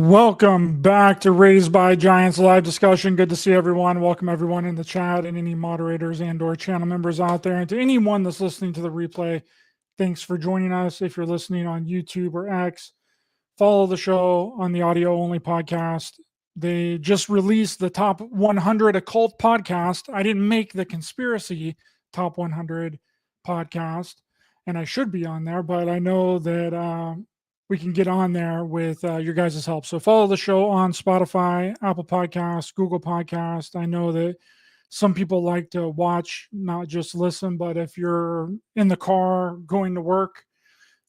Welcome back to Raised by Giants live discussion. Good to see everyone. Welcome everyone in the chat and any moderators and or channel members out there. And to anyone that's listening to the replay, thanks for joining us. If you're listening on YouTube or X, follow the show on the audio only podcast. They just released the top 100 occult podcast. I didn't make the conspiracy top 100 podcast, and I should be on there, but I know that we can get on there with your guys' help. So follow the show on Spotify, Apple Podcasts, Google Podcasts. I know that some people like to watch, not just listen, but if you're in the car going to work,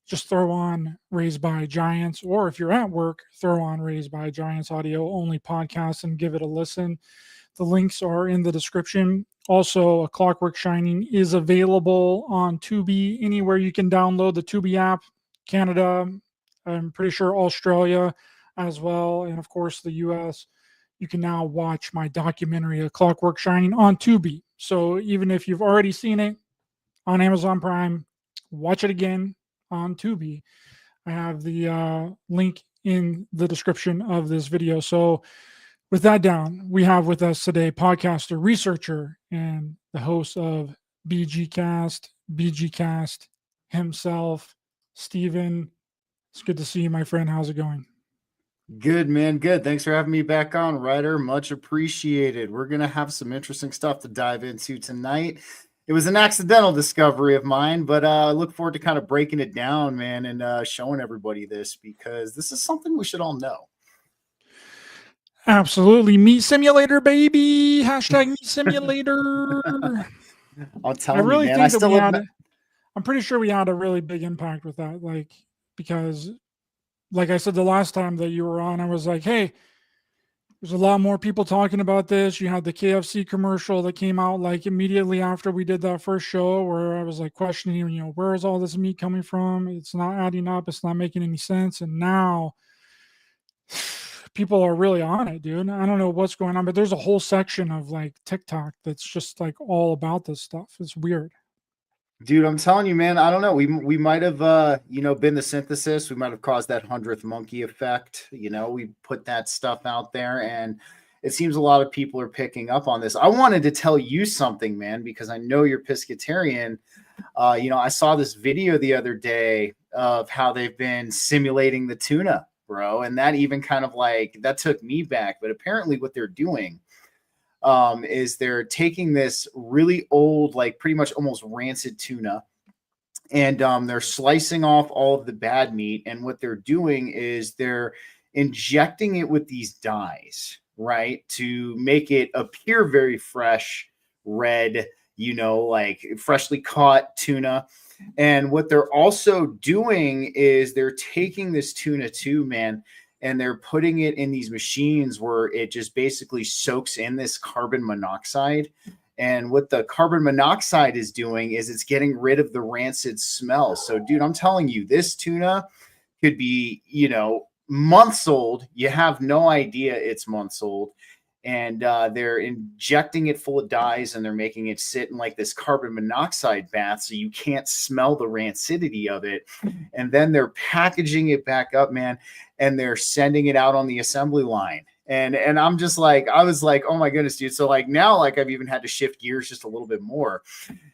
just throw on Raised by Giants, or if you're at work, throw on Raised by Giants audio only podcast and give it a listen. The links are in the description. Also, A Clockwork Shining is available on Tubi, anywhere you can download the Tubi app. Canada, I'm pretty sure Australia as well, and of course the US. You can now watch my documentary, A Clockwork Shining, on Tubi. So even if you've already seen it on Amazon Prime, watch it again on Tubi. I have the link in the description of this video. So with that down, we have with us today podcaster, researcher, and the host of BGcast himself, Steven. It's good to see you, my friend. How's it going? Good, man. Good. Thanks for having me back on, Ryder. Much appreciated. We're going to have some interesting stuff to dive into tonight. It was an accidental discovery of mine, but I look forward to kind of breaking it down, man, and showing everybody this, because this is something we should all know. Absolutely. Meat Simulator, baby. Hashtag Meat Simulator. I'll tell you, man. I'm pretty sure we had a really big impact with that. Because like I said, the last time that you were on, I was like, hey, there's a lot more people talking about this. You had the KFC commercial that came out like immediately after we did that first show, where I was like questioning, where is all this meat coming from? It's not adding up. It's not making any sense. And now people are really on it, dude. I don't know what's going on, but there's a whole section of like TikTok that's just like all about this stuff. It's weird. Dude, I'm telling you, man, I don't know. We might have, been the synthesis. We might have caused that 100th monkey effect. We put that stuff out there, and it seems a lot of people are picking up on this. I wanted to tell you something, man, because I know you're pescatarian. I saw this video the other day of how they've been simulating the tuna, bro. And that even kind of that took me back. But apparently what they're doing is they're taking this really old, like pretty much almost rancid tuna, and they're slicing off all of the bad meat. And what they're doing is they're injecting it with these dyes, right, to make it appear very fresh, red, like freshly caught tuna. And what they're also doing is they're taking this tuna too, man, and they're putting it in these machines where it just basically soaks in this carbon monoxide. And what the carbon monoxide is doing is it's getting rid of the rancid smell. So, dude, I'm telling you, this tuna could be, months old. You have no idea it's months old. And they're injecting it full of dyes, and they're making it sit in like this carbon monoxide bath so you can't smell the rancidity of it. And then they're packaging it back up, man, and they're sending it out on the assembly line. And I'm just like, I was like, oh my goodness, dude. So like now, like I've even had to shift gears just a little bit more.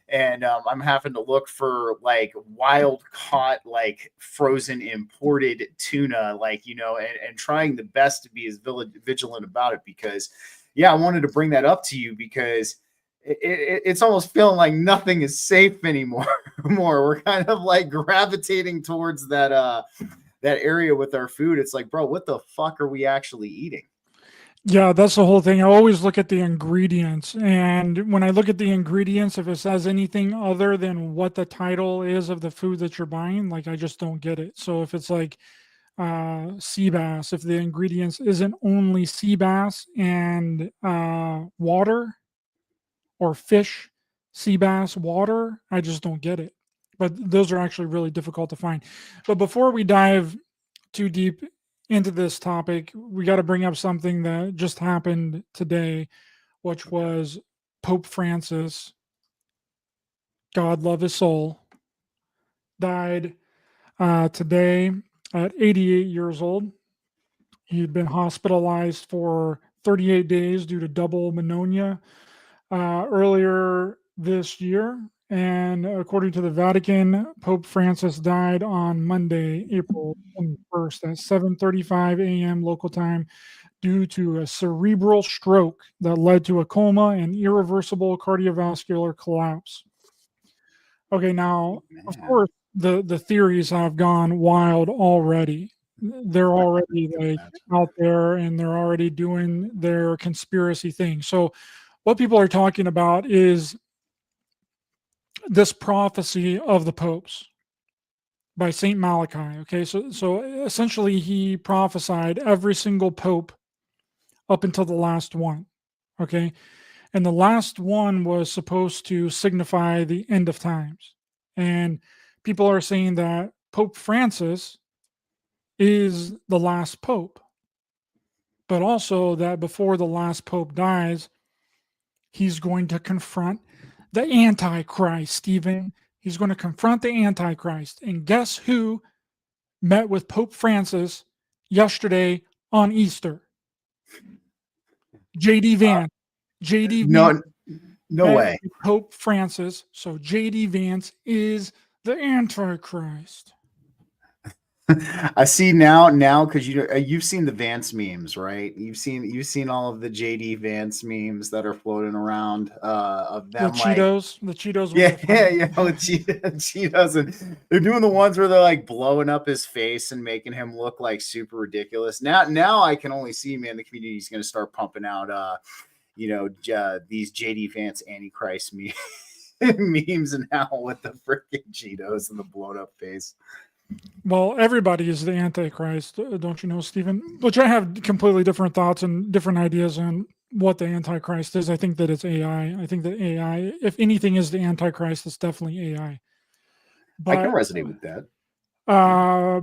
And I'm having to look for like wild caught, like frozen imported tuna, and trying the best to be as vigilant about it, because I wanted to bring that up to you, because it's almost feeling like nothing is safe anymore. We're kind of like gravitating towards that area with our food. It's like, bro, what the fuck are we actually eating? Yeah, that's the whole thing. I always look at the ingredients. And when I look at the ingredients, if it says anything other than what the title is of the food that you're buying, like I just don't get it. So if it's like sea bass, if the ingredients isn't only sea bass and water, or fish, sea bass, water, I just don't get it. But those are actually really difficult to find. But before we dive too deep into this topic, we got to bring up something that just happened today, which was Pope Francis, God love his soul, died today at 88 years old. He'd been hospitalized for 38 days due to double pneumonia earlier this year. And according to the Vatican, Pope Francis died on Monday, April 21st at 7:35 a.m. local time due to a cerebral stroke that led to a coma and irreversible cardiovascular collapse. Okay, now, of Man, course, the theories have gone wild already. They're already I can like imagine. out there and they're already doing their conspiracy thing. So what people are talking about is this prophecy of the popes by Saint Malachi. Okay, so essentially he prophesied every single pope up until the last one. Okay, and the last one was supposed to signify the end of times. And people are saying that Pope Francis is the last pope, but also that before the last pope dies, he's going to confront the Antichrist, Stephen. He's going to confront the Antichrist. And guess who met with Pope Francis yesterday on Easter? JD Vance. JD Vance No, no met way. with Pope Francis. So JD Vance is the Antichrist. I see now because you've seen the Vance memes, right? You've seen all of the JD Vance memes that are floating around of The them like Cheetos. The Cheetos ones yeah, are funny. with Cheetos, and they're doing the ones where they're like blowing up his face and making him look like super ridiculous. Now I can only see, man, the community is going to start pumping out these JD Vance Antichrist memes now with the freaking Cheetos and the blown up face. Well, everybody is the Antichrist, don't you know, Stephen? Which I have completely different thoughts and different ideas on what the Antichrist is. I think that it's AI. I think that AI, if anything, is the Antichrist. It's definitely AI. I can But resonate with that. uh,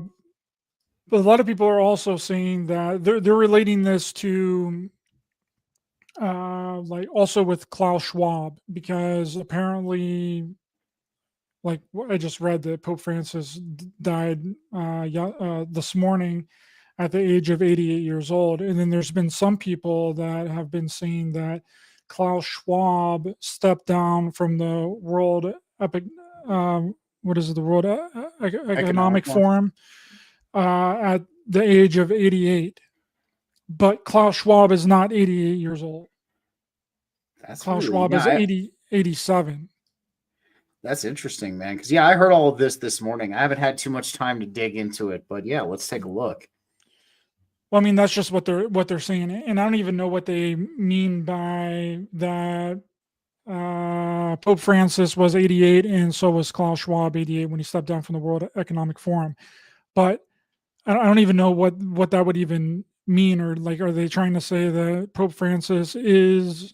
but a lot of people are also saying that they're relating this to like also with Klaus Schwab because apparently like I just read that Pope Francis died this morning at the age of 88 years old. And then there's been some people that have been saying that Klaus Schwab stepped down from the World Epic, what is it, the World Economic Economic one. Forum at the age of 88. But Klaus Schwab is not 88 years old. That's Klaus really Schwab is 87. that's interesting, man. Because I heard all of this morning. I haven't had too much time to dig into it, but yeah, let's take a look. Well, I mean, that's just what they're saying, and I don't even know what they mean by that. Pope Francis was 88, and so was Klaus Schwab 88 when he stepped down from the World Economic Forum. But I don't even know what that would even mean, or like, are they trying to say that Pope Francis is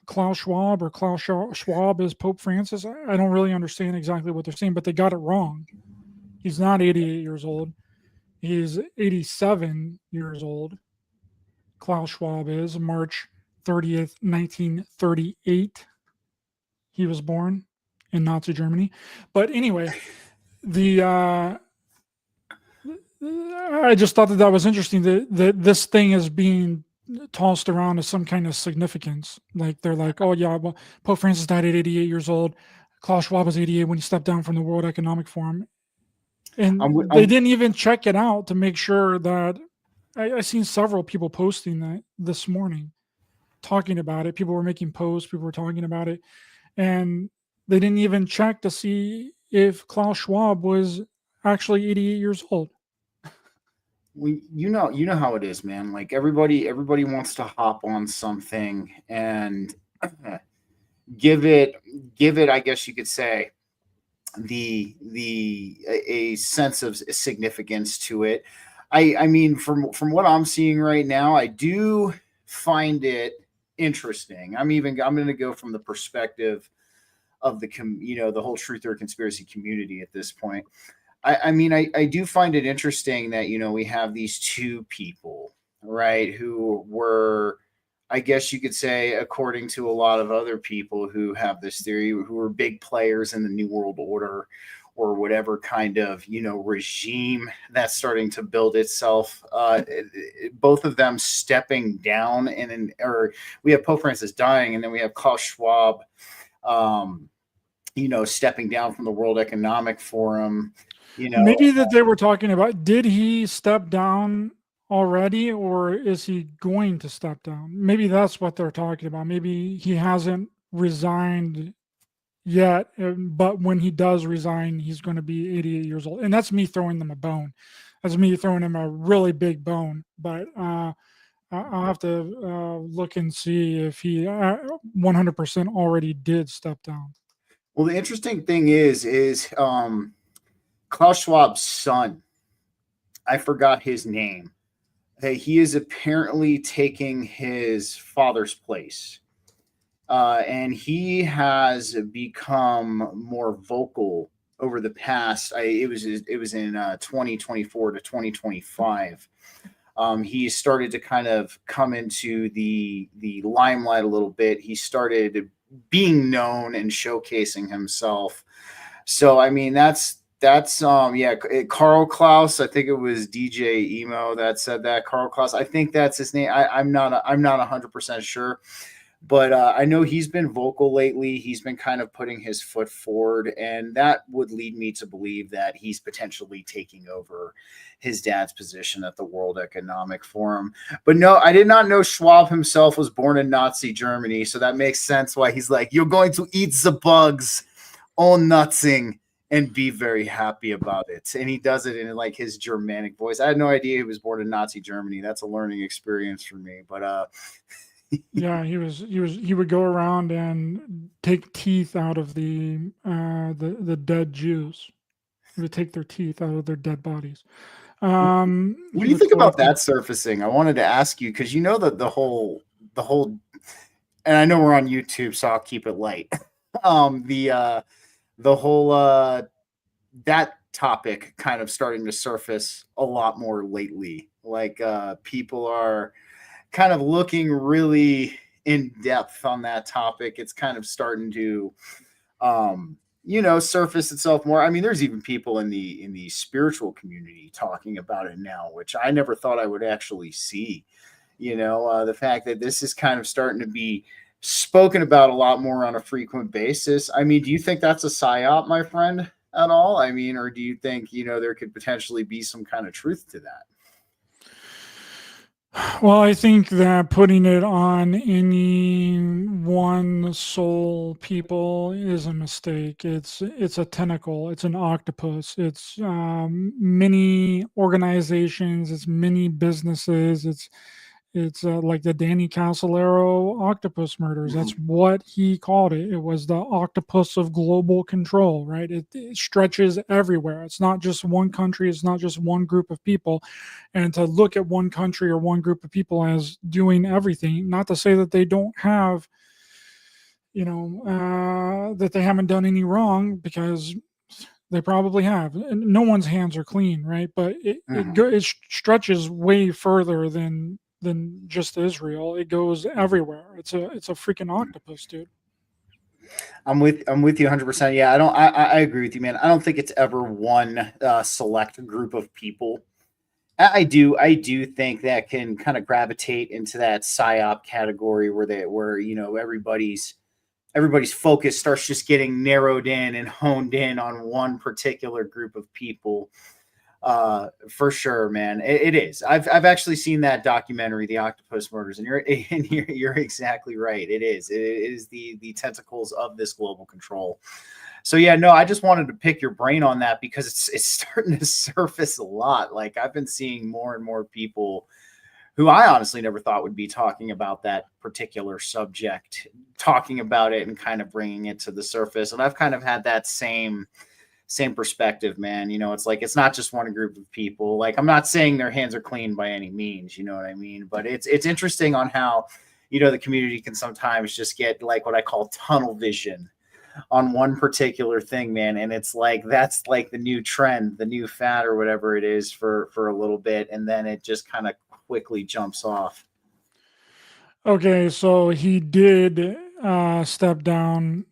Klaus Schwab or Klaus Schwab is Pope Francis? I don't really understand exactly what they're saying, but they got it wrong. He's not 88 years old. He's 87 years old. Klaus Schwab is March 30th, 1938. He was born in Nazi Germany. But anyway, the I just thought that was interesting that this thing is being tossed around as some kind of significance. Like they're like, oh yeah, well, Pope Francis died at 88 years old. Klaus Schwab was 88 when he stepped down from the World Economic Forum. And they didn't even check it out to make sure that I seen several people posting that this morning, talking about it. People were making posts, people were talking about it, and they didn't even check to see if Klaus Schwab was actually 88 years old. You know how it is, man. Like everybody wants to hop on something and give it, I guess you could say, a sense of significance to it. I mean, from what I'm seeing right now, I do find it interesting. I'm going to go from the perspective of the whole truth or conspiracy community at this point. I mean, I do find it interesting that, we have these two people, right, who were, I guess you could say, according to a lot of other people who have this theory, who were big players in the New World Order, or whatever kind of, regime that's starting to build itself. Both of them stepping down, or we have Pope Francis dying, and then we have Klaus Schwab, stepping down from the World Economic Forum. Maybe that they were talking about, did he step down already, or is he going to step down? Maybe that's what they're talking about. Maybe he hasn't resigned yet, but when he does resign, he's going to be 88 years old. And that's me throwing them a bone. That's me throwing him a really big bone. But I'll have to look and see if he 100% already did step down. Well, the interesting thing is Klaus Schwab's son. I forgot his name. He is apparently taking his father's place. And he has become more vocal over the past. It was in 2024 to 2025. He started to kind of come into the limelight a little bit. He started being known and showcasing himself. So I mean, that's Carl Klaus. I think it was DJ Emo that said that. Carl Klaus. I think that's his name. I'm not 100% sure. But I know he's been vocal lately. He's been kind of putting his foot forward, and that would lead me to believe that he's potentially taking over his dad's position at the World Economic Forum. But no, I did not know Schwab himself was born in Nazi Germany, so that makes sense why he's like, you're going to eat the bugs, all nutsing, and be very happy about it. And he does it in like his Germanic voice. I had no idea he was born in Nazi Germany. That's a learning experience for me. But yeah, he would go around and take teeth out of the dead Jews. He would take their teeth out of their dead bodies. What do you think about that surfacing? I wanted to ask you, because the whole, and I know we're on YouTube, so I'll keep it light. The whole that topic kind of starting to surface a lot more lately. Like people are kind of looking really in depth on that topic. It's kind of starting to surface itself more. I mean, there's even people in the spiritual community talking about it now, which I never thought I would actually see. The fact that this is kind of starting to be spoken about a lot more on a frequent basis. I mean, do you think that's a psyop, my friend, at all? I mean, or do you think, there could potentially be some kind of truth to that? Well, I think that putting it on any one sole people is a mistake. It's a tentacle. It's an octopus. It's many organizations. It's many businesses. It's like the Danny Casolaro octopus murders. That's what he called it. It was the octopus of global control, right? It stretches everywhere. It's not just one country. It's not just one group of people. And to look at one country or one group of people as doing everything, not to say that they don't have, that they haven't done any wrong, because they probably have. And no one's hands are clean, right? But it stretches way further than just Israel. It goes everywhere. It's a freaking octopus, dude. I'm with you 100%. Yeah, I agree with you, man. I don't think it's ever one select group of people. I do think that can kind of gravitate into that psyop category where everybody's focus starts just getting narrowed in and honed in on one particular group of people. For sure, man. It is. I've actually seen that documentary, The Octopus Murders, and you're exactly right. It is the tentacles of this global control. So yeah, no, I just wanted to pick your brain on that because it's starting to surface a lot. Like I've been seeing more and more people who I honestly never thought would be talking about that particular subject, talking about it and kind of bringing it to the surface. And I've kind of had that same perspective, man. It's like, it's not just one group of people. Like, I'm not saying their hands are clean by any means, you know what I mean? But it's interesting on how, the community can sometimes just get like what I call tunnel vision on one particular thing, man. And it's like, that's like the new trend, the new fad or whatever it is for a little bit. And then it just kind of quickly jumps off. Okay. So he did step down,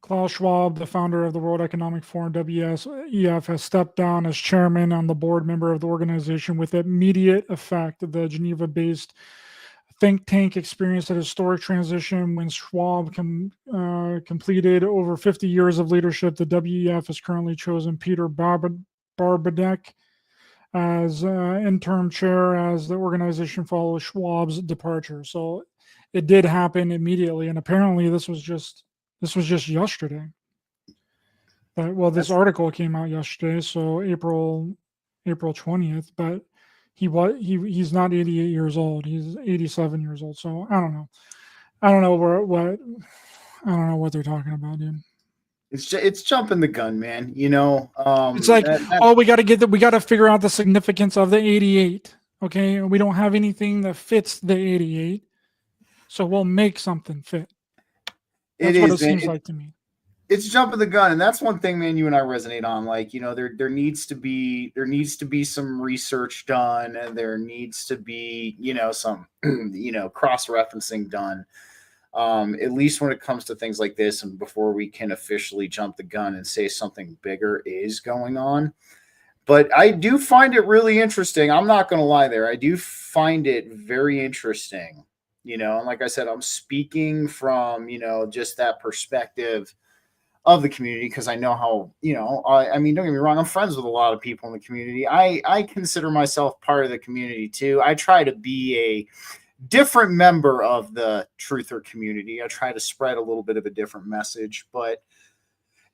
Klaus Schwab, the founder of the World Economic Forum, WEF, has stepped down as chairman and the board member of the organization with immediate effect. The Geneva-based think tank experienced a historic transition when Schwab completed over 50 years of leadership. The WEF has currently chosen Peter Barbadek as interim chair as the organization follows Schwab's departure. So it did happen immediately, and apparently this was just yesterday. But well, this article came out yesterday, so April 20th. But he's not 88 years old. He's 87 years old. So I don't know. I don't know what they're talking about, dude. It's jumping the gun, man. It's like, we got to figure out the significance of the 88. Okay, we don't have anything that fits the 88, so we'll make something fit. That's what it seems like to me. It's jumping the gun, and that's one thing, man, you and I resonate on. Like, there needs to be some research done, and there needs to be, some, cross-referencing done. At least when it comes to things like this, and before we can officially jump the gun and say something bigger is going on. But I do find it really interesting. I'm not going to lie there. I do find it very interesting, and like I said, I'm speaking from, just that perspective of the community, because I know how, I mean, don't get me wrong, I'm friends with a lot of people in the community. I consider myself part of the community too. I try to be a different member of the truther community. I try to spread a little bit of a different message, but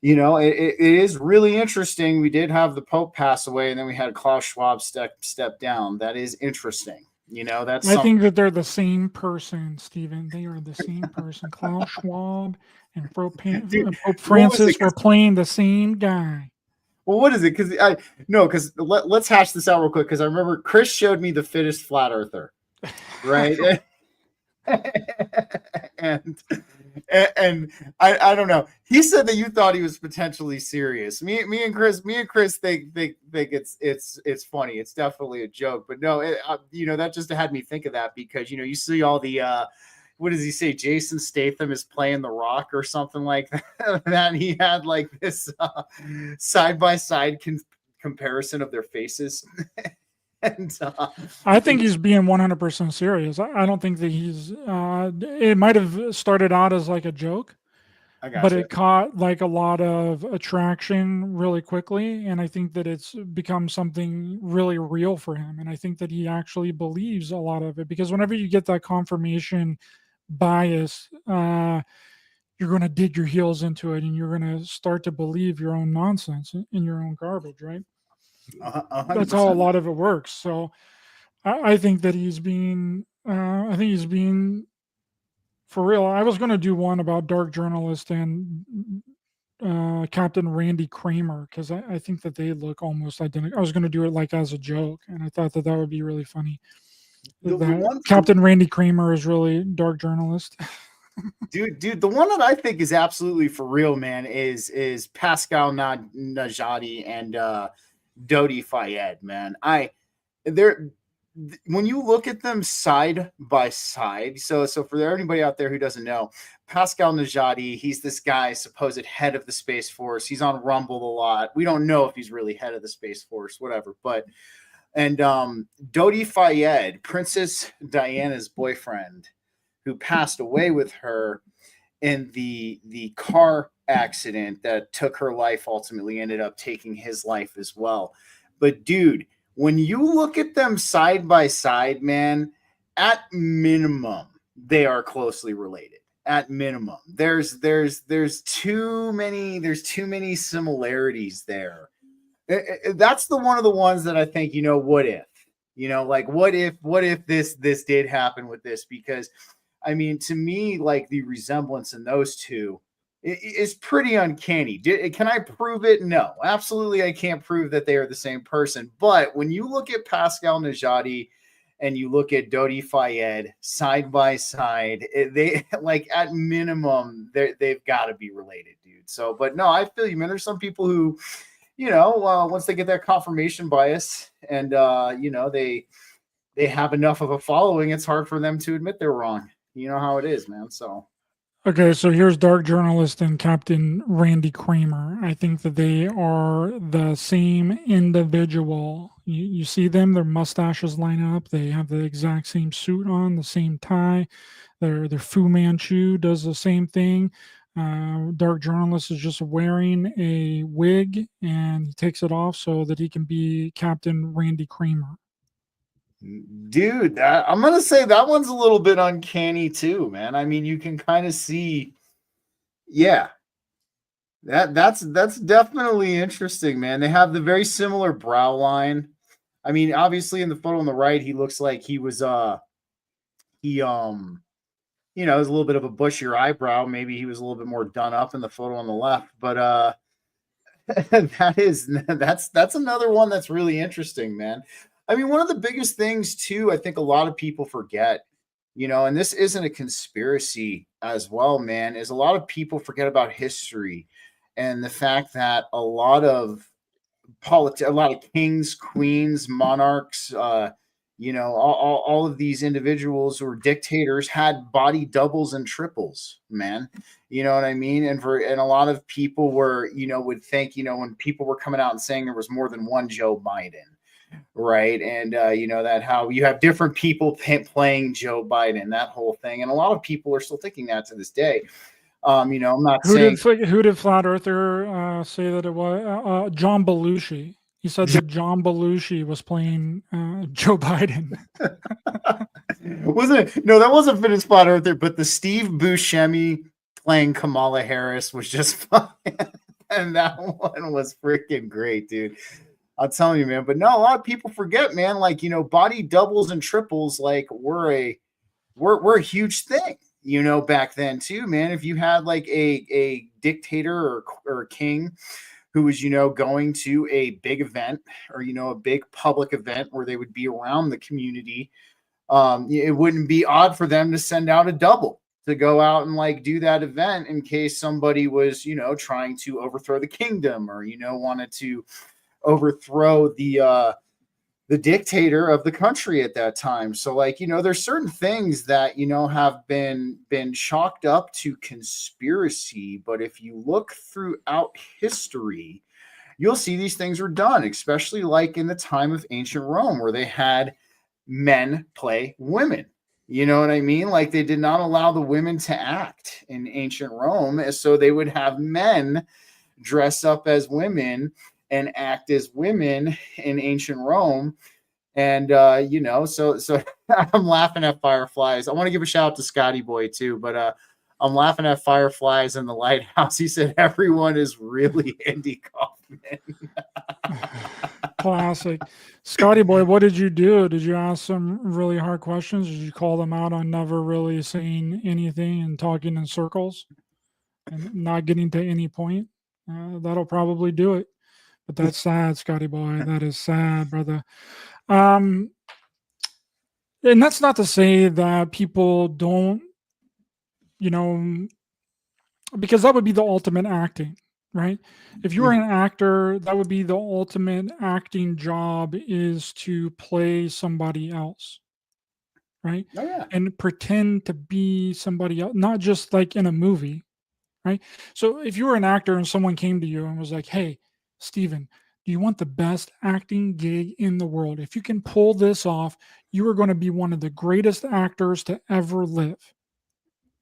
it is really interesting. We did have the Pope pass away, and then we had Klaus Schwab step down. That is interesting. I think that they're the same person, Stephen. They are the same person. Klaus Schwab and Pope Francis were playing the same guy. Well, what is it? Because let's hash this out real quick. Because I remember Chris showed me the fittest flat earther, right? and I don't know. He said that you thought he was potentially serious. Me and Chris think it's funny. It's definitely a joke, but no, that just had me think of that, because you see all the what does he say? Jason Statham is playing The Rock or something like that. And he had like this side by side comparison of their faces. And, I think he's being 100% serious. I don't think that he's. It might have started out as like a joke, but it caught like a lot of attraction really quickly, and I think that it's become something really real for him. And I think that he actually believes a lot of it, because whenever you get that confirmation bias, you're going to dig your heels into it, and you're going to start to believe your own nonsense and your own garbage, right? 100%. That's how a lot of it works. So I think that he's being for real. I was going to do one about dark journalist and Captain Randy Kramer, because I think that they look almost identical. I was going to do it like as a joke, and I thought that would be really funny. Captain Randy Kramer is really dark journalist. Dude, the one that I think is absolutely for real, man, is Pascal Najati and Dodi Fayed, man. When you look at them side by side, so for anybody out there who doesn't know, Pascal Najati, he's this guy, supposed head of the Space Force. He's on Rumble a lot. We don't know if he's really head of the Space Force, whatever. And Dodi Fayed, Princess Diana's boyfriend, who passed away with her in the car accident that took her life, ultimately ended up taking his life as well. But dude, when you look at them side by side, man, at minimum, they are closely related. At minimum, there's too many similarities there. That's one of the ones that I think, what if, what if this did happen with this? Because I mean, to me, like, the resemblance in those two is pretty uncanny. Can I prove it? No, absolutely. I can't prove that they are the same person. But when you look at Pascal Najati and you look at Dodi Fayed side by side, they like at minimum, they've got to be related, dude. So, but no, I feel you, man. There's some people who, once they get that confirmation bias and, they have enough of a following, it's hard for them to admit they're wrong. You know how it is, man. So Okay, so here's Dark Journalist and Captain Randy Kramer. I think that they are the same individual. You see them, their mustaches line up. They have the exact same suit on, the same tie. Their Fu Manchu does the same thing. Dark Journalist is just wearing a wig and he takes it off so that he can be Captain Randy Kramer. Dude, I'm gonna say that one's a little bit uncanny too, man. I mean, you can kind of see, yeah, that's definitely interesting, man. They have the very similar brow line. I mean, obviously in the photo on the right, he looks like he was he there's a little bit of a bushier eyebrow. Maybe he was a little bit more done up in the photo on the left, but that's another one that's really interesting, man. I mean, one of the biggest things too, I think a lot of people forget, and this isn't a conspiracy as well, man, is a lot of people forget about history and the fact that a lot of kings, queens, monarchs, all of these individuals or dictators had body doubles and triples, man. You know what I mean? And a lot of people would think, when people were coming out and saying there was more than one Joe Biden, right? And that how you have different people playing Joe Biden, that whole thing. And a lot of people are still thinking that to this day. I'm not saying Who did Flat Earther say that it was? John Belushi. He said that John Belushi was playing Joe Biden. wasn't it? No, that wasn't Fitness Flat Earther, but the Steve Buscemi playing Kamala Harris was just fun. And that one was freaking great, dude. I'm telling you, man. But no, a lot of people forget, man, like, body doubles and triples, like, were a huge thing, back then too, man. If you had like a dictator or a king who was, going to a big event or, a big public event where they would be around the community, it wouldn't be odd for them to send out a double to go out and like do that event in case somebody was, trying to overthrow the kingdom or, wanted to overthrow the dictator of the country at that time. So like, there's certain things that, have been chalked up to conspiracy, but if you look throughout history, you'll see these things were done, especially like in the time of ancient Rome where they had men play women. You know what I mean? Like they did not allow the women to act in ancient Rome, so they would have men dress up as women and act as women in ancient Rome. And so I'm laughing at fireflies. I want to give a shout out to Scotty Boy too, but I'm laughing at fireflies in the lighthouse. He said everyone is really Andy Kaufman. Classic. Scotty Boy, what did you do? Did you ask some really hard questions? Did you call them out on never really saying anything and talking in circles and not getting to any point? That'll probably do it. But that's sad, Scotty Boy. That is sad, brother. And that's not to say that people don't, because that would be the ultimate acting, right? If you were an actor, that would be the ultimate acting job, is to play somebody else, right? Oh, yeah. And pretend to be somebody else, not just like in a movie, right? So if you were an actor and someone came to you and was like, hey, Steven, do you want the best acting gig in the world? If you can pull this off, you are going to be one of the greatest actors to ever live.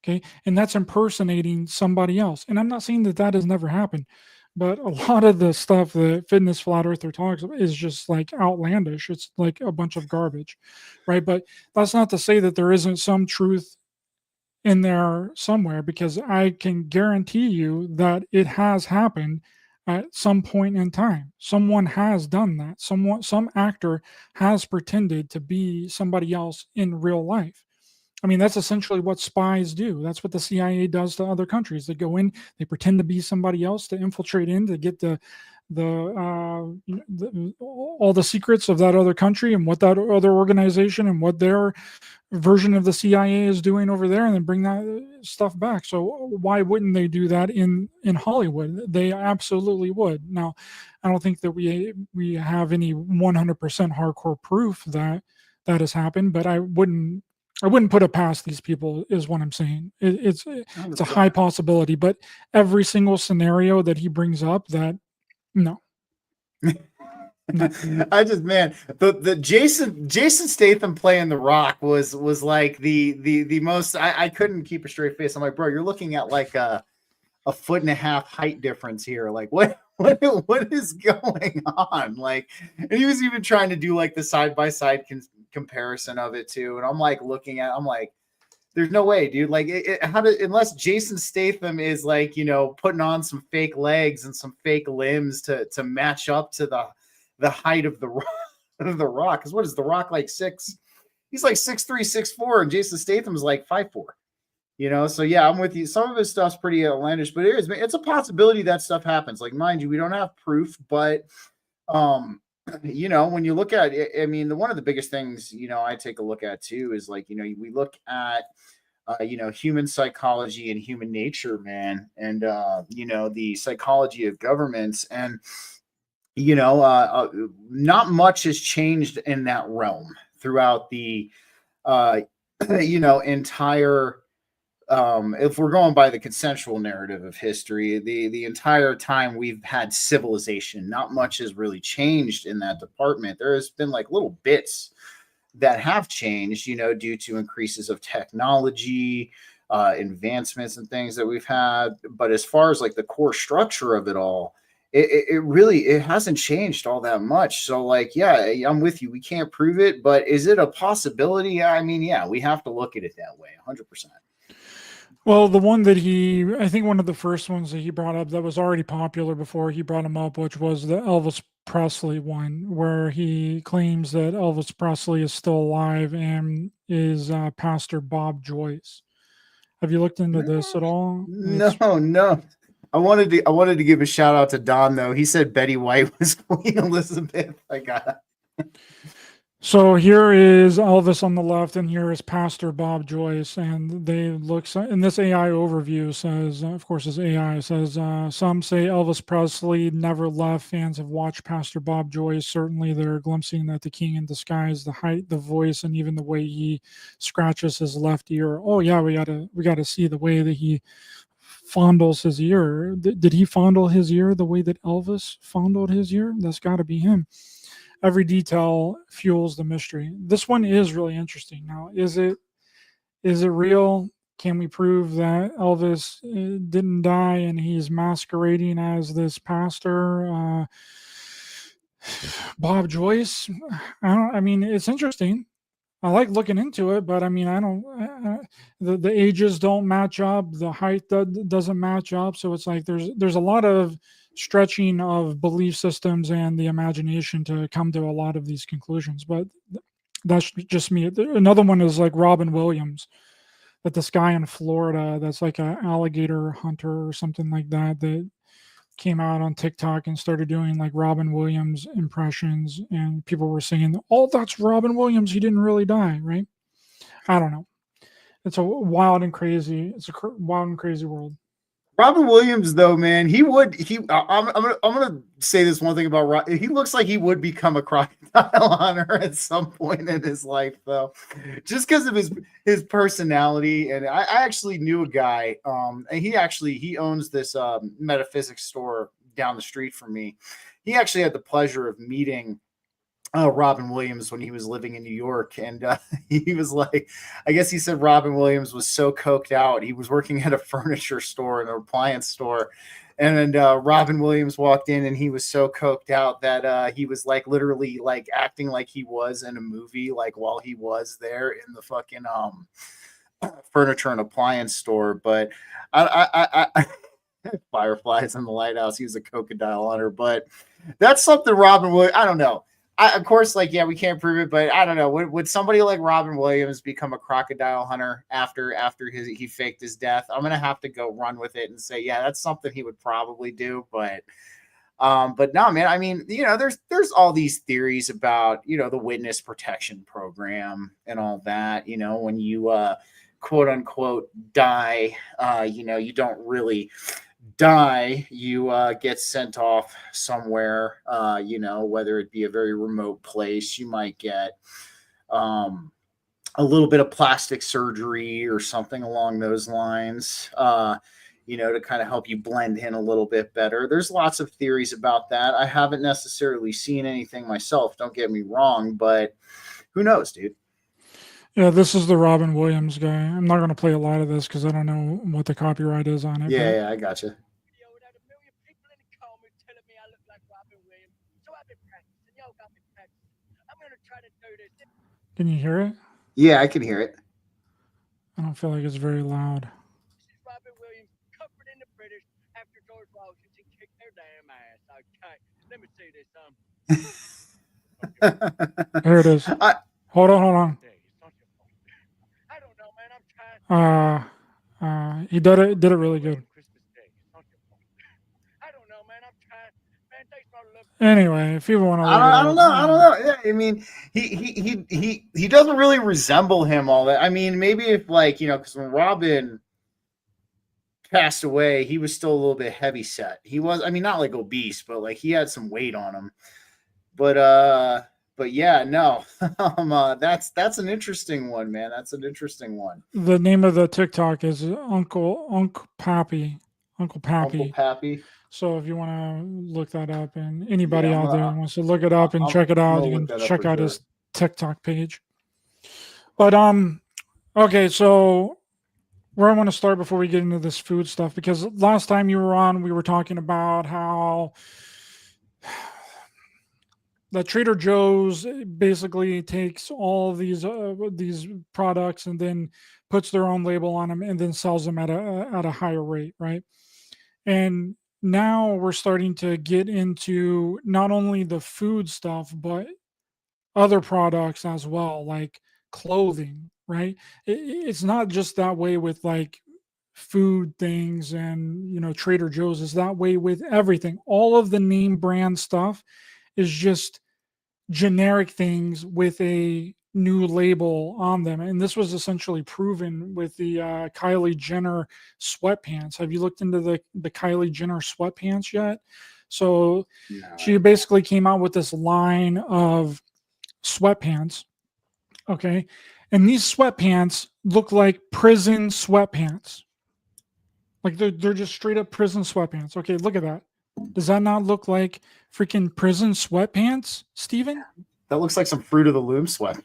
Okay. And that's impersonating somebody else. And I'm not saying that that has never happened, but a lot of the stuff that Fitness Flat Earther talks about is just like outlandish. It's like a bunch of garbage, right? But that's not to say that there isn't some truth in there somewhere, because I can guarantee you that it has happened at some point in time. Someone has done that. Some actor has pretended to be somebody else in real life. I mean, that's essentially what spies do. That's what the CIA does to other countries. They go in, they pretend to be somebody else to infiltrate in, to get all the secrets of that other country and what that other organization and what their version of the CIA is doing over there, and then bring that stuff back. So why wouldn't they do that in Hollywood? They absolutely would. Now, I don't think that we have any 100% hardcore proof that that has happened, but I wouldn't I wouldn't put it past these people, is what I'm saying. It's a high possibility, but every single scenario that he brings up, that no. I just, man, the Jason Statham playing The Rock was like the most. I couldn't keep a straight face. I'm like, bro, you're looking at like a 1.5 foot height difference here. Like, what is going on? Like, and he was even trying to do like the side by side comparison of it too. And I'm like looking at, I'm like, there's no way, dude. Like, unless Jason Statham is like, you know, putting on some fake legs and some fake limbs to match up to the height of the Rock. Because what is the Rock like? He's like 6'3", 6'4", and Jason Statham is like 5'4". You know, so yeah, I'm with you. Some of his stuff's pretty outlandish, but it's a possibility that stuff happens. Like, mind you, we don't have proof, but you know, when you look at it, I mean, one of the biggest things, you know, I take a look at too is like, you know, we look at you know, human psychology and human nature, man, and you know, the psychology of governments, and you know, not much has changed in that realm throughout the you know, entire if we're going by the consensual narrative of history, the entire time we've had civilization, not much has really changed in that department. There has been like little bits that have changed, you know, due to increases of technology, advancements and things that we've had. But as far as like the core structure of it all, it really, it hasn't changed all that much. So like, yeah, I'm with you. We can't prove it, but is it a possibility? I mean, yeah, we have to look at it that way, 100%. Well, the one that I think one of the first ones that he brought up that was already popular before he brought him up, which was the Elvis Presley one, where he claims that Elvis Presley is still alive and is Pastor Bob Joyce. Have you looked into this at all? No. I wanted to give a shout out to Don though. He said Betty White was Queen Elizabeth. I got it. So here is Elvis on the left, and here is Pastor Bob Joyce, and they look. And this AI overview says, of course, this AI says, some say Elvis Presley never left. Fans have watched Pastor Bob Joyce. Certainly, they're glimpsing at the king in disguise, the height, the voice, and even the way he scratches his left ear. Oh yeah, we gotta see the way that he fondles his ear. Did he fondle his ear the way that Elvis fondled his ear? That's got to be him. Every detail fuels the mystery. This one is really interesting. Now, is it real? Can we prove that Elvis didn't die and he's masquerading as this pastor, Bob Joyce? I mean, it's interesting. I like looking into it, but I mean, I don't. The ages don't match up. The height doesn't match up. So it's like there's a lot of stretching of belief systems and the imagination to come to a lot of these conclusions. But that's just me. Another one is like Robin Williams, that this guy in Florida that's like an alligator hunter or something like that that came out on TikTok and started doing like Robin Williams impressions, and people were saying, "Oh, that's Robin Williams. He didn't really die, right?" I don't know. It's a wild and crazy. It's a wild and crazy world. Robin Williams, though, man, I'm gonna say this one thing about Rob. He looks like he would become a crocodile hunter at some point in his life, though, just because of his personality. And I actually knew a guy, and he owns this metaphysics store down the street from me. He actually had the pleasure of meeting Robin Williams when he was living in New York. And he was like, I guess he said Robin Williams was so coked out. He was working at a furniture store and an appliance store. And Robin Williams walked in and he was so coked out that he was like literally like acting like he was in a movie, like while he was there in the fucking furniture and appliance store. But I fireflies in the lighthouse. He was a crocodile hunter, but that's something Robin Williams, I don't know. Of course, like, yeah, we can't prove it, but I don't know. Would somebody like Robin Williams become a crocodile hunter after he faked his death? I'm gonna have to go run with it and say, yeah, that's something he would probably do. But no, man. I mean, you know, there's all these theories about, you know, the witness protection program and all that. You know, when you quote unquote die, you know, you don't really die, you get sent off somewhere, you know, whether it be a very remote place. You might get a little bit of plastic surgery or something along those lines, to kind of help you blend in a little bit better. There's lots of theories about that. I haven't necessarily seen anything myself, don't get me wrong, but who knows, dude? Yeah, this is the Robin Williams guy. I'm not going to play a lot of this because I don't know what the copyright is on it. Yeah, I gotcha. Can you hear it? Yeah, I can hear it. I don't feel like it's very loud. This is Robin Williams comforting the British after George Washington kicked their damn ass. Okay, let me see this. Here it is. Hold on. I don't know, man. I'm trying. He did it really good. I don't know, man. I'm trying. Man, thanks for looking. Anyway, if you want to, I don't know. Yeah, I mean, he doesn't really resemble him all that. I mean, maybe if because when Robin passed away, he was still a little bit heavy set. He was, I mean, not like obese, but like he had some weight on him. But yeah, no, that's an interesting one, man. That's an interesting one. The name of the TikTok is Uncle Pappy. Uncle Pappy. So if you want to look that up, and anybody out there wants to look it up and check it out, you can check out his TikTok page. But okay, so where I want to start before we get into this food stuff, because last time you were on, we were talking about how the Trader Joe's basically takes all of these products and then puts their own label on them and then sells them at a higher rate, right? And now we're starting to get into not only the food stuff, but other products as well, like clothing, right? It's not just that way with like food things and, Trader Joe's. Is that way with everything. All of the name brand stuff is just generic things with a new label on them. And this was essentially proven with the Kylie Jenner sweatpants. Have you looked into the Kylie Jenner sweatpants yet? So she basically came out with this line of sweatpants. Okay. And these sweatpants look like prison sweatpants. Like they're just straight up prison sweatpants. Okay, look at that. Does that not look like freaking prison sweatpants, Steven? That looks like some Fruit of the Loom sweat.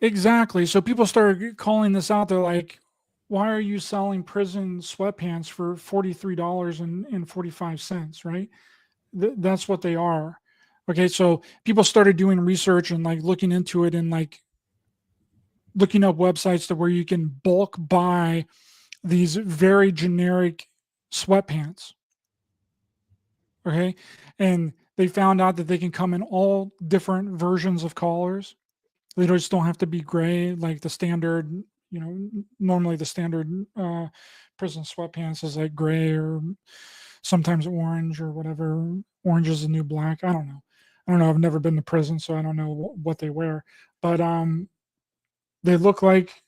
Exactly. So people started calling this out. They're like, why are you selling prison sweatpants for $43.45, right? That's what they are. Okay, so people started doing research and like looking into it and like looking up websites to where you can bulk buy these very generic sweatpants. Okay, and they found out that they can come in all different versions of colors. They just don't have to be gray like the standard. Normally the standard prison sweatpants is like gray or sometimes orange or whatever. Orange is the new black. I don't know. I've never been to prison, so I don't know what they wear. But they look like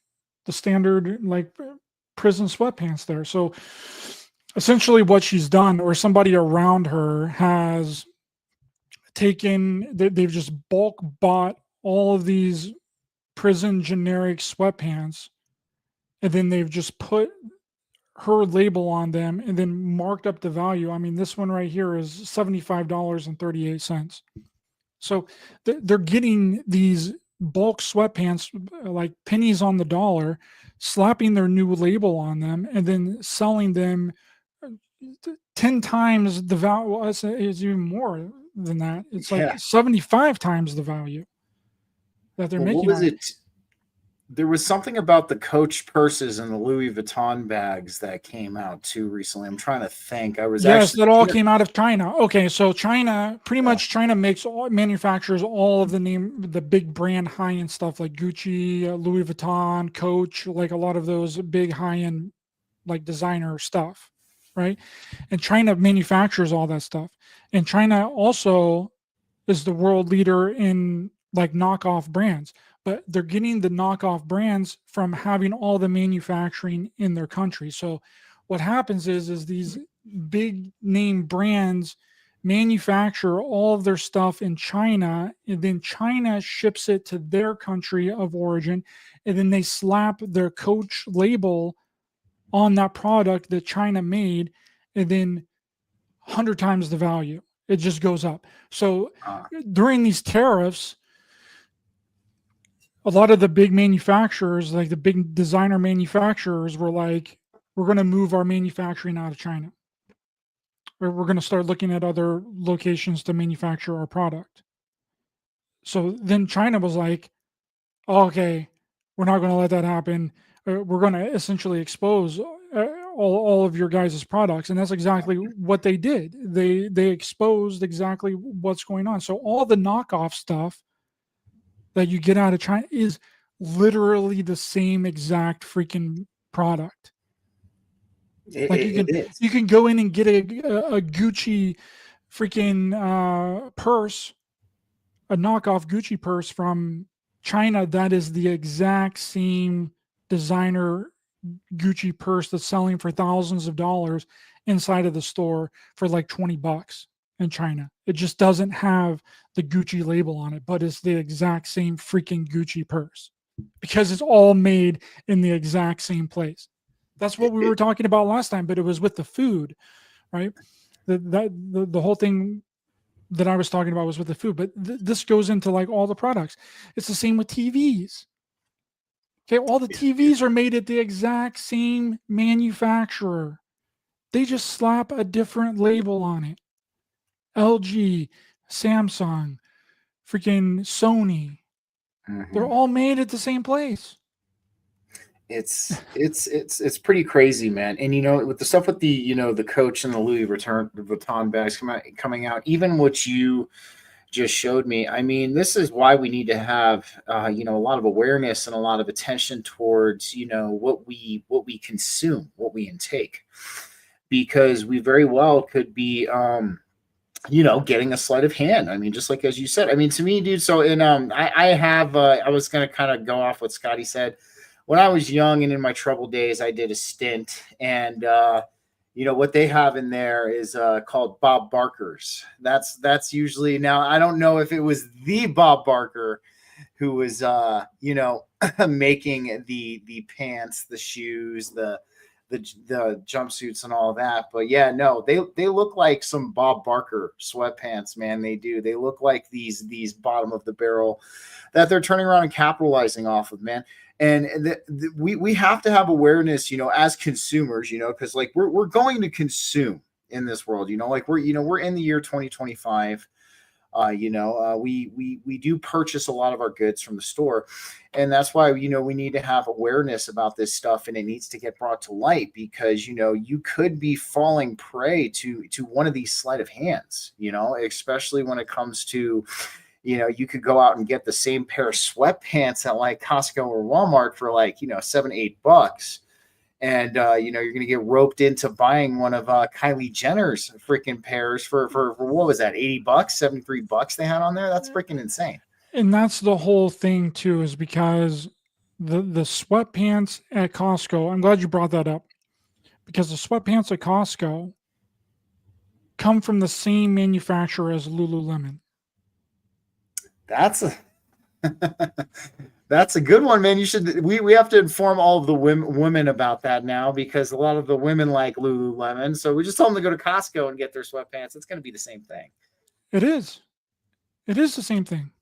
the standard like prison sweatpants there. So essentially what she's done, or somebody around her has taken, they've just bulk bought all of these prison generic sweatpants, and then they've just put her label on them and then marked up the value. I mean, this one right here is $75.38. So they're getting these bulk sweatpants like pennies on the dollar, slapping their new label on them, and then selling them 10 times the value. Well, it's even more than that. It's like 75 times the value that they're making. What was it? There was something about the Coach purses and the Louis Vuitton bags that came out too recently. I'm trying to think. That all came out of China. Okay, so China, pretty much China manufactures all of the big brand high-end stuff like Gucci, Louis Vuitton, Coach, like a lot of those big high-end like designer stuff, right? And China manufactures all that stuff. And China also is the world leader in like knockoff brands. But they're getting the knockoff brands from having all the manufacturing in their country. So what happens is these big name brands manufacture all of their stuff in China, and then China ships it to their country of origin, and then they slap their Coach label on that product that China made, and then 100 times the value. It just goes up. So during these tariffs, a lot of the big manufacturers, like the big designer manufacturers, were like, we're going to move our manufacturing out of China. Or we're going to start looking at other locations to manufacture our product. So then China was like, okay, we're not going to let that happen. We're going to essentially expose all of your guys' products. And that's exactly what they did. They exposed exactly what's going on. So all the knockoff stuff that you get out of China is literally the same exact freaking product. Like you can go in and get a Gucci freaking purse, a knockoff Gucci purse from China that is the exact same designer Gucci purse that's selling for thousands of dollars inside of the store for like $20 in China. It just doesn't have the Gucci label on it, but it's the exact same freaking Gucci purse because it's all made in the exact same place. That's what we were talking about last time, but it was with the food, right? The whole thing that I was talking about was with the food, but this goes into like all the products. It's the same with TVs. Okay, all the TVs are made at the exact same manufacturer. They just slap a different label on it. LG, Samsung, freaking Sony. They're all made at the same place. It's pretty crazy, man. And with the stuff with the the Coach and the Louis Vuitton bags coming out, even what you just showed me, I mean, this is why we need to have a lot of awareness and a lot of attention towards what we consume, what we intake, because we very well could be getting a sleight of hand. I mean, just like as you said, I mean, to me, dude. So I was gonna kind of go off what Scotty said. When I was young and in my troubled days, I did a stint, and what they have in there is called Bob Barker's. That's usually, now I don't know if it was the Bob Barker who was making the pants, the shoes, the jumpsuits and all that, but yeah, no, they look like some Bob Barker sweatpants, man. They do. They look like these bottom of the barrel that they're turning around and capitalizing off of, man. And we have to have awareness, as consumers, because like we're going to consume in this world, like we're in the year 2025. We do purchase a lot of our goods from the store, and that's why we need to have awareness about this stuff, and it needs to get brought to light, because you could be falling prey to one of these sleight of hands, especially when it comes to you could go out and get the same pair of sweatpants at like Costco or Walmart for like $7-8. And you're going to get roped into buying one of Kylie Jenner's freaking pairs for what was that, $80, $73 they had on there? That's freaking insane. And that's the whole thing too, is because the sweatpants at Costco, I'm glad you brought that up, because the sweatpants at Costco come from the same manufacturer as Lululemon. That's a good one, man. We have to inform all of the women about that now, because a lot of the women like Lululemon. So we just tell them to go to Costco and get their sweatpants. It's going to be the same thing. It is the same thing.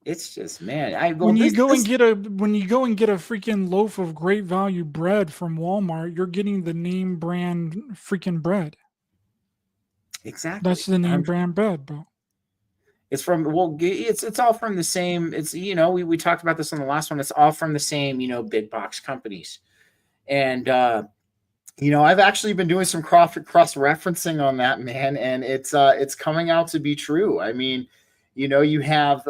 It's just, man. When you go and get a freaking loaf of great value bread from Walmart, you're getting the name brand freaking bread. Exactly. That's the name brand bread, bro. It's it's all from the same. It's we talked about this on the last one. It's all from the same big box companies, and I've actually been doing some cross referencing on that, man, and it's coming out to be true. I mean, you have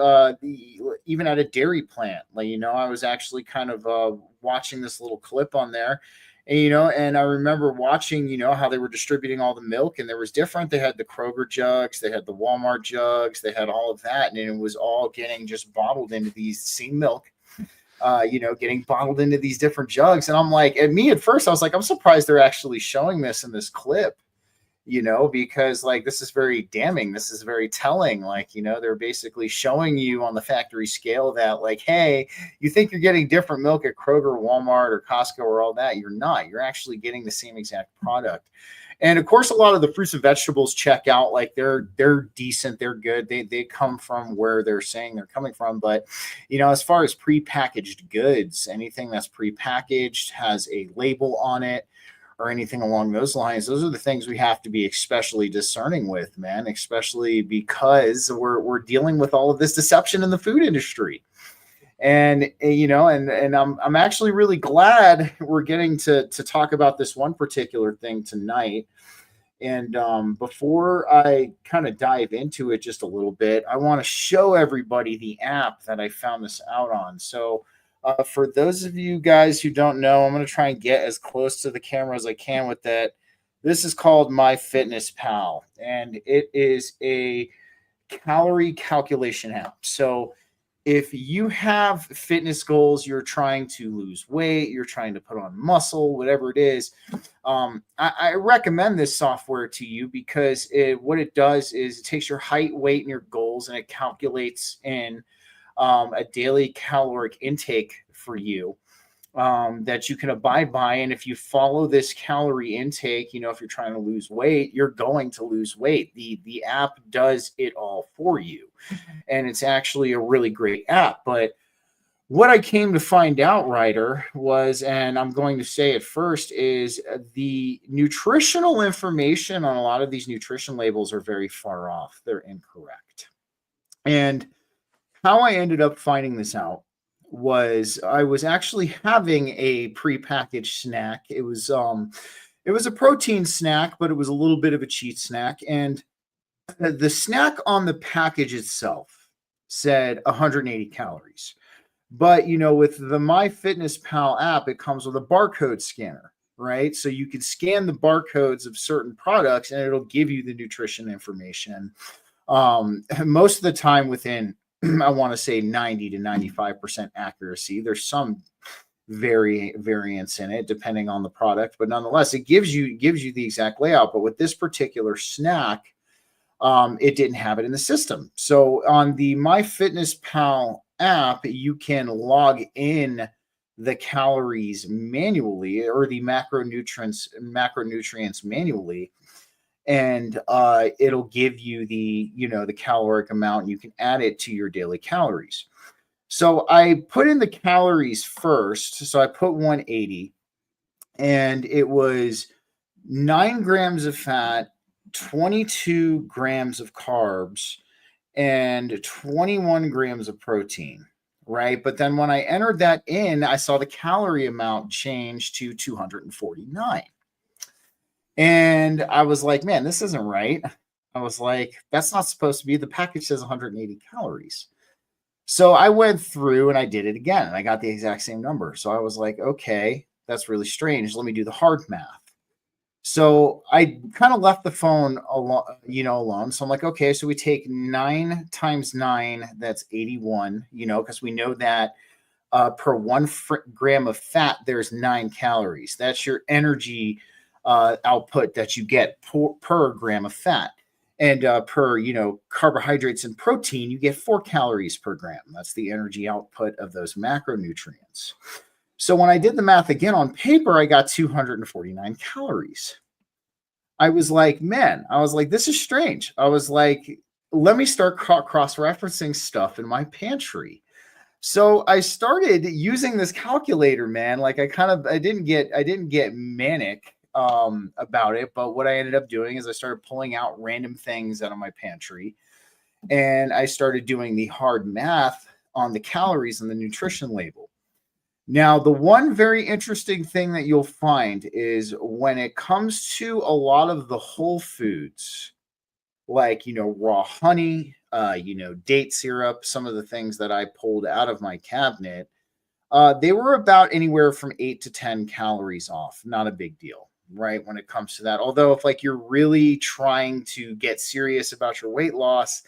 even at a dairy plant, like I was actually kind of watching this little clip on there. And I remember watching, how they were distributing all the milk, and there was different. They had the Kroger jugs, they had the Walmart jugs, they had all of that. And it was all getting just bottled into these same milk, getting bottled into these different jugs. And I'm like, at first, I was like, I'm surprised they're actually showing this in this clip, because like, this is very damning. This is very telling. Like, they're basically showing you on the factory scale that like, hey, you think you're getting different milk at Kroger, Walmart, or Costco or all that. You're not. You're actually getting the same exact product. And of course, a lot of the fruits and vegetables check out. Like they're decent, they're good. They come from where they're saying they're coming from. But as far as prepackaged goods, anything that's prepackaged has a label on it or anything along those lines, those are the things we have to be especially discerning with, man. Especially because we're dealing with all of this deception in the food industry. And I'm actually really glad we're getting to talk about this one particular thing tonight. And before I kind of dive into it just a little bit, I want to show everybody the app that I found this out on. So for those of you guys who don't know, I'm going to try and get as close to the camera as I can with that. This is called MyFitnessPal, and it is a calorie calculation app. So if you have fitness goals, you're trying to lose weight, you're trying to put on muscle, whatever it is, I recommend this software to you because what it does is it takes your height, weight, and your goals, and it calculates in a daily caloric intake for you that you can abide by. And if you follow this calorie intake, if you're trying to lose weight, you're going to lose weight. The app does it all for you. And it's actually a really great app. But what I came to find out, Ryder, was, and I'm going to say it first, is the nutritional information on a lot of these nutrition labels are very far off. They're incorrect. And how I ended up finding this out was I was actually having a prepackaged snack. It was a protein snack, but it was a little bit of a cheat snack. And the snack on the package itself said 180 calories. But, with the MyFitnessPal app, it comes with a barcode scanner, right? So you can scan the barcodes of certain products and it'll give you the nutrition information. Most of the time within, I want to say 90 to 95% accuracy. There's some variance in it depending on the product, but nonetheless, it gives you the exact layout. But with this particular snack, it didn't have it in the system. So on the MyFitnessPal app, you can log in the calories manually or the macronutrients manually, and it'll give you the caloric amount. And you can add it to your daily calories. So I put in the calories first. So I put 180, and it was 9 grams of fat, 22 grams of carbs, and 21 grams of protein, right? But then when I entered that in, I saw the calorie amount change to 249. And I was like, man, this isn't right. I was like, that's not supposed to be. The package says 180 calories. So I went through and I did it again, and I got the exact same number. So I was like, okay, that's really strange. Let me do the hard math. So I kind of left the phone alone. So I'm like, okay, so we take 9 times 9, that's 81, because we know that per 1 gram of fat, there's 9 calories. That's your energy output that you get per gram of fat. And per, carbohydrates and protein, you get 4 calories per gram. That's the energy output of those macronutrients. So when I did the math again on paper, I got 249 calories. I was like, this is strange. I was like, let me start cross-referencing stuff in my pantry. So I started using this calculator, man. Like I didn't get manic about it, but what I ended up doing is I started pulling out random things out of my pantry, and I started doing the hard math on the calories and the nutrition label. Now, the one very interesting thing that you'll find is when it comes to a lot of the whole foods, like, raw honey, date syrup, some of the things that I pulled out of my cabinet, they were about anywhere from 8 to 10 calories off. Not a big deal, right? When it comes to that. Although if like you're really trying to get serious about your weight loss,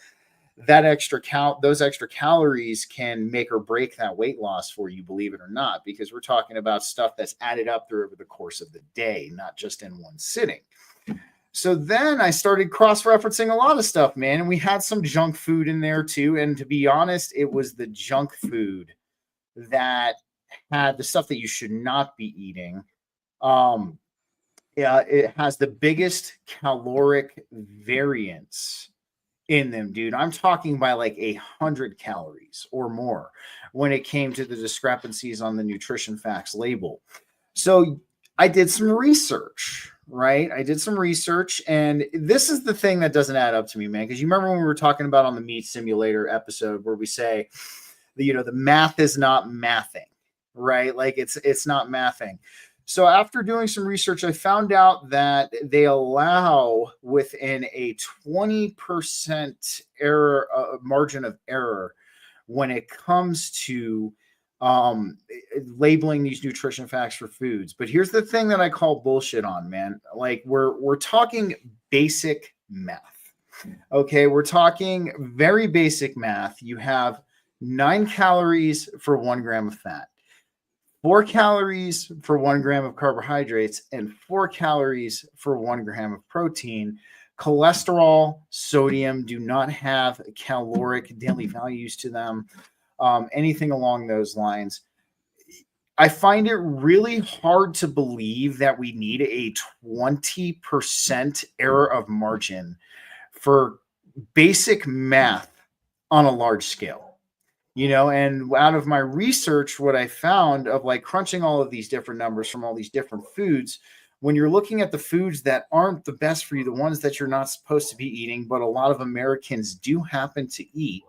those extra calories can make or break that weight loss for you, believe it or not, because we're talking about stuff that's added up through over the course of the day, not just in one sitting. So then I started cross-referencing a lot of stuff, man. And we had some junk food in there too. And to be honest, it was the junk food that had the stuff that you should not be eating. Yeah, it has the biggest caloric variance in them, dude. I'm talking by like 100 calories or more when it came to the discrepancies on the nutrition facts label. So I did some research, right? I did some research, and this is the thing that doesn't add up to me, man. Because you remember when we were talking about on the meat simulator episode where we say, the math is not mathing, right? Like it's not mathing. So after doing some research, I found out that they allow within a 20% error margin of error when it comes to labeling these nutrition facts for foods. But here's the thing that I call bullshit on, man. Like we're talking basic math. Okay, we're talking very basic math. You have 9 calories for 1 gram of fat, 4 calories for 1 gram of carbohydrates, and 4 calories for 1 gram of protein. Cholesterol, sodium do not have caloric daily values to them. Anything along those lines. I find it really hard to believe that we need a 20% error of margin for basic math on a large scale. And out of my research, what I found of like crunching all of these different numbers from all these different foods, when you're looking at the foods that aren't the best for you, the ones that you're not supposed to be eating, but a lot of Americans do happen to eat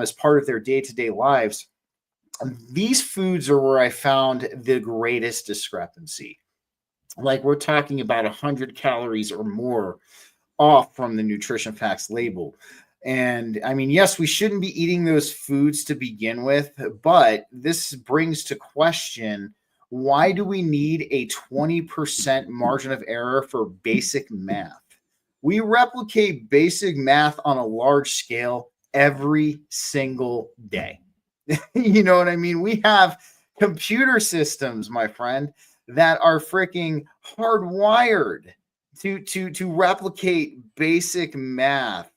as part of their day-to-day lives, these foods are where I found the greatest discrepancy. Like we're talking about 100 calories or more off from the nutrition facts label. And I mean, yes, we shouldn't be eating those foods to begin with, but this brings to question, why do we need a 20% margin of error for basic math? We replicate basic math on a large scale every single day. You know what I mean? We have computer systems, my friend, that are freaking hardwired to replicate basic math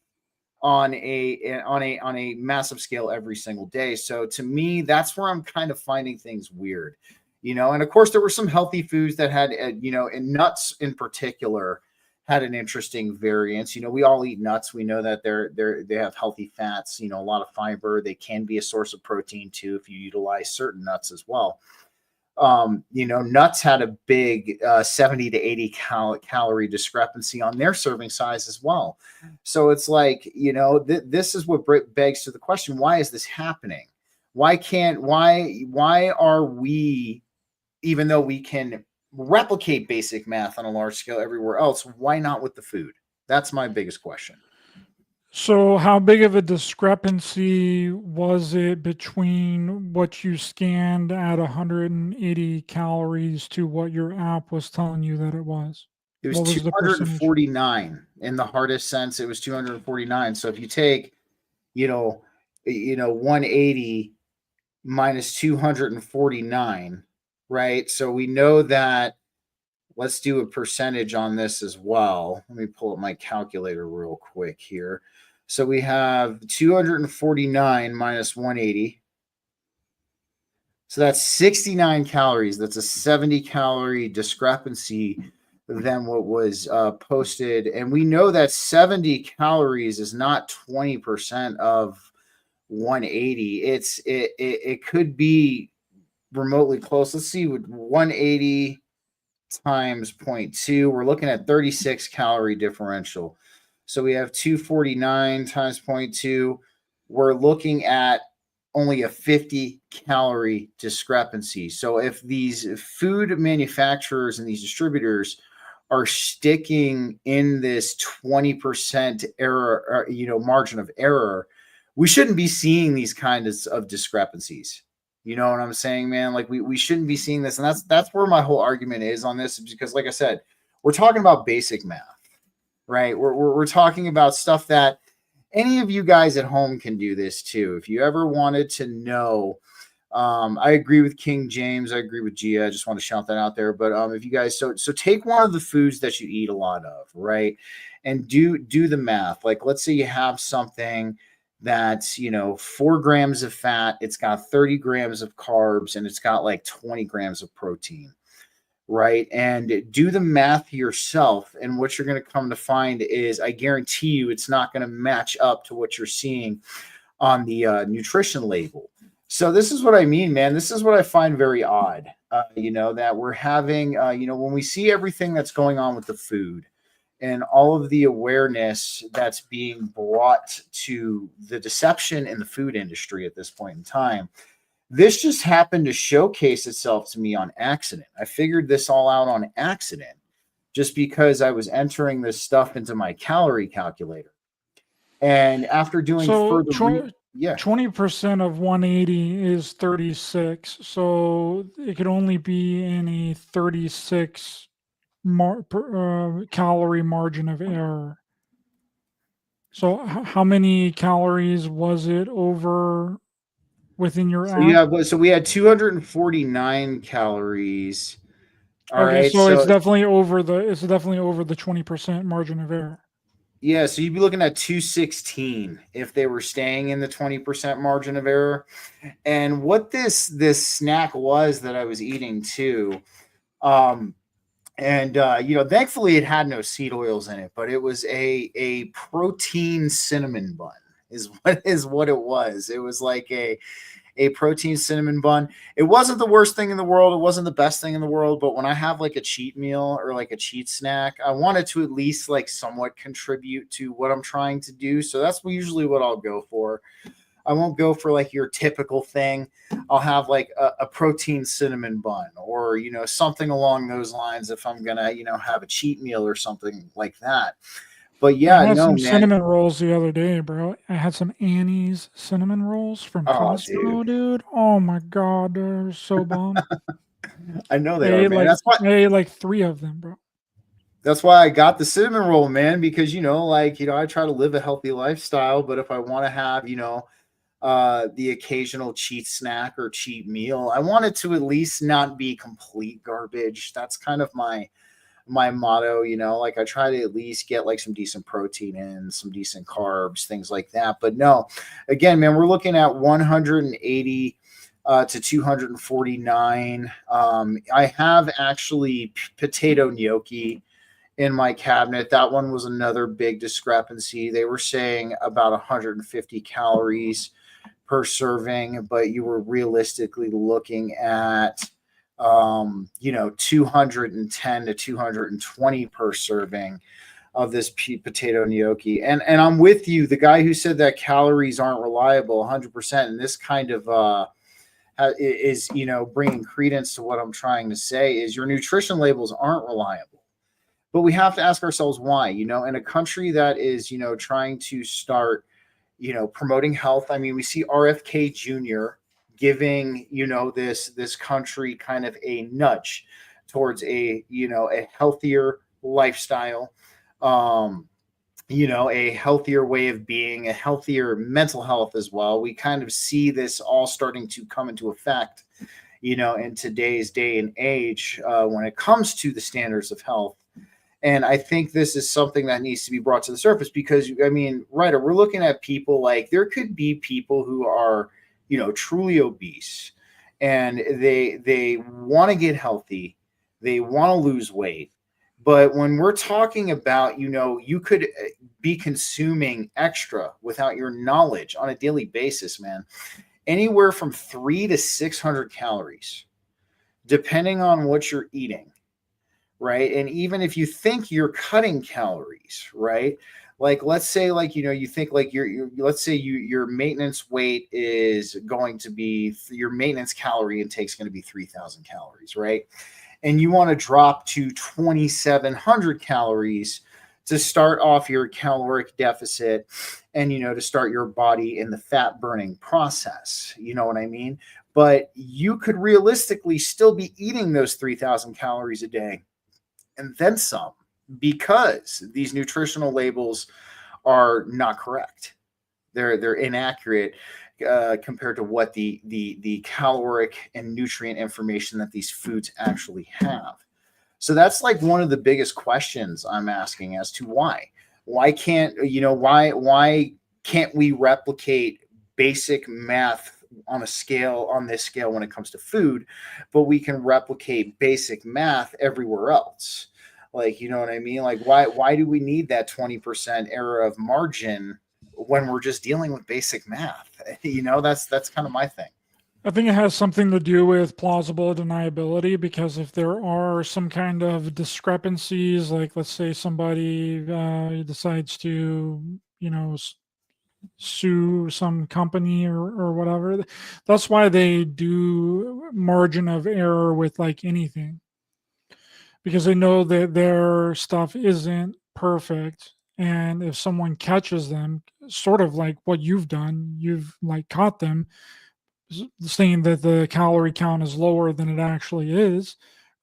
on a massive scale every single day. So to me, that's where I'm kind of finding things weird, and of course there were some healthy foods that had, and nuts in particular had an interesting variance. We all eat nuts. We know that they have healthy fats, a lot of fiber. They can be a source of protein too, if you utilize certain nuts as well. Nuts had a big 70 to 80 calorie discrepancy on their serving size as well. So it's like, this is what begs to the question, why is this happening? Why are we, even though we can replicate basic math on a large scale everywhere else, why not with the food? That's my biggest question. So how big of a discrepancy was it between what you scanned at 180 calories to what your app was telling you that it was? It was, 249 in the hardest sense. It was 249. So if you take, 180 minus 249, right? So we know that, let's do a percentage on this as well. Let me pull up my calculator real quick here. So we have 249 minus 180. So that's 69 calories. That's a 70 calorie discrepancy than what was posted. And we know that 70 calories is not 20% of 180. It could be remotely close. Let's see, with 180 times 0.2, we're looking at 36 calorie differential. So we have 249 times 0.2. We're looking at only a 50 calorie discrepancy. So if these food manufacturers and these distributors are sticking in this 20% error, margin of error, we shouldn't be seeing these kinds of discrepancies. You know what I'm saying, man? Like we shouldn't be seeing this. And that's where my whole argument is on this, because like I said, we're talking about basic math, right? We're talking about stuff that any of you guys at home can do this too. If you ever wanted to know I agree with King James. I agree with Gia. I just want to shout that out there. But if you guys, so take one of the foods that you eat a lot of, right? And do the math. Like, let's say you have something that's, 4 grams of fat, it's got 30 grams of carbs, and it's got like 20 grams of protein, right? And do the math yourself. And what you're going to come to find is, I guarantee you, it's not going to match up to what you're seeing on the nutrition label. So this is what I mean, man. This is what I find very odd, that we're having, when we see everything that's going on with the food and all of the awareness that's being brought to the deception in the food industry at this point in time. This just happened to showcase itself to me on accident. I figured this all out on accident just because I was entering this stuff into my calorie calculator. And after doing So further, 20% of 180 is 36. So it could only be in a 36 calorie margin of error. So how many calories was it over within your app? So we had 249 calories. All Okay, right. so it's definitely over the 20% margin of error. Yeah, so you'd be looking at 216 if they were staying in the 20% margin of error. And what this snack was that I was eating too, thankfully it had no seed oils in it, but it was a protein cinnamon bun is what it was. It was like a protein cinnamon bun. It wasn't the worst thing in the world. It wasn't the best thing in the world. But when I have like a cheat meal or like a cheat snack, I wanted to at least like somewhat contribute to what I'm trying to do. So that's usually what I'll go for. I won't go for like your typical thing. I'll have like a protein cinnamon bun or, something along those lines if I'm going to, have a cheat meal or something like that. But yeah, I had some man. cinnamon rolls the other day, bro. I had some Annie's cinnamon rolls from Costco, dude. Oh my God, they're so bomb. I know they are, man. I ate like 3 of them, bro. That's why I got the cinnamon roll, man, because, I try to live a healthy lifestyle, but if I want to have, the occasional cheat snack or cheat meal, I want it to at least not be complete garbage. That's kind of my motto, like I try to at least get like some decent protein in, some decent carbs, things like that. But no, again, man, we're looking at 180 to 249. I have actually potato gnocchi in my cabinet. That one was another big discrepancy. They were saying about 150 calories per serving, but you were realistically looking at 210 to 220 per serving of this potato gnocchi. And I'm with you. The guy who said that calories aren't reliable 100%. And this kind of is, bringing credence to what I'm trying to say is your nutrition labels aren't reliable. But we have to ask ourselves why, in a country that is, trying to start, promoting health. I mean, we see RFK Jr. giving, this country kind of a nudge towards a healthier lifestyle, a healthier way of being, a healthier mental health as well. We kind of see this all starting to come into effect, in today's day and age when it comes to the standards of health. And I think this is something that needs to be brought to the surface because, I mean, Ryder, we're looking at people like there could be people who are, truly obese and they want to get healthy. They want to lose weight. But when we're talking about, you could be consuming extra without your knowledge on a daily basis, man, anywhere from 300 to 600 calories, depending on what you're eating. Right. And even if you think you're cutting calories, right? Like, let's say, like, you think like let's say your maintenance weight is going to be, your maintenance calorie intake is going to be 3,000 calories, right? And you want to drop to 2,700 calories to start off your caloric deficit and, to start your body in the fat burning process. You know what I mean? But you could realistically still be eating those 3,000 calories a day and then some, because these nutritional labels are not correct. They're inaccurate. compared to what the caloric and nutrient information that these foods actually have. So that's like one of the biggest questions I'm asking as to why can't why can't we replicate basic math on this scale when it comes to food, but we can replicate basic math everywhere else. Like, you know what I mean? Like, why do we need that 20% error of margin when we're just dealing with basic math? That's kind of my thing. I think it has something to do with plausible deniability, because if there are some kind of discrepancies, like let's say somebody decides to, sue some company or whatever, that's why they do margin of error with like anything, because they know that their stuff isn't perfect. And if someone catches them, sort of like what you've done, you've like caught them saying that the calorie count is lower than it actually is,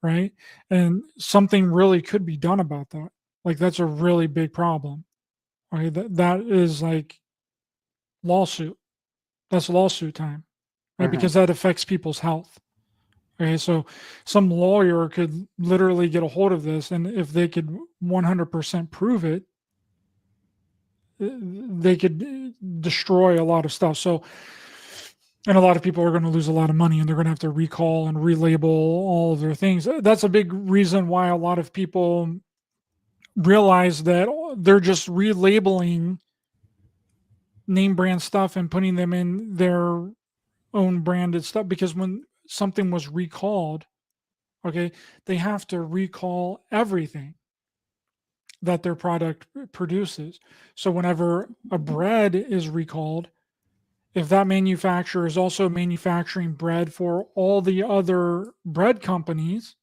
right? And something really could be done about that. Like that's a really big problem. Okay, that is like lawsuit. That's lawsuit time, right? Because that affects people's health. Okay, so some lawyer could literally get a hold of this, and if they could 100% prove it, they could destroy a lot of stuff. So, and a lot of people are going to lose a lot of money, and they're going to have to recall and relabel all of their things. That's a big reason why a lot of people realize that they're just relabeling name brand stuff and putting them in their own branded stuff, because when something was recalled, okay, they have to recall everything that their product produces. So whenever a bread is recalled, if that manufacturer is also manufacturing bread for all the other bread companies,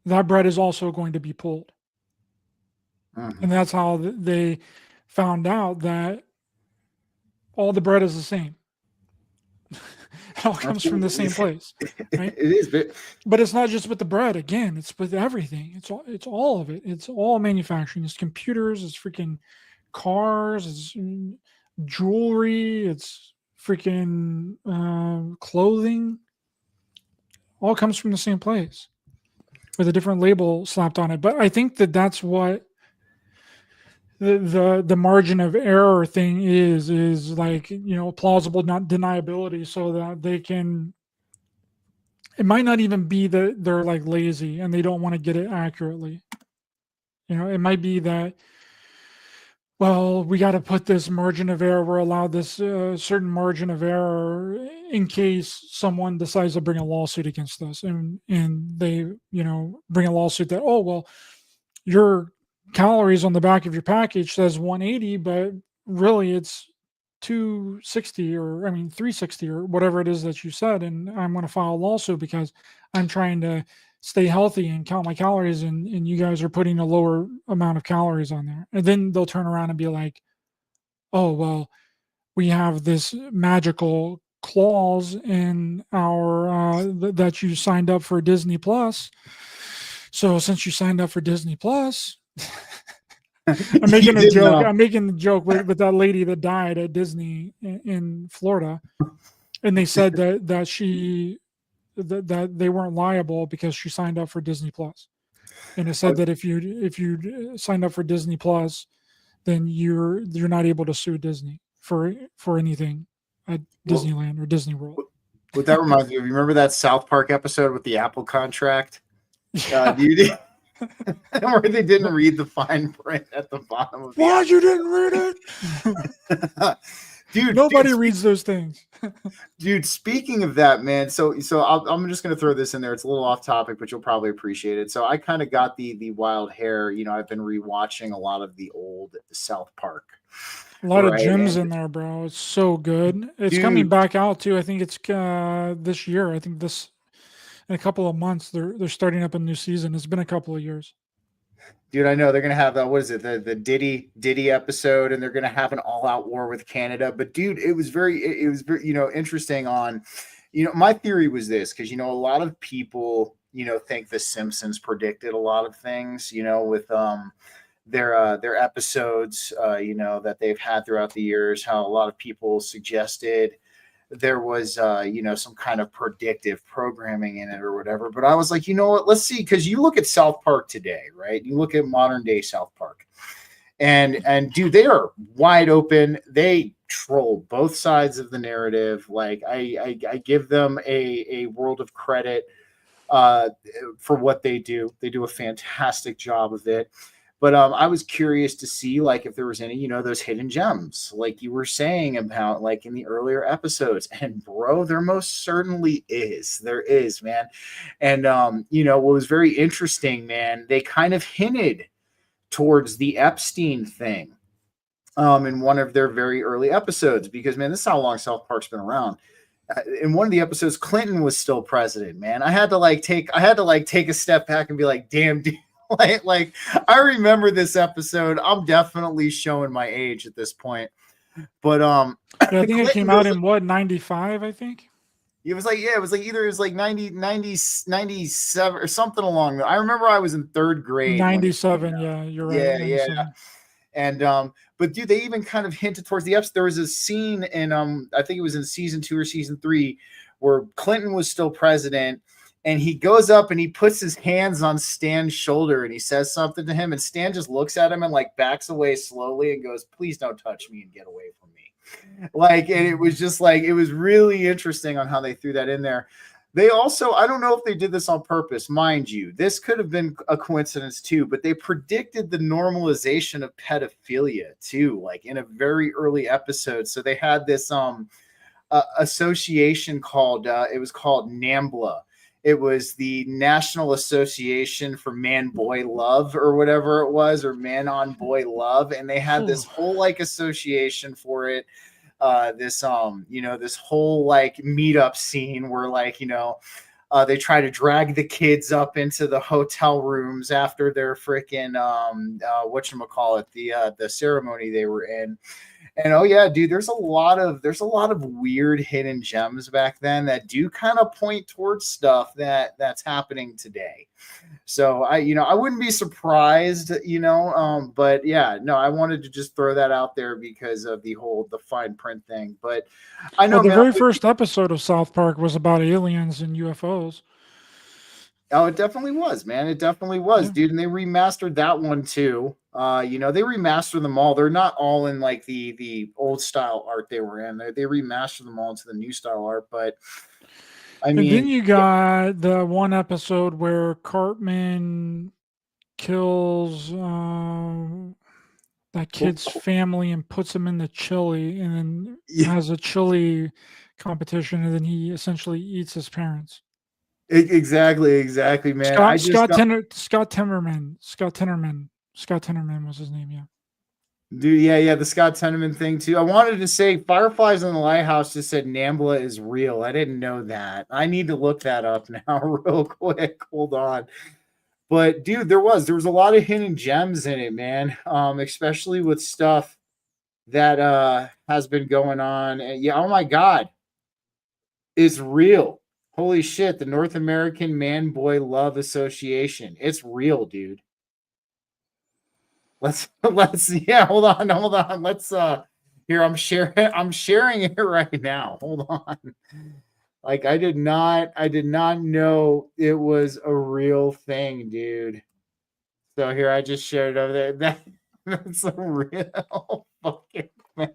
that bread is also going to be pulled. And that's how they found out that all the bread is the same. It all comes from the same place, right? It is, but it's not just with the bread. Again, it's with everything. It's all of it. It's all manufacturing. It's computers. It's freaking cars. It's jewelry. It's freaking clothing. All comes from the same place with a different label slapped on it. But I think that that's what the margin of error thing is like, plausible not deniability, so that they can, it might not even be that they're like lazy and they don't want to get it accurately. It might be that, well, we got to put this margin of error, we're allowed this certain margin of error in case someone decides to bring a lawsuit against us, and they bring a lawsuit that, oh well, your calories on the back of your package says 180, but really it's 260, or 360, or whatever it is that you said, and I'm going to file a lawsuit because I'm trying to stay healthy and count my calories, and you guys are putting a lower amount of calories on there. And then they'll turn around and be like, oh well, we have this magical clause in our that you signed up for Disney Plus, so since you signed up for Disney Plus, I'm making a joke. I'm making the joke with that lady that died at Disney in Florida, and they said that they weren't liable because she signed up for Disney Plus, and it said that if you signed up for Disney Plus, then you're not able to sue Disney for anything at Disneyland or Disney World. What that reminds me of, you remember that South Park episode with the Apple contract? Yeah. Where they didn't read the fine print at the bottom of Why you didn't read it? Dude, nobody reads those things. Dude, speaking of that, man, so I'm just gonna throw this in there. It's a little off topic, but you'll probably appreciate it. So I kind of got the wild hair. I've been rewatching a lot of the old South Park. A lot of gems in there, bro. It's so good. It's coming back out too. I think it's this year. I think this in a couple of months they're starting up a new season. It's been a couple of years. Dude, I know they're gonna have what is it, the Diddy episode, and they're gonna have an all-out war with Canada. But dude, it was very interesting. On, my theory was this, because a lot of people think the Simpsons predicted a lot of things, with their episodes, that they've had throughout the years. How a lot of people suggested there was some kind of predictive programming in it or whatever. But I was like, you know what, let's see, because you look at South Park today, right? You look at modern day South Park, and dude, they are wide open. They troll both sides of the narrative. Like I give them a world of credit for what they do. They do a fantastic job of it. But I was curious to see like if there was any, those hidden gems, like you were saying about like in the earlier episodes. And bro, there most certainly is. There is, man. And what was very interesting, man, they kind of hinted towards the Epstein thing in one of their very early episodes, because man, this is how long South Park's been around. In one of the episodes, Clinton was still president, man. I had to take a step back and be like, damn, dude. Like I remember this episode. I'm definitely showing my age at this point. But I think it came out in what, 95, I think. It was like 90, 97 or something along that. I remember I was in third grade. 97, yeah, you're right. Yeah. And but dude, they even kind of hinted towards the episode. There was a scene in I think it was in season 2 or season 3 where Clinton was still president, and he goes up and he puts his hands on Stan's shoulder and he says something to him, and Stan just looks at him and like backs away slowly and goes, "Please don't touch me and get away from me." Like, and it was just like, it was really interesting on how they threw that in there. They also, I don't know if they did this on purpose, mind you, this could have been a coincidence too, but they predicted the normalization of pedophilia too, like in a very early episode. So they had this association called, it was called NAMBLA. It was the National Association for Man-Boy Love or whatever it was, or Man-on-Boy Love. And they had this whole like association for it. This whole like meetup scene where like, they try to drag the kids up into the hotel rooms after their freaking, whatchamacallit, the ceremony they were in. And oh yeah, dude, there's a lot of weird hidden gems back then that do kind of point towards stuff that's happening today. So I wouldn't be surprised, but yeah, no, I wanted to just throw that out there because of the fine print thing. But I know the very first episode of South Park was about aliens and UFOs. Oh, it definitely was, man. It definitely was, dude. And they remastered that one too. They remaster them all. They're not all in like the old style art they were in. They remaster them all into the new style art. But I mean, and then you got the one episode where Cartman kills that kid's family and puts him in the chili, and then has a chili competition, and then he essentially eats his parents. Exactly, man. Scott Tenorman was his name, yeah. Dude, yeah, the Scott Tenorman thing too. I wanted to say Fireflies in the Lighthouse just said NAMBLA is real. I didn't know that. I need to look that up now real quick. Hold on. But dude, there was a lot of hidden gems in it, man. Especially with stuff that has been going on. And yeah, oh my God. It's real. Holy shit, the North American Man-Boy Love Association. It's real, dude. Let's yeah, hold on. Let's here, I'm sharing it right now. Hold on. Like I did not know it was a real thing, dude. So here, I just shared it over there. That's a real fucking thing.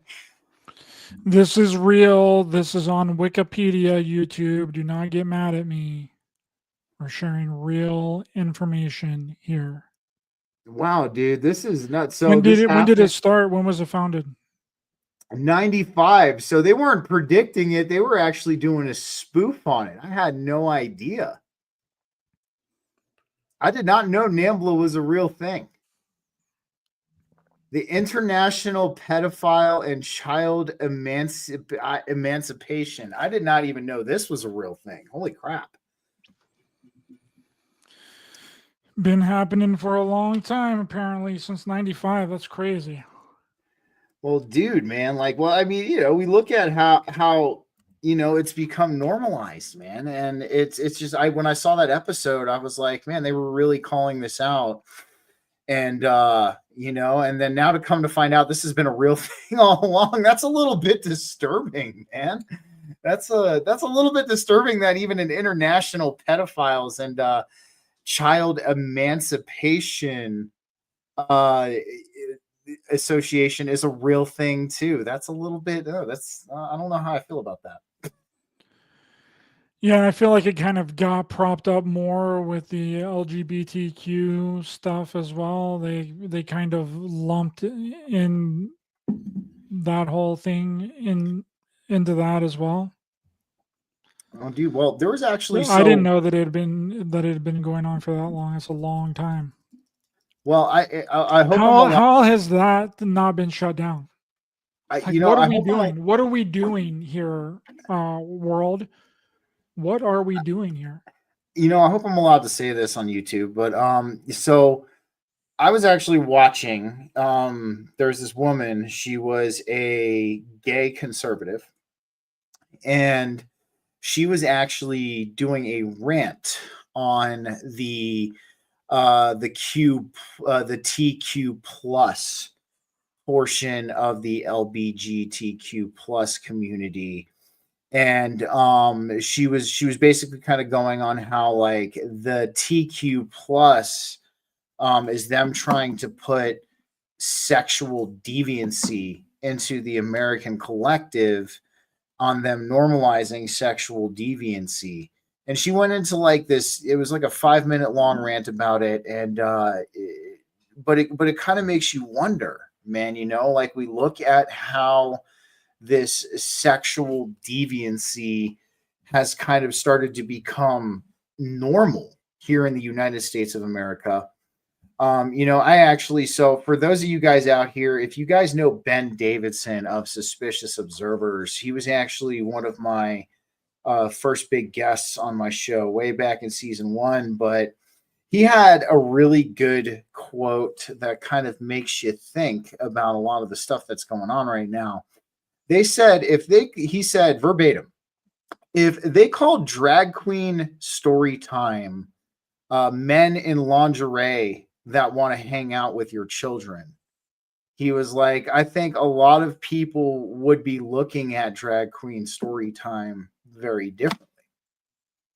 This is real. This is on Wikipedia, YouTube. Do not get mad at me. We're sharing real information here. Wow, dude, this is nuts. So when did it start? When was it founded? 95. So they weren't predicting it. They were actually doing a spoof on it. I had no idea. I did not know NAMBLA was a real thing. The International Pedophile and Child Emancipation. I did not even know this was a real thing. Holy crap. Been happening for a long time, apparently, since 95. That's crazy. Well, dude, man, like, well, I mean, we look at how it's become normalized, man. And it's just, when I saw that episode, I was like, man, they were really calling this out. And, and then now to come to find out this has been a real thing all along, that's a little bit disturbing, man. That's a little bit disturbing that even an international pedophiles and child emancipation association is a real thing too. That's a little bit. That's I don't know how I feel about that. Yeah, I feel like it kind of got propped up more with the LGBTQ stuff as well. They kind of lumped in that whole thing into that as well. Oh, dude. Well, there was actually I didn't so. know that it had been going on for that long. It's a long time. Well, I hope I'm allowed. How has that not been shut down? Like, what are I we hope doing? What are we doing here, world? What are we doing here? I hope I'm allowed to say this on YouTube, but so I was actually watching. There's this woman. She was a gay conservative, and she was actually doing a rant on the TQ plus portion of the LBGTQ plus community. And she was basically kind of going on how like the TQ plus is them trying to put sexual deviancy into the American collective, on them normalizing sexual deviancy. And she went into like this, it was like a 5 minute long rant about it. And but it kind of makes you wonder, man, like we look at how this sexual deviancy has kind of started to become normal here in the United States of America. I actually, so for those of you guys out here, if you guys know Ben Davidson of Suspicious Observers, he was actually one of my first big guests on my show way back in season 1. But he had a really good quote that kind of makes you think about a lot of the stuff that's going on right now. He said verbatim, if they call drag queen story time men in lingerie that want to hang out with your children, he was like, I think a lot of people would be looking at drag queen story time very differently.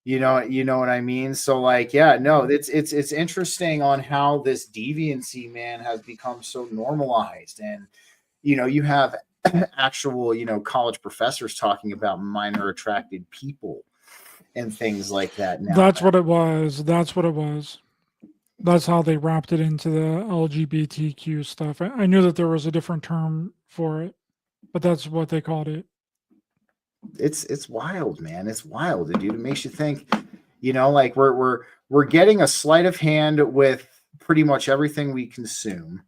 You know what I mean? So like, yeah, no, it's interesting on how this deviancy, man, has become so normalized. And you have actual, college professors talking about minor attracted people and things like that now. That's what it was. That's what it was. That's how they wrapped it into the LGBTQ stuff. I knew that there was a different term for it, but that's what they called it. It's wild, man. It's wild, dude. It makes you think, like we're getting a sleight of hand with pretty much everything we consume.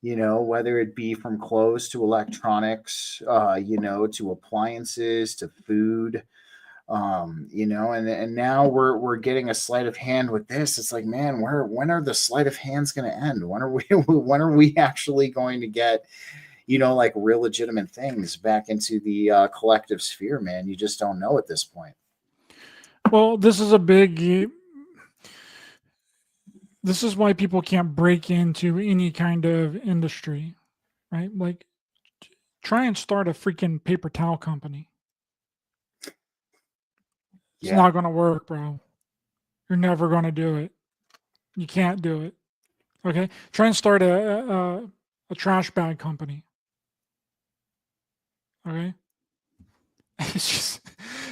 Whether it be from clothes to electronics, to appliances to food, and now we're getting a sleight of hand with this. It's like, man, when are the sleight of hands going to end? When are we actually going to get, like real legitimate things back into the collective sphere, man? You just don't know at this point. Well, this is why people can't break into any kind of industry, right? Like, try and start a freaking paper towel company. It's not going to work, bro. You're never going to do it. You can't do it. Okay. Try and start a trash bag company. Okay. It's just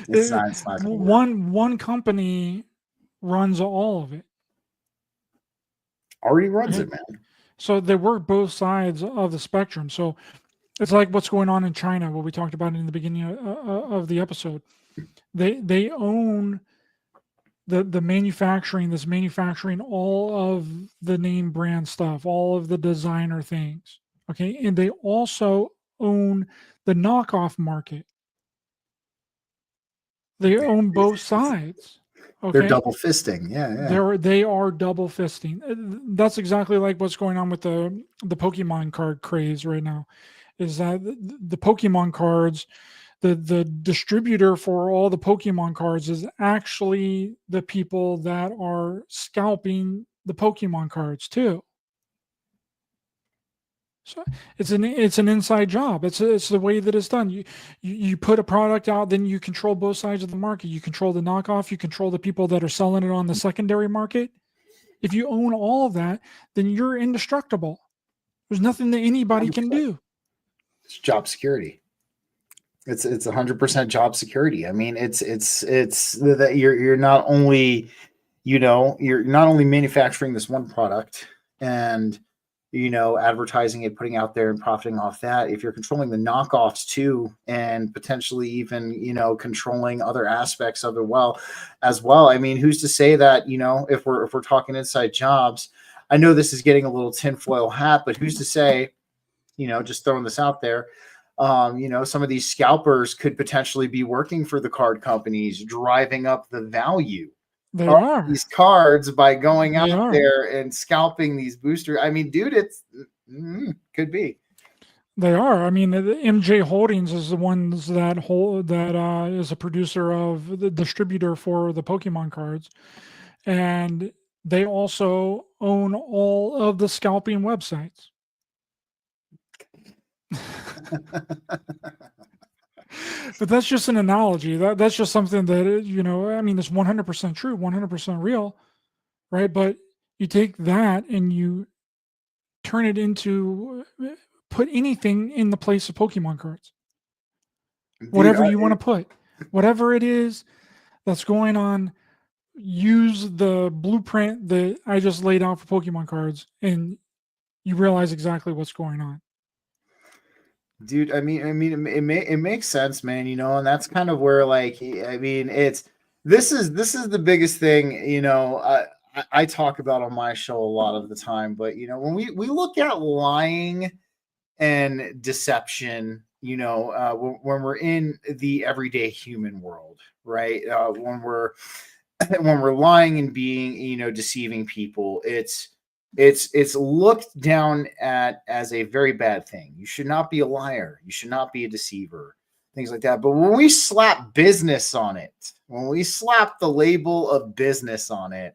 It's not gonna work. one company runs all of it. Already runs it, man. So they work both sides of the spectrum. So it's like what's going on in China, what we talked about in the beginning of the episode. They own the manufacturing, all of the name brand stuff, all of the designer things. Okay. And they also own the knockoff market. They own both sides. Okay. They're double fisting. Yeah. They are double fisting. That's exactly like what's going on with the Pokemon card craze right now. Is that the Pokemon cards, the distributor for all the Pokemon cards is actually the people that are scalping the Pokemon cards too. So it's an inside job. It's the way that it's done. You put a product out, then you control both sides of the market. You control the knockoff. You control the people that are selling it on the secondary market. If you own all of that, then you're indestructible. There's nothing that anybody can 100%. do. It's job security. It's 100% job security. I mean, it's that you're not only, you're not only manufacturing this one product and, advertising it, putting out there and profiting off that. If you're controlling the knockoffs too, and potentially even, controlling other aspects of it as well. I mean, who's to say that, if we're talking inside jobs, I know this is getting a little tinfoil hat, but who's to say, just throwing this out there, some of these scalpers could potentially be working for the card companies, driving up the value They of are. these cards by going They out are. there and scalping these boosters. I mean, dude, it's could be. They are. I mean, the MJ Holdings is the ones that is a producer of the distributor for the Pokemon cards, and they also own all of the scalping websites. But that's just an analogy. That's just something that I mean, it's 100% true, 100% real, right? But you take that and you turn it into put anything in the place of Pokemon cards. Dude, Whatever you want to put, whatever it is that's going on, use the blueprint that I just laid out for Pokemon cards, and you realize exactly what's going on. Dude, I mean, it makes sense, man. And that's kind of where, like, I mean, this is the biggest thing. I talk about on my show a lot of the time, but when we look at lying and deception, when we're in the everyday human world, right? When we're lying and being, deceiving people, it's looked down at as a very bad thing. You should not be a liar. You should not be a deceiver, things like that. But when we slap business on it, when we slap the label of business on it,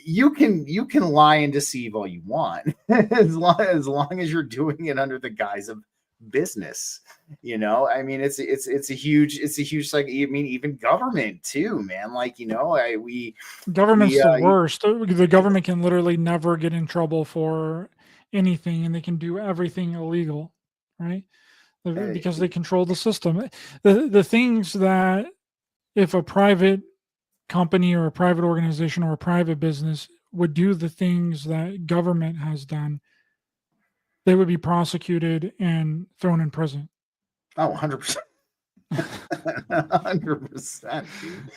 you can lie and deceive all you want as long as you're doing it under the guise of business. I mean, it's a huge, like, I mean, even government too, man. Like, Government's the worst. The government can literally never get in trouble for anything, and they can do everything illegal, right? Because they control the system. The things that, if a private company or a private organization or a private business would do the things that government has done, they would be prosecuted and thrown in prison. Oh, 100%. 100%, dude.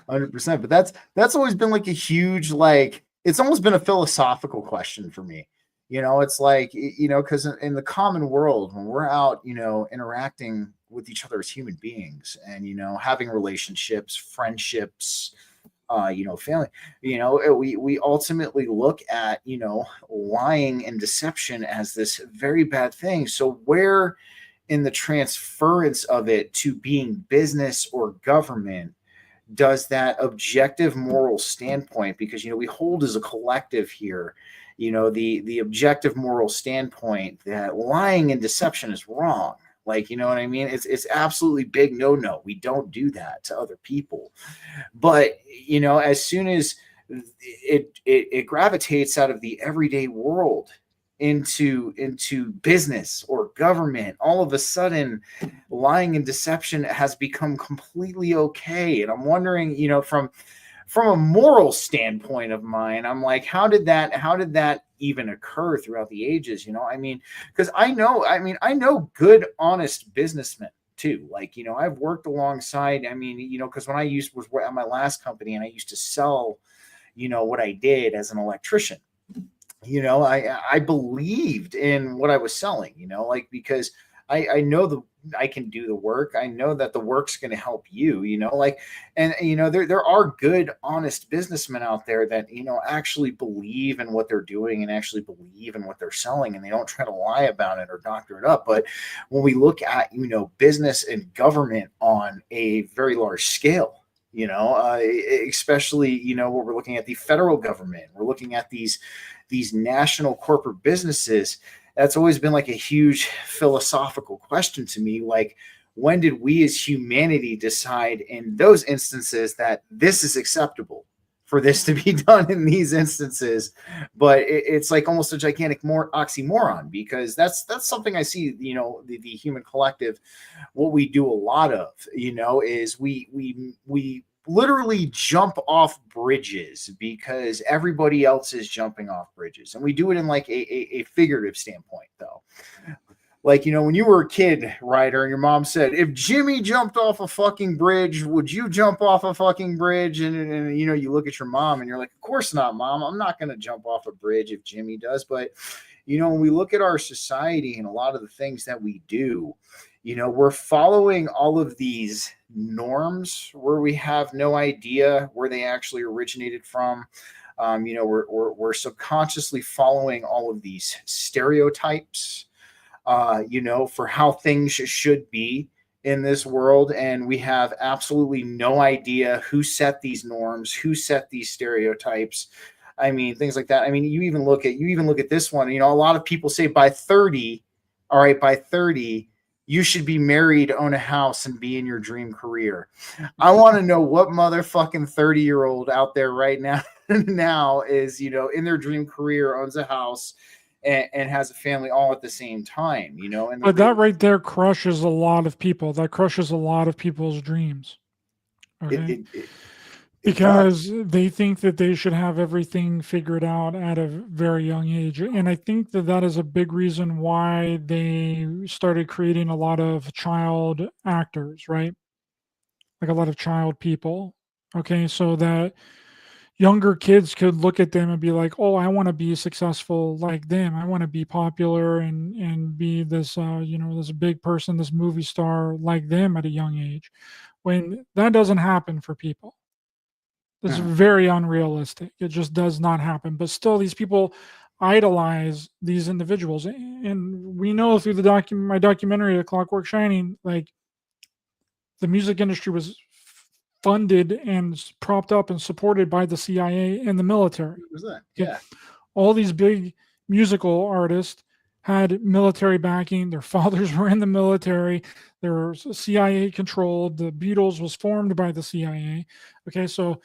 100%. But that's always been like a huge, like, it's almost been a philosophical question for me. It's like, because in the common world, when we're out, interacting with each other as human beings and, having relationships, friendships, family, we ultimately look at, lying and deception as this very bad thing. So where in the transference of it to being business or government does that objective moral standpoint, because we hold as a collective here, the objective moral standpoint that lying and deception is wrong, like, you know what I mean? It's absolutely big no. We don't do that to other people. But as soon as it gravitates out of the everyday world into business or government, all of a sudden lying and deception has become completely okay. And I'm wondering, from a moral standpoint of mine, I'm like, how did that even occur throughout the ages? I mean, because I know good, honest businessmen too. Like, I've worked alongside, I mean, because when I was at my last company and I used to sell, what I did as an electrician, I believed in what I was selling, like, because I know I can do the work. I know that the work's going to help you, like, and, there are good, honest businessmen out there that, actually believe in what they're doing and actually believe in what they're selling, and they don't try to lie about it or doctor it up. But when we look at, business and government on a very large scale, especially, what we're looking at, the federal government, we're looking at these national corporate businesses, that's always been like a huge philosophical question to me. Like, when did we as humanity decide in those instances that this is acceptable for this to be done in these instances? But it's like almost a gigantic oxymoron, because that's something I see, you know, the human collective, what we do a lot of, you know, is we literally jump off bridges because everybody else is jumping off bridges. And we do it in like a figurative standpoint, though. Like, you know, when you were a kid, Ryder, and your mom said, if Jimmy jumped off a fucking bridge, would you jump off a fucking bridge? And you know, you look at your mom and you're like, of course not, Mom. I'm not going to jump off a bridge if Jimmy does. But, you know, when we look at our society and a lot of the things that we do, you know, we're following all of these norms where we have no idea where they actually originated from. You know, we're subconsciously following all of these stereotypes, you know, for how things should be in this world. And we have absolutely no idea who set these norms, who set these stereotypes. I mean, things like that. I mean, you even look at this one, you know, a lot of people say by 30, all right, by 30, you should be married, own a house, and be in your dream career. I want to know what motherfucking 30-year-old out there right now is, you know, in their dream career, owns a house, and has a family all at the same time, you know. And But that right there crushes a lot of people. That crushes a lot of people's dreams. Okay. Because they think that they should have everything figured out at a very young age. And I think that that is a big reason why they started creating a lot of child actors, right? Like a lot of child people. Okay. So that younger kids could look at them and be like, oh, I want to be successful like them. I want to be popular and be this, you know, this big person, this movie star like them at a young age. When that doesn't happen for people. It's very unrealistic. It just does not happen. But still, these people idolize these individuals. And we know through the my documentary, The Clockwork Shining, like the music industry was funded and propped up and supported by the CIA and the military. What was that? Yeah. All these big musical artists had military backing. Their fathers were in the military. They were CIA controlled. The Beatles was formed by the CIA. Okay, so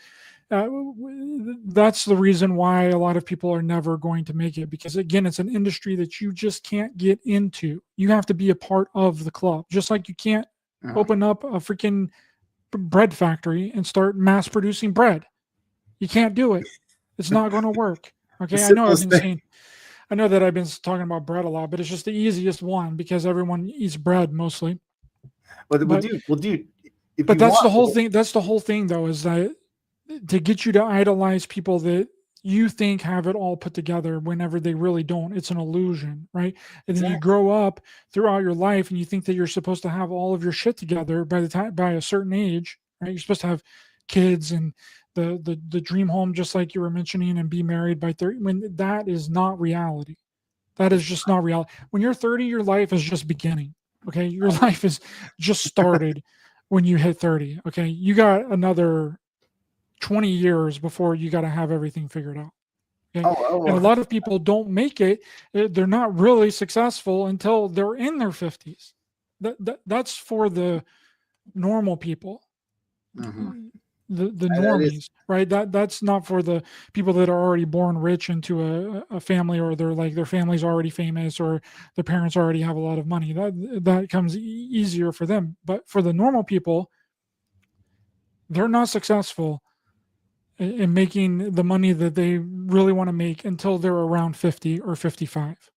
that's the reason why a lot of people are never going to make it, because again, it's an industry that you just can't get into. You have to be a part of the club, just like you can't open up a freaking bread factory and start mass producing bread. You can't do it. It's not going to work. Okay, I know that I've been talking about bread a lot, but it's just the easiest one because everyone eats bread mostly. But dude, but that's the whole thing. That's the whole thing, though, is that to get you to idolize people that you think have it all put together whenever they really don't. It's an illusion, right? And then you grow up throughout your life and you think that you're supposed to have all of your shit together by a certain age, right? You're supposed to have kids and the dream home, just like you were mentioning, and be married by 30, when that is not reality. That is just not reality. When you're 30, your life is just beginning. Okay. Your life is just started when you hit 30. Okay. You got another 20 years before you got to have everything figured out. Okay? And a lot of people don't make it. They're not really successful until they're in their 50s. That's for the normal people. The normies, right? That's not for the people that are already born rich into a family, or their family's already famous, or their parents already have a lot of money. That comes easier for them. But for the normal people, they're not successful in making the money that they really want to make until they're around 50 or 55.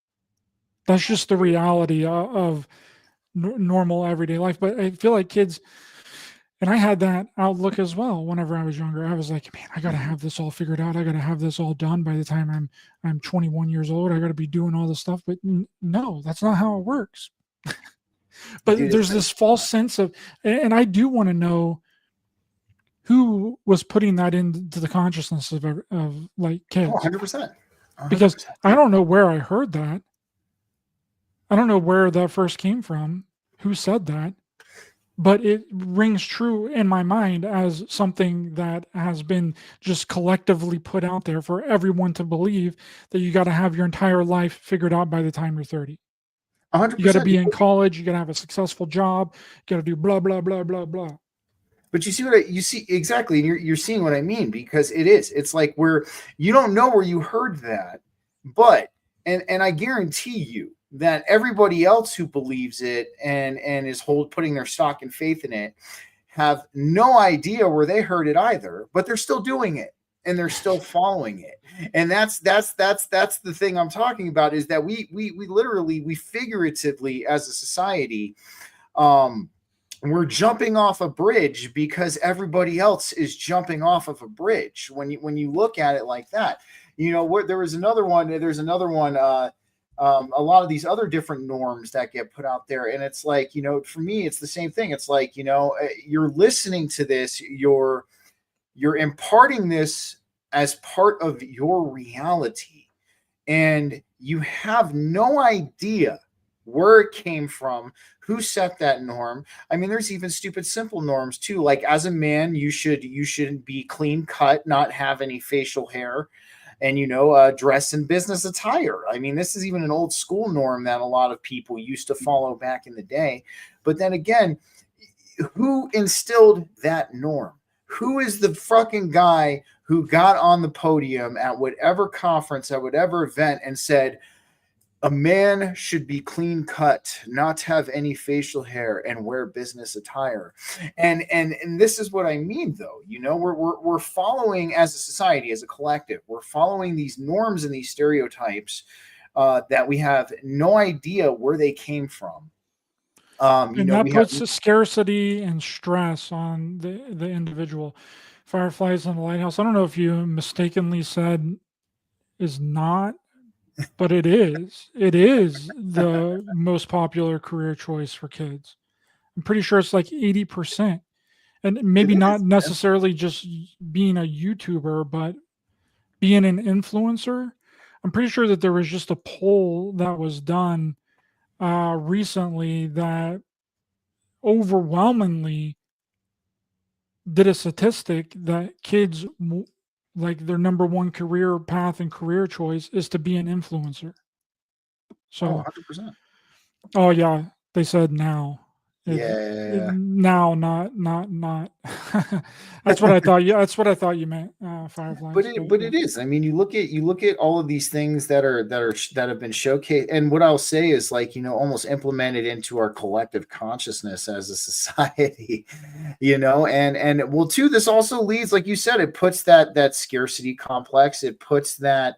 That's just the reality of normal everyday life. But I feel like kids, and I had that outlook as well whenever I was younger. I was like, man, I got to have this all figured out. I got to have this all done by the time I'm 21 years old. I got to be doing all this stuff. But no, that's not how it works. But there's this false sense of, and I do want to know who was putting that into the consciousness of like kids. 100%. Because I don't know where I heard that. I don't know where that first came from. Who said that? but it rings true in my mind as something that has been just collectively put out there for everyone to believe, that you got to have your entire life figured out by the time you're 30. You got to 100%. be in college, you got to have a successful job, you got to do blah blah blah blah blah. But you see you see exactly, and you're seeing what I mean, because it's like where you don't know where you heard that, but and I guarantee you that everybody else who believes it and is putting their stock and faith in it have no idea where they heard it either, but they're still doing it and they're still following it. And that's the thing I'm talking about, is that we literally, we figuratively as a society, we're jumping off a bridge because everybody else is jumping off of a bridge. When you look at it like that, there's another one. A lot of these other different norms that get put out there, and it's like, for me, it's the same thing. It's like, you're listening to this, you're imparting this as part of your reality, and you have no idea where it came from, who set that norm. I mean, there's even stupid simple norms too, like as a man you should be clean cut, not have any facial hair, and dress in business attire. I mean, this is even an old school norm that a lot of people used to follow back in the day. But then again, who instilled that norm? Who is the fucking guy who got on the podium at whatever conference, at whatever event, and said a man should be clean cut, not have any facial hair, and wear business attire? And this is what I mean, though. We're following, as a society, as a collective, we're following these norms and these stereotypes that we have no idea where they came from. And that puts a scarcity and stress on the individual. Fireflies in the Lighthouse, I don't know if you mistakenly said is not, but it is. It is the most popular career choice for kids. I'm pretty sure it's like 80%. And maybe not necessarily just being a YouTuber, but being an influencer. I'm pretty sure that there was just a poll that was done recently that overwhelmingly did a statistic that kids, like, their number one career path and career choice is to be an influencer. So, 100%. Oh yeah, they said now. Yeah. Now, not. That's what I thought. Yeah, that's what I thought you meant. Fireflies. But it is. I mean, you look at all of these things that have been showcased, and what I'll say is, like, almost implemented into our collective consciousness as a society, and well, too, this also leads, like you said, it puts that scarcity complex, it puts that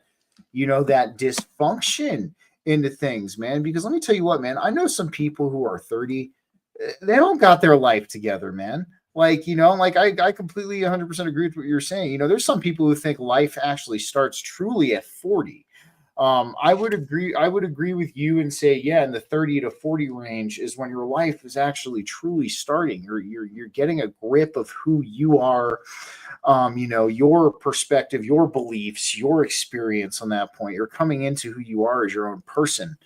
that dysfunction into things, man. Because let me tell you what, man, I know some people who are 30, they don't got their life together, man. Like, I completely 100% agree with what you're saying. There's some people who think life actually starts truly at 40. I would agree with you and say, yeah, in the 30 to 40 range is when your life is actually truly starting. You're getting a grip of who you are, your perspective, your beliefs, your experience on that point. You're coming into who you are as your own person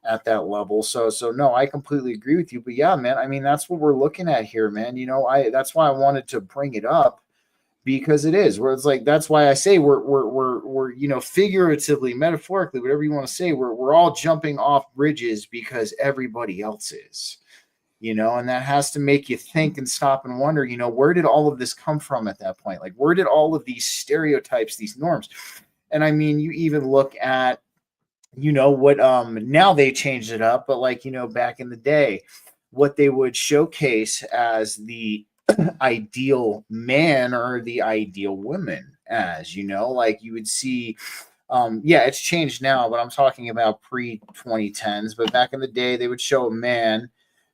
at that level. So no, I completely agree with you. But yeah, man, I mean, that's what we're looking at here, man. That's why I wanted to bring it up, because it is where it's like, that's why I say we're figuratively, metaphorically, whatever you want to say, we're all jumping off bridges because everybody else is, and that has to make you think and stop and wonder, where did all of this come from at that point? Like, where did all of these stereotypes, these norms? And I mean, you even look at, what now they changed it up, but like, back in the day, what they would showcase as the ideal man or the ideal woman as, like you would see, it's changed now, but I'm talking about pre 2010s. But back in the day, they would show a man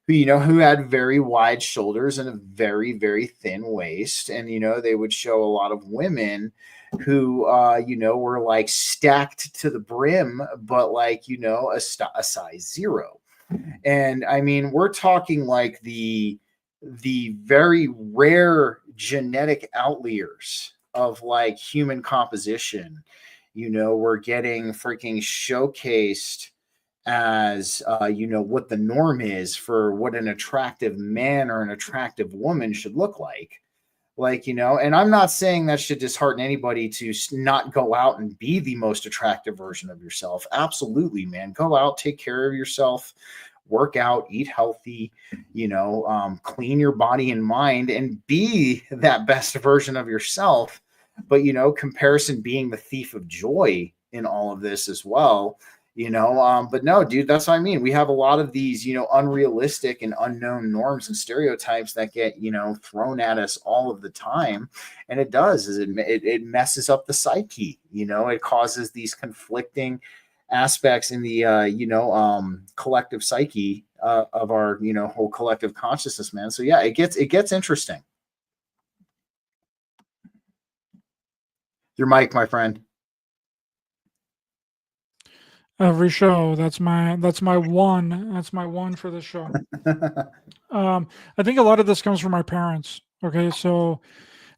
who, who had very wide shoulders and a very, very thin waist. And, they would show a lot of women who, were like stacked to the brim, but like, a size 0. And I mean, we're talking like the very rare genetic outliers of like human composition, we're getting freaking showcased as what the norm is for what an attractive man or an attractive woman should look like. And I'm not saying that should dishearten anybody to not go out and be the most attractive version of yourself. Absolutely, man. Go out, take care of yourself, work out, eat healthy, clean your body and mind, and be that best version of yourself. But, comparison being the thief of joy in all of this as well. But no, dude, that's what I mean. We have a lot of these, unrealistic and unknown norms and stereotypes that get, thrown at us all of the time. And it does, is it messes up the psyche, it causes these conflicting aspects in the, collective psyche of our, whole collective consciousness, man. So yeah, it gets interesting. Your mic, my friend. Every show. That's my one for the show. I think a lot of this comes from our parents. Okay, so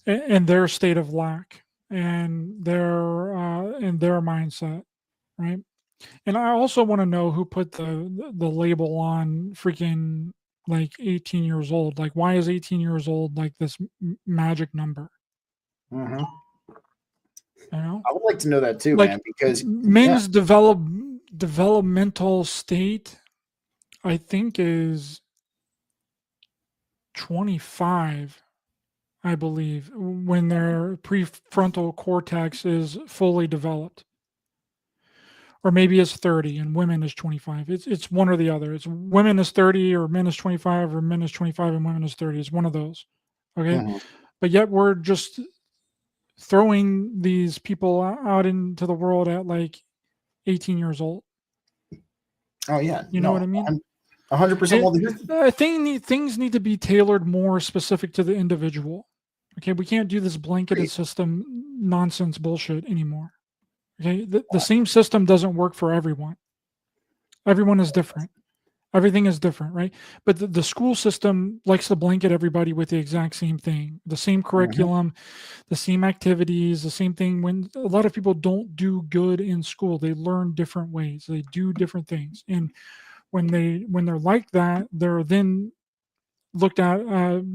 and their state of lack and their mindset, right? And I also want to know who put the label on freaking like 18 years old. Like, why is 18 years old like this magic number? Mm-hmm. I would like to know that too, like, man, because men's developmental state, I think, is 25, I believe, when their prefrontal cortex is fully developed. Or maybe it's 30 and women is 25. It's one or the other. It's women is 30 or men is 25 or men is 25 and women is 30. It's one of those. Okay. Mm-hmm. But yet we're just throwing these people out into the world at like 18 years old. Oh yeah. You know what I mean? 100%. I think things need to be tailored more specific to the individual. Okay. We can't do this blanketed system nonsense bullshit anymore. Okay. The same system doesn't work for everyone. Everyone is different. Everything is different, right? But the school system likes to blanket everybody with the exact same thing, the same curriculum, the same activities, the same thing. When a lot of people don't do good in school, they learn different ways, they do different things. And when they're like that, they're then looked at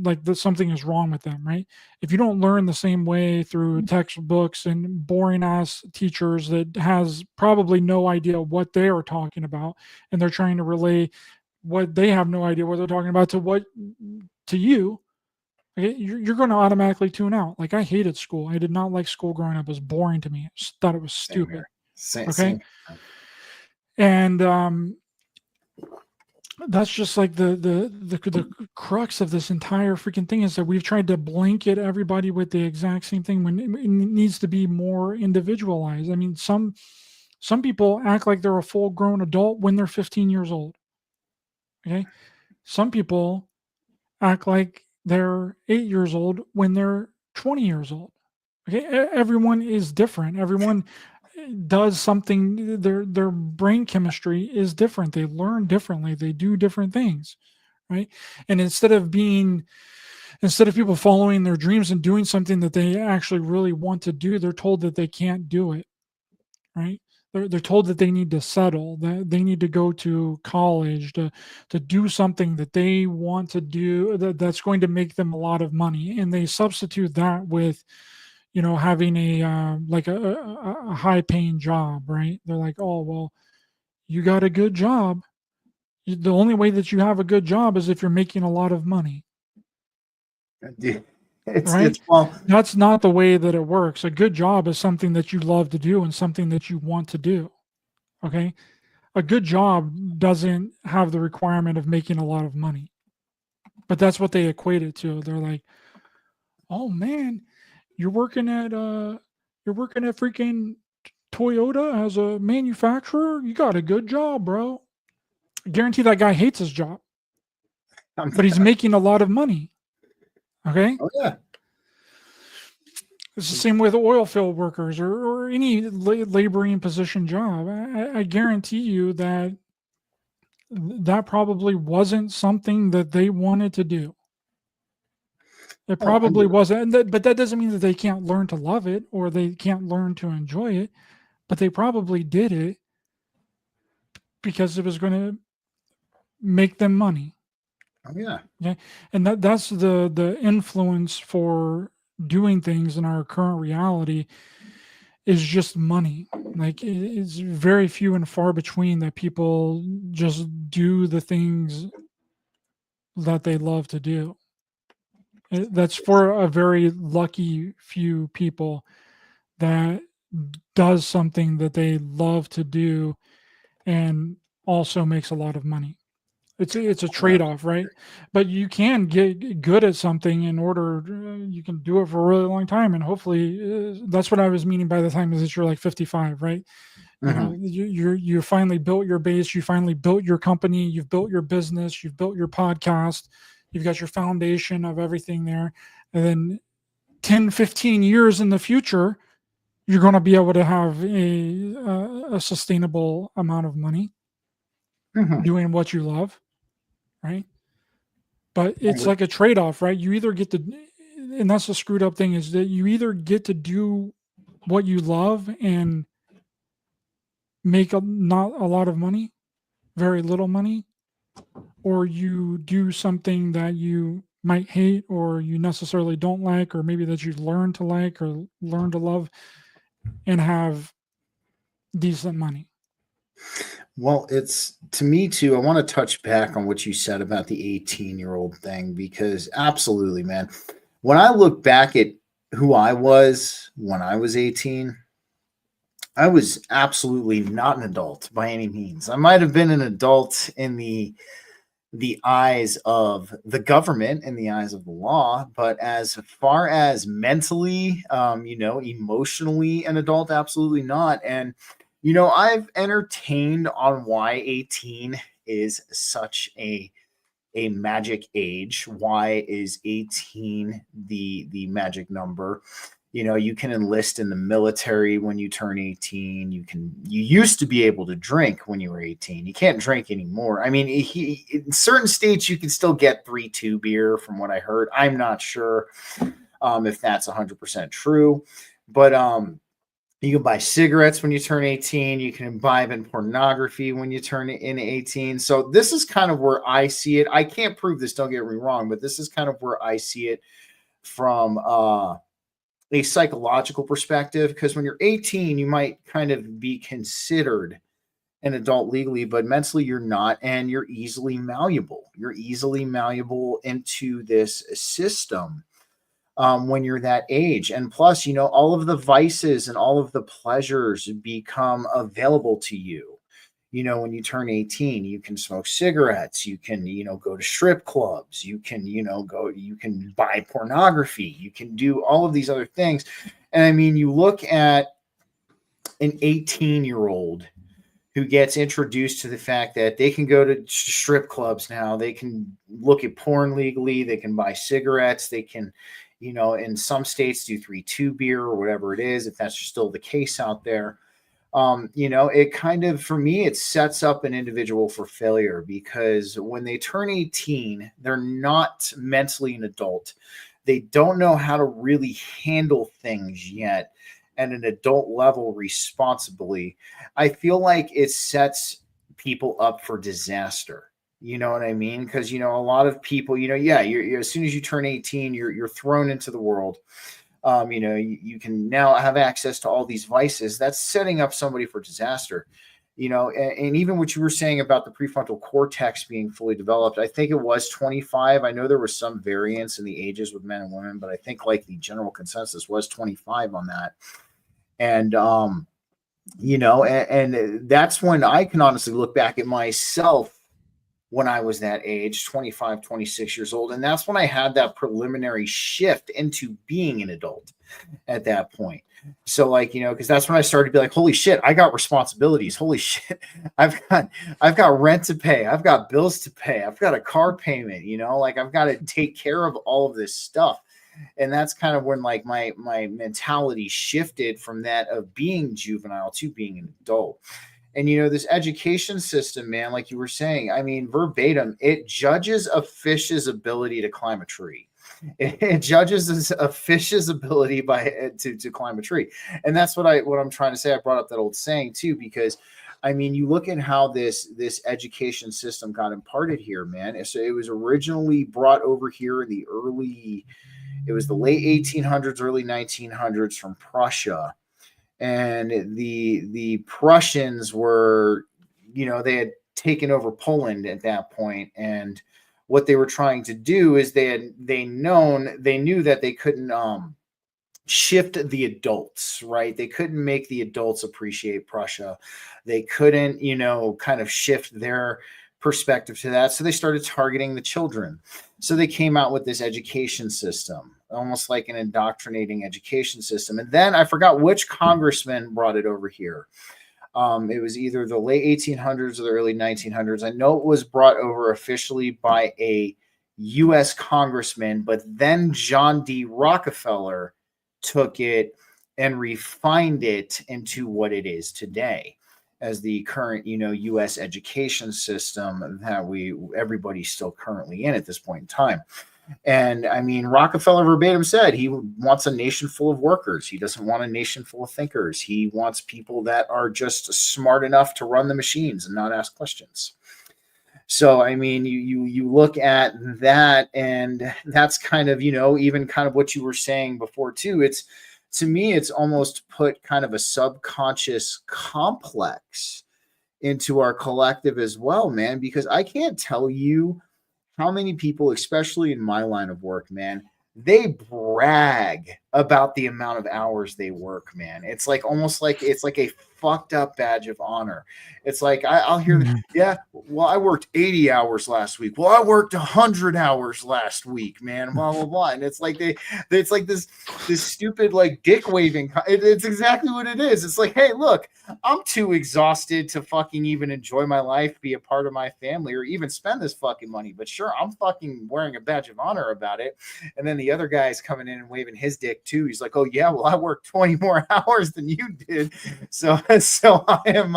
like something is wrong with them, right? If you don't learn the same way through textbooks and boring ass teachers that has probably no idea what they are talking about, and they're trying to relay what they have no idea what they're talking about to you, okay, you're going to automatically tune out. Like, I hated school. I did not like school growing up. It was boring to me. I just thought it was stupid. Same. And that's just like the crux of this entire freaking thing, is that we've tried to blanket everybody with the exact same thing when it needs to be more individualized. I mean, some people act like they're a full grown adult when they're 15 years old. Okay. Some people act like they're 8 years old when they're 20 years old. Okay. Everyone is different. Everyone does something. Their brain chemistry is different. They learn differently. They do different things, right? And instead of people following their dreams and doing something that they actually really want to do, they're told that they can't do it, right? They're told that they need to settle, that they need to go to college to do something that they want to do, that's going to make them a lot of money, and they substitute that with having a like a high paying job, right? They're like, oh, well, you got a good job. The only way that you have a good job is if you're making a lot of money. Right? That's not the way that it works. A good job is something that you love to do and something that you want to do. Okay. A good job doesn't have the requirement of making a lot of money, but that's what they equate it to. They're like, oh man, you're working at freaking Toyota as a manufacturer. You got a good job, bro. I guarantee that guy hates his job, but he's making a lot of money. Okay. Oh yeah. It's the same with oil field workers or any laboring position job. I guarantee you that probably wasn't something that they wanted to do. It probably wasn't, but that doesn't mean that they can't learn to love it or they can't learn to enjoy it. But they probably did it because it was going to make them money. Oh, yeah. Okay. And that's the influence for doing things in our current reality is just money. Like it's very few and far between that people just do the things that they love to do. That's for a very lucky few people that does something that they love to do and also makes a lot of money. It's a trade-off, right? But you can get good at something in order you can do it for a really long time, and hopefully that's what I was meaning by the time is that you're like 55, right? You know, you finally built your base, you finally built your company, you've built your business, you've built your podcast, you've got your foundation of everything there, and then 10, 15 years in the future, you're going to be able to have a sustainable amount of money doing what you love, right? But it's like a trade-off, right? You either get to, and that's the screwed up thing is that you either get to do what you love and make not a lot of money, very little money, or you do something that you might hate or you necessarily don't like, or maybe that you've learned to like or learn to love and have decent money. Well, it's to me too. I want to touch back on what you said about the 18-year-old thing because absolutely, man. When I look back at who I was when I was 18, I was absolutely not an adult by any means. I might have been an adult in the eyes of the government, in the eyes of the law, but as far as mentally, emotionally an adult, absolutely not. And I've entertained on why 18 is such a magic age. Why is 18 the magic number? You can enlist in the military when you turn 18. You used to be able to drink when you were 18. You can't drink anymore. I mean, in certain states you can still get 3-2 beer from what I heard. I'm not sure if that's 100% true, but you can buy cigarettes when you turn 18. You can imbibe in pornography when you turn in 18. So this is kind of where I see it. I can't prove this, don't get me wrong, but this is kind of where I see it from a psychological perspective, because when you're 18, you might kind of be considered an adult legally, but mentally you're not, and you're easily malleable. You're easily malleable into this system when you're that age. And plus, all of the vices and all of the pleasures become available to you. When you turn 18, you can smoke cigarettes, you can, go to strip clubs, you can, you can buy pornography, you can do all of these other things. And I mean, you look at an 18-year-old who gets introduced to the fact that they can go to strip clubs now, they can look at porn legally, they can buy cigarettes, they can, in some states do 3-2 beer or whatever it is, if that's still the case out there. It kind of, for me, it sets up an individual for failure, because when they turn 18, they're not mentally an adult. They don't know how to really handle things yet at an adult level responsibly. I feel like it sets people up for disaster. You know what I mean? Because, a lot of people, you're as soon as you turn 18, you're thrown into the world. You can now have access to all these vices. That's setting up somebody for disaster, and even what you were saying about the prefrontal cortex being fully developed, I think it was 25. I know there was some variance in the ages with men and women, but I think like the general consensus was 25 on that. And, and that's when I can honestly look back at myself when I was that age, 25, 26 years old. And that's when I had that preliminary shift into being an adult at that point. So because that's when I started to be like, holy shit, I got responsibilities. Holy shit. I've got rent to pay. I've got bills to pay. I've got a car payment, I've got to take care of all of this stuff. And that's kind of when my mentality shifted from that of being juvenile to being an adult. And, this education system, man, like you were saying, I mean, verbatim, it judges a fish's ability to climb a tree. It judges a fish's ability to climb a tree. And that's what I'm trying to say. I brought up that old saying too, because I mean, you look at how this education system got imparted here, man. So it was originally brought over here in it was the late 1800s, early 1900s from Prussia. And the Prussians were, they had taken over Poland at that point, and what they were trying to do is they knew that they couldn't shift the adults, right? They couldn't make the adults appreciate Prussia. They couldn't, kind of shift their perspective to that. So they started targeting the children. So they came out with this education system, almost like an indoctrinating education system. And then I forgot which congressman brought it over here. It was either the late 1800s or the early 1900s. I know it was brought over officially by a U.S. congressman, but then John D. Rockefeller took it and refined it into what it is today as the current, U.S. education system that everybody's still currently in at this point in time. And I mean, Rockefeller verbatim said he wants a nation full of workers. He doesn't want a nation full of thinkers. He wants people that are just smart enough to run the machines and not ask questions. So, I mean, you look at that, and that's kind of, even kind of what you were saying before too. To me, it's almost put kind of a subconscious complex into our collective as well, man, because I can't tell you how many people, especially in my line of work, man, they brag about the amount of hours they work, man. It's like almost like it's like a fucked up badge of honor. It's like I'll hear, yeah, well, I worked 80 hours last week. Well, I worked 100 hours last week, man. Blah blah blah. And it's like it's like this stupid like dick waving. It's exactly what it is. It's like, hey, look, I'm too exhausted to fucking even enjoy my life, be a part of my family, or even spend this fucking money. But sure, I'm fucking wearing a badge of honor about it. And then the other guy's coming in and waving his dick too. He's like, oh yeah, well, I worked 20 more hours than you did. So I am,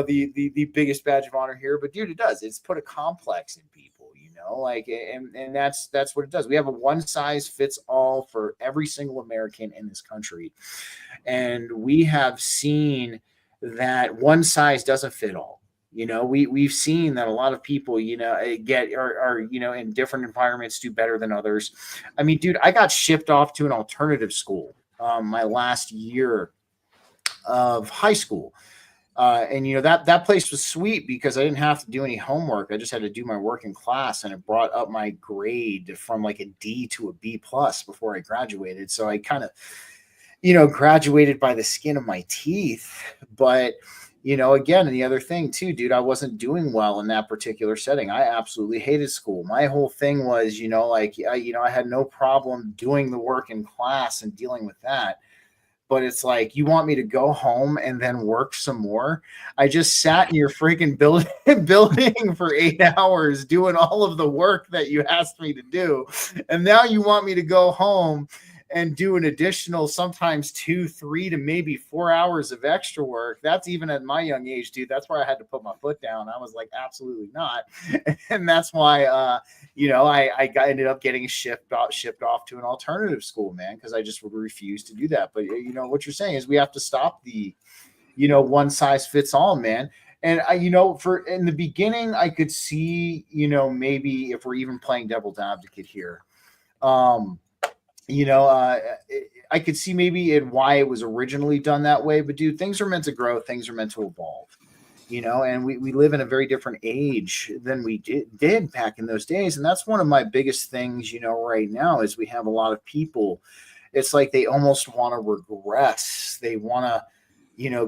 the biggest badge of honor here. But dude, it does. It's put a complex in people, like, and that's what it does. We have a one size fits all for every single American in this country. And we have seen that one size doesn't fit all. We've seen that a lot of people, are in different environments do better than others. I mean, dude, I got shipped off to an alternative school my last year of high school. And that place was sweet because I didn't have to do any homework. I just had to do my work in class, and it brought up my grade from like a D to a B plus before I graduated. So I kind of, graduated by the skin of my teeth. But again, and the other thing too, dude, I wasn't doing well in that particular setting. I absolutely hated school. My whole thing was, I had no problem doing the work in class and dealing with that. But it's like, you want me to go home and then work some more? I just sat in your freaking building for 8 hours doing all of the work that you asked me to do. And now you want me to go home and do an additional, sometimes 2, 3 to maybe 4 hours of extra work. That's even at my young age, dude. That's where I had to put my foot down. I was like, absolutely not. And that's why, I ended up getting shipped off to an alternative school, man, because I just refused to do that. But, what you're saying is we have to stop the, one size fits all, man. And for in the beginning, I could see, maybe if we're even playing devil's advocate here, I could see maybe why it was originally done that way. But dude, things are meant to grow. Things are meant to evolve, and we live in a very different age than we did back in those days. And that's one of my biggest things, right now is we have a lot of people. It's like they almost want to regress. They want to,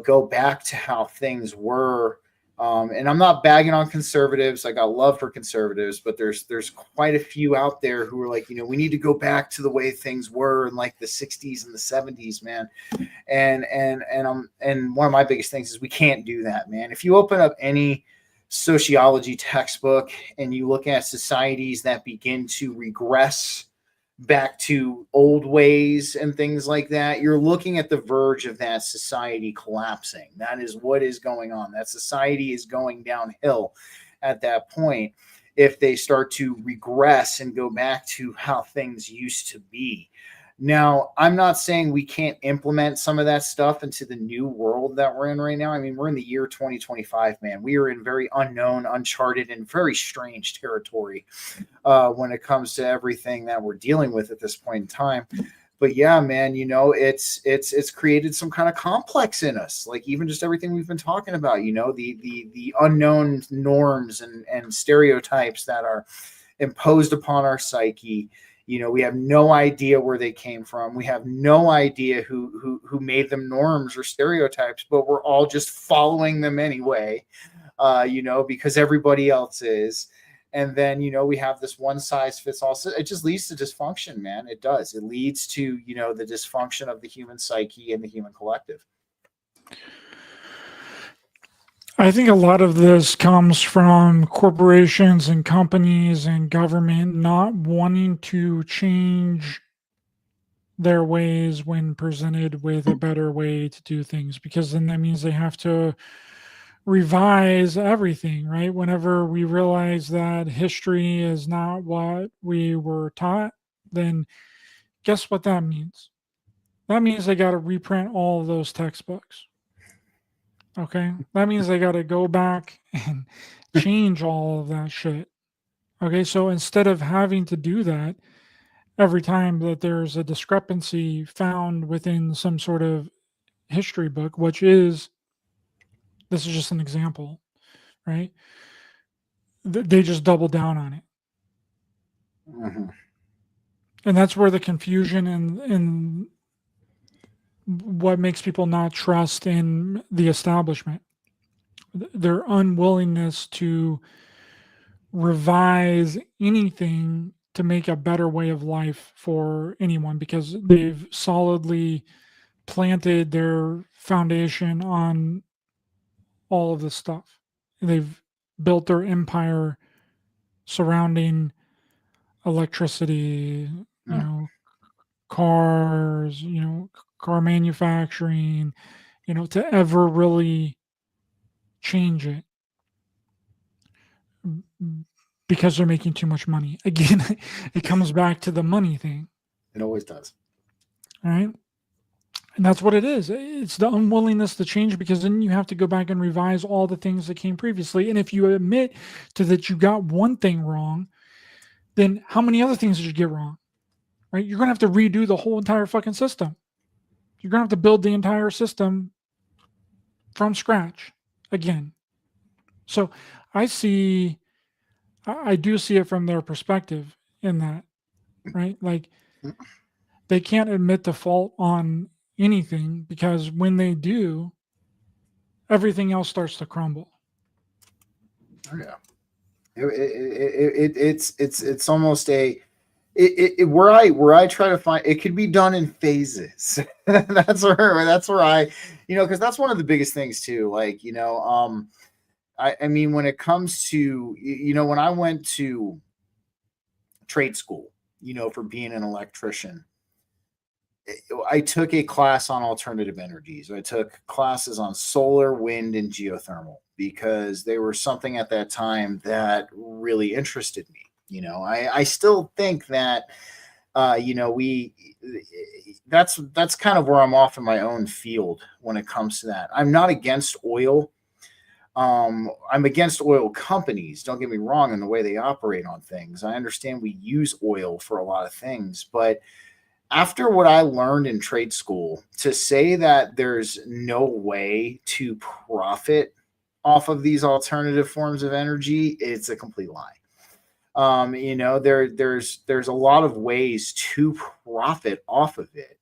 go back to how things were. And I'm not bagging on conservatives. I got love for conservatives, but there's quite a few out there who are like, we need to go back to the way things were in like the 60s and the 70s, man. And one of my biggest things is we can't do that, man. If you open up any sociology textbook and you look at societies that begin to regress back to old ways and things like that, you're looking at the verge of that society collapsing. That is what is going on. That society is going downhill at that point if they start to regress and go back to how things used to be. Now, I'm not saying we can't implement some of that stuff into the new world that we're in right now. I mean, we're in the year 2025, man. We are in very unknown, uncharted, and very strange territory when it comes to everything that we're dealing with at this point in time. But yeah, man, you know, it's created some kind of complex in us, like even just everything we've been talking about, you know, the unknown norms and stereotypes that are imposed upon our psyche. You know, we have no idea where they came from. We have no idea who made them norms or stereotypes, but we're all just following them anyway, you know, because everybody else is. And then, you know, we have this one size fits all. So it just leads to dysfunction, man. It does. It leads to, you know, the dysfunction of the human psyche and the human collective. I think a lot of this comes from corporations and companies and government not wanting to change their ways when presented with a better way to do things, because then that means they have to revise everything, right? Whenever we realize that history is not what we were taught, then guess what that means? That means they got to reprint all of those textbooks. Okay. That means they got to go back and change all of that shit. Okay. So instead of having to do that every time that there's a discrepancy found within some sort of history book, this is just an example, right? They just double down on it. Mm-hmm. And that's where the confusion and what makes people not trust in the establishment, their unwillingness to revise anything to make a better way of life for anyone, because they've solidly planted their foundation on all of this stuff. They've built their empire surrounding electricity, you know, cars, you know, car manufacturing, you know, to ever really change it because they're making too much money. Again, it comes back to the money thing. It always does. All right. And that's what it is. It's the unwillingness to change, because then you have to go back and revise all the things that came previously. And if you admit to that you got one thing wrong, then how many other things did you get wrong? Right? You're going to have to redo the whole entire fucking system. You're going to have to build the entire system from scratch again. So I do see it from their perspective in that, right? Like they can't admit the fault on anything, because when they do, everything else starts to crumble. Oh, yeah. It's almost a where I try to find it could be done in phases. that's where I, you know, because that's one of the biggest things too. Like, you know, I mean, when it comes to, you know, when I went to trade school, you know, for being an electrician, I took a class on alternative energies. I took classes on solar, wind, and geothermal, because they were something at that time that really interested me. You know, I still think that, you know, that's kind of where I'm off in my own field when it comes to that. I'm not against oil. I'm against oil companies. Don't get me wrong in the way they operate on things. I understand we use oil for a lot of things, but after what I learned in trade school, to say that there's no way to profit off of these alternative forms of energy, it's a complete lie. You know, there's a lot of ways to profit off of it.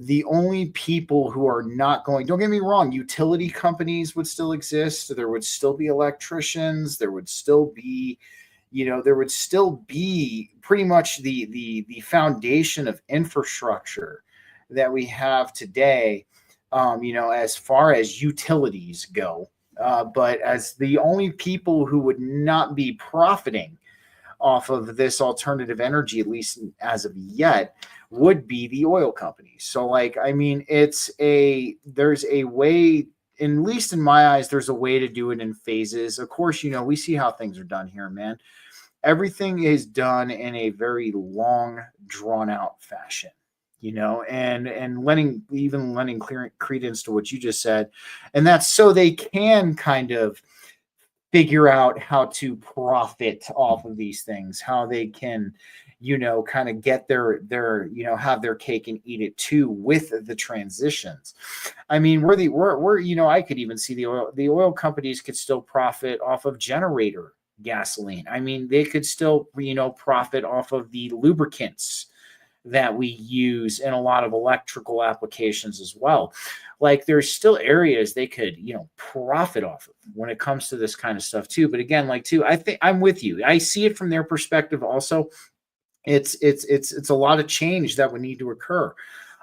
The only people who are not going, don't get me wrong, utility companies would still exist. There would still be electricians. There would still be, you know, there would still be pretty much the foundation of infrastructure that we have today, you know, as far as utilities go. But as the only people who would not be profiting off of this alternative energy, at least as of yet, would be the oil companies. So, like, I mean, there's a way, at least in my eyes, there's a way to do it in phases. Of course, you know, we see how things are done here, man. Everything is done in a very long, drawn out fashion. and lending credence to what you just said, and that's so they can kind of figure out how to profit off of these things, how they can, kind of get their have their cake and eat it too with the transitions. I mean, we're I could even see the oil companies could still profit off of generator gasoline. I mean, they could still, profit off of the lubricants that we use in a lot of electrical applications as well. Like there's still areas they could, profit off of when it comes to this kind of stuff too. But again, I think I'm with you. I see it from their perspective also. It's a lot of change that would need to occur,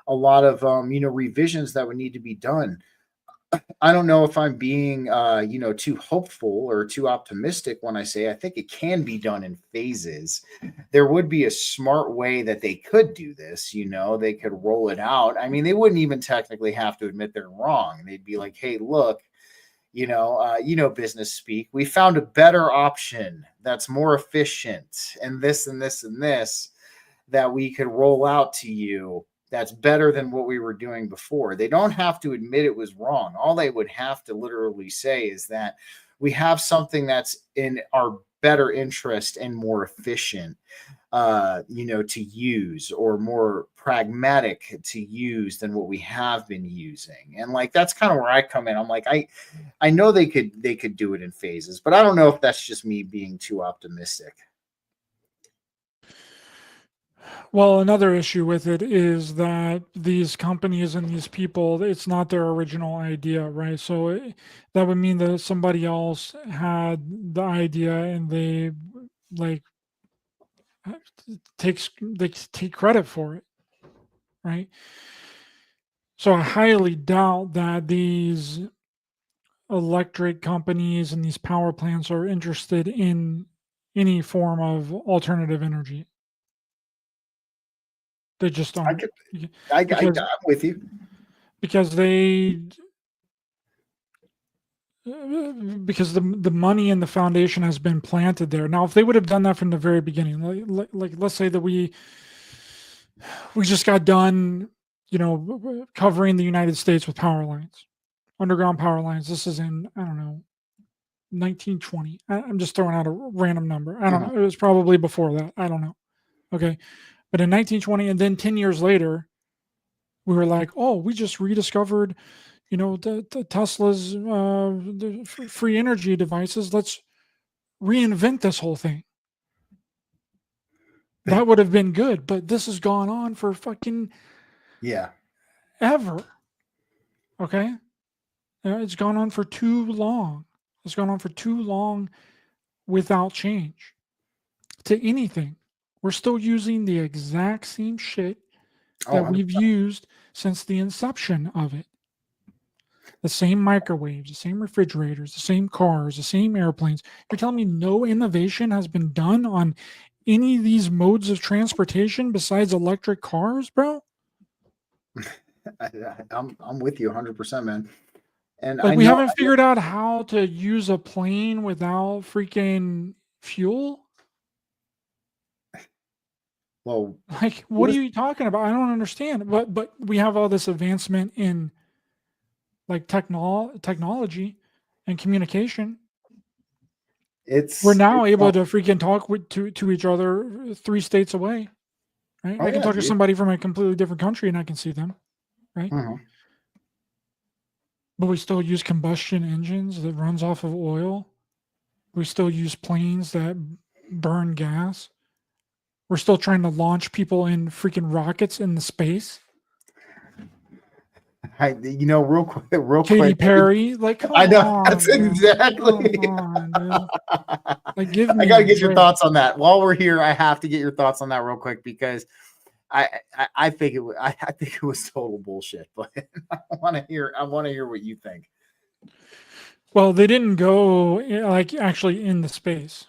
a lot of revisions that would need to be done. I don't know if I'm being too hopeful or too optimistic when I say I think it can be done in phases. There would be a smart way that they could do this. They could roll it out. I mean, they wouldn't even technically have to admit they're wrong. They'd be like, hey, look, business speak, we found a better option that's more efficient and this and this and this that we could roll out to you that's better than what we were doing before. They don't have to admit it was wrong. All they would have to literally say is that we have something that's in our better interest and more efficient, to use, or more pragmatic to use than what we have been using. And that's kind of where I come in. I'm like, I know they could do it in phases, but I don't know if that's just me being too optimistic. Well, another issue with it is that these companies and these people, it's not their original idea, right? So that would mean that somebody else had the idea and they take credit for it, right? So I highly doubt that these electric companies and these power plants are interested in any form of alternative energy. They just aren't. I'm with you. Because the money and the foundation has been planted there. Now, if they would have done that from the very beginning, like let's say that we just got done, covering the United States with power lines, underground power lines. This is in, I don't know, 1920. I'm just throwing out a random number. I don't know. It was probably before that. I don't know. Okay. But in 1920, and then 10 years later, we were like, oh, we just rediscovered, the Tesla's the free energy devices. Let's reinvent this whole thing. That would have been good, but this has gone on for fucking ever. Okay, it's gone on for too long. It's gone on for too long without change to anything. We're still using the exact same shit that we've used since the inception of it. The same microwaves, the same refrigerators, the same cars, the same airplanes. You're telling me no innovation has been done on any of these modes of transportation besides electric cars, bro? I'm with you 100%, man. And we haven't figured out how to use a plane without freaking fuel. Well, what are you talking about? I don't understand. But we have all this advancement in technology and communication. We're now able to freaking talk to each other 3 states away, right? I can talk to somebody from a completely different country and I can see them, right? But we still use combustion engines that runs off of oil. We still use planes that burn gas. We're still trying to launch people in freaking rockets in the space. Real quick. Katy Perry, come I know on, that's man. exactly. Come on, dude. Give me. I gotta get your thoughts on that. While we're here, I have to get your thoughts on that real quick because I think it was total bullshit. But I want to hear what you think. Well, they didn't go actually in the space,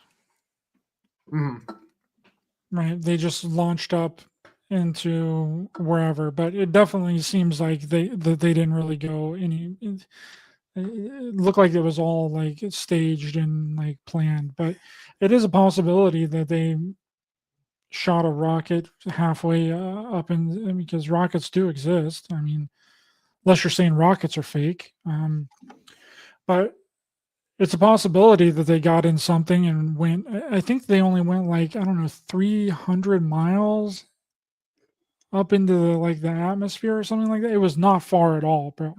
right? They just launched up into wherever, but it definitely seems like they didn't really go any. It looked like it was all staged and planned, but it is a possibility that they shot a rocket halfway up in, because rockets do exist. I mean, unless you're saying rockets are fake. But it's a possibility that they got in something and went. I think they only went like, I don't know, 300 miles up into the atmosphere or something like that. It was not far at all, bro.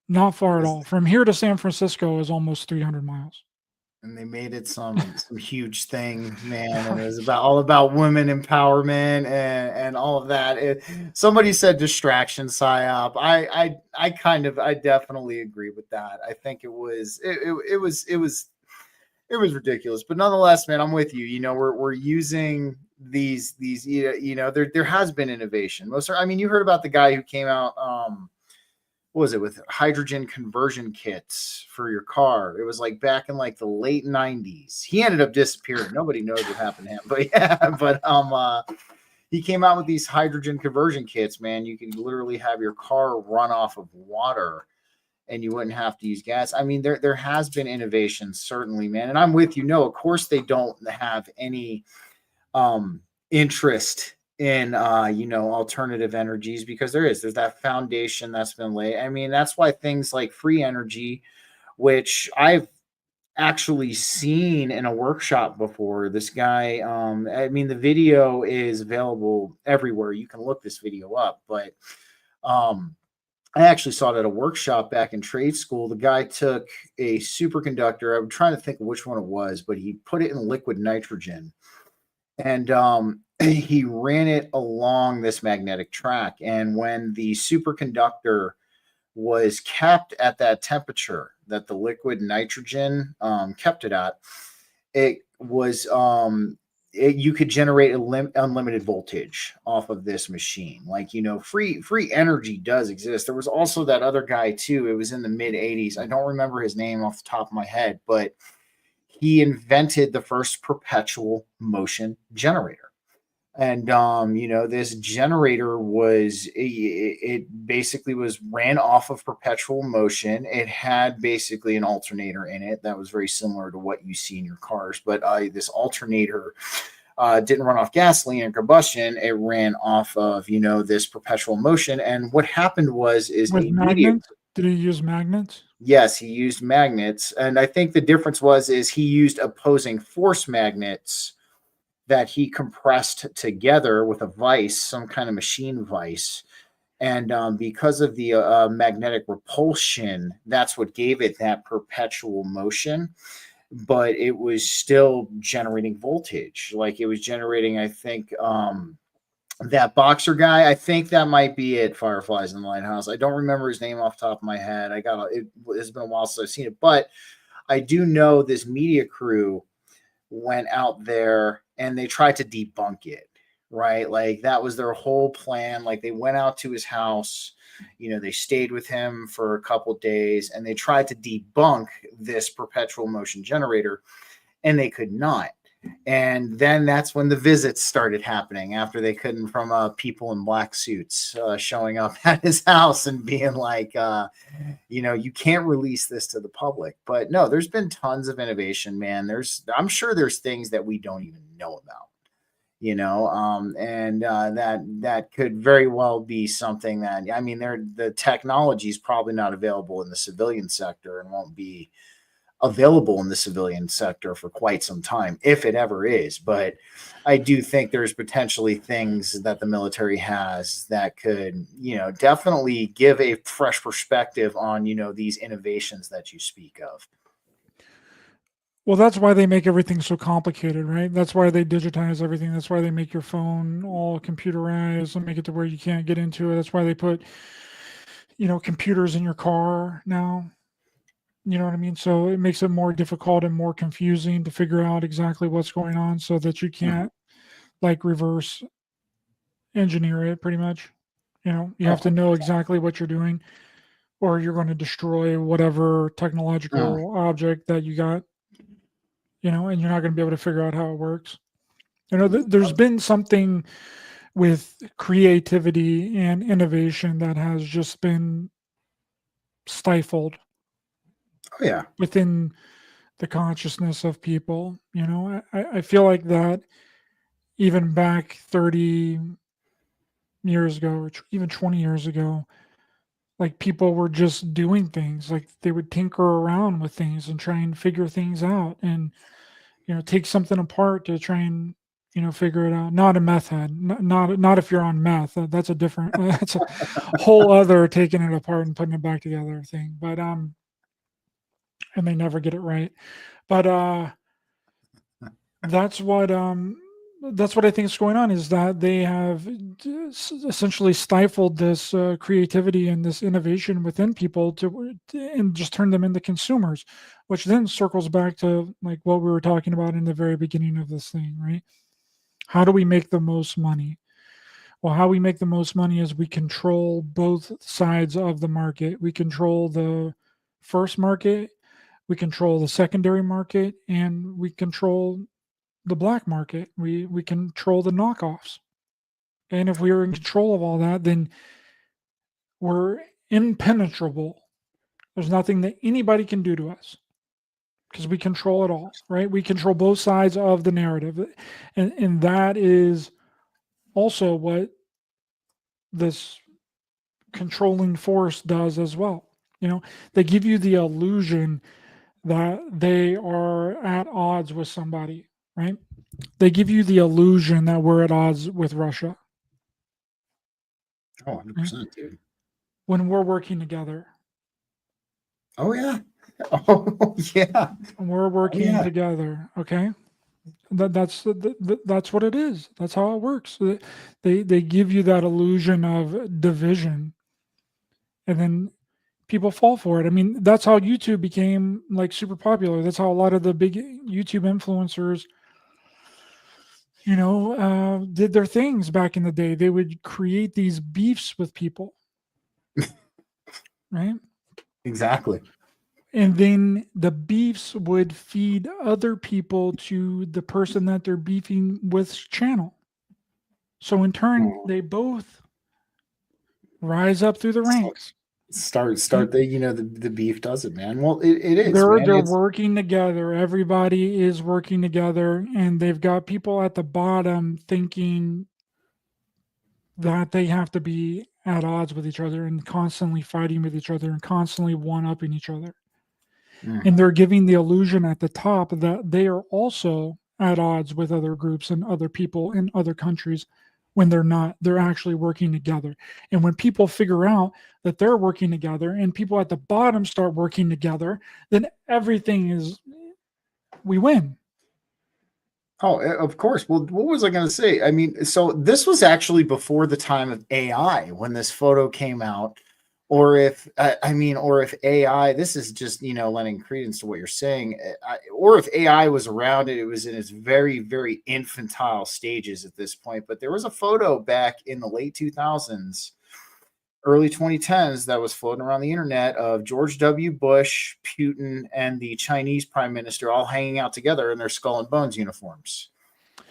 Not far at all. From here to San Francisco is almost 300 miles. And they made it some huge thing, man. And it was all about women empowerment and all of that. Somebody said distraction psyop. I definitely agree with that. I think it was ridiculous. But nonetheless, man, I'm with you. You know, we're using these there has been innovation. You heard about the guy who came out what was it, with hydrogen conversion kits for your car. It was like back in like the late 90s. He ended up disappearing. Nobody knows what happened to him. But yeah, he came out with these hydrogen conversion kits, man. You can literally have your car run off of water and you wouldn't have to use gas. I mean, there has been innovation, certainly, man. And I'm with you. No, of course they don't have any interest in alternative energies, because there's that foundation that's been laid. I mean, that's why things like free energy, which I've actually seen in a workshop before. This guy, the video is available everywhere. You can look this video up, but I actually saw it at a workshop back in trade school. The guy took a superconductor. I'm trying to think of which one it was, but he put it in liquid nitrogen, and he ran it along this magnetic track. And when the superconductor was kept at that temperature that the liquid nitrogen kept it at, it was you could generate unlimited voltage off of this machine. Free energy does exist. There was also that other guy too. It was in the mid 80s. I don't remember his name off the top of my head, but he invented the first perpetual motion generator. And this generator it basically was ran off of perpetual motion. It had basically an alternator in it that was very similar to what you see in your cars, but this alternator didn't run off gasoline or combustion. It ran off of this perpetual motion. And what happened is with magnets. Did he use magnets? Yes, he used magnets. And I think the difference is he used opposing force magnets that he compressed together with a vise, some kind of machine vise. And because of the magnetic repulsion, that's what gave it that perpetual motion. But it was still generating voltage. Like it was generating, I think, that boxer guy. I think that might be it. Fireflies in the Lighthouse. I don't remember his name off the top of my head. It's been a while since I've seen it, but I do know this media crew went out there and they tried to debunk it, right? Like that was their whole plan. Like they went out to his house, they stayed with him for a couple days and they tried to debunk this perpetual motion generator, and they could not. And then that's when the visits started happening, after they couldn't, from people in black suits showing up at his house and being like, you can't release this to the public. But no, there's been tons of innovation, man. I'm sure there's things that we don't even know about, and that could very well be something that, the technology is probably not available in the civilian sector and won't be available in the civilian sector for quite some time, if it ever is. But I do think there's potentially things that the military has that could, definitely give a fresh perspective on, these innovations that you speak of. Well, that's why they make everything so complicated, right? That's why they digitize everything. That's why they make your phone all computerized and make it to where you can't get into it. That's why they put, computers in your car now. You know what I mean? So it makes it more difficult and more confusing to figure out exactly what's going on, so that you can't reverse engineer it, pretty much. You have to know exactly what you're doing, or you're going to destroy whatever technological object that you got, and you're not going to be able to figure out how it works. There's been something with creativity and innovation that has just been stifled. Oh, yeah. Within the consciousness of people. I feel like that even back 30 years ago or even 20 years ago, like people were just doing things, like they would tinker around with things and try and figure things out, and take something apart to try and figure it out. Not a meth head, not if you're on meth. That's a different that's a whole other taking it apart and putting it back together thing. But and they never get it right. But that's what I think is going on, is that they have essentially stifled this creativity and this innovation within people and just turn them into consumers, which then circles back to like what we were talking about in the very beginning of this thing, right? How do we make the most money? Well, how we make the most money is we control both sides of the market. We control the first market, we control the secondary market, and we control the black market. We control the knockoffs. And if we are in control of all that, then we're impenetrable. There's nothing that anybody can do to us because we control it all, right? We control both sides of the narrative. And that is also what this controlling force does as well. They give you the illusion that they are at odds with somebody, right? They give you the illusion that we're at odds with Russia. Oh, 100%, dude. When we're working together. Oh, yeah. Oh, yeah. We're working together, okay? That's what it is. That's how it works. They give you that illusion of division, and then people fall for it. I mean, that's how YouTube became like super popular. That's how a lot of the big YouTube influencers did their things back in the day. They would create these beefs with people, right? Exactly. And then the beefs would feed other people to the person that they're beefing with's channel. So in turn, they both rise up through the ranks. Start the beef does it, man. Well, it is. They're working together. Everybody is working together, and they've got people at the bottom thinking that they have to be at odds with each other and constantly fighting with each other and constantly one-upping each other. And they're giving the illusion at the top that they are also at odds with other groups and other people in other countries, when they're not. They're actually working together. And when people figure out that they're working together and people at the bottom start working together, then we win. Oh, of course. Well, what was I going to say? I mean, so this was actually before the time of AI when this photo came out. Or if AI, this is just, lending credence to what you're saying, or if AI was around it was in its very, very infantile stages at this point. But there was a photo back in the late 2000s, early 2010s that was floating around the internet of George W. Bush, Putin, and the Chinese prime minister all hanging out together in their skull and bones uniforms.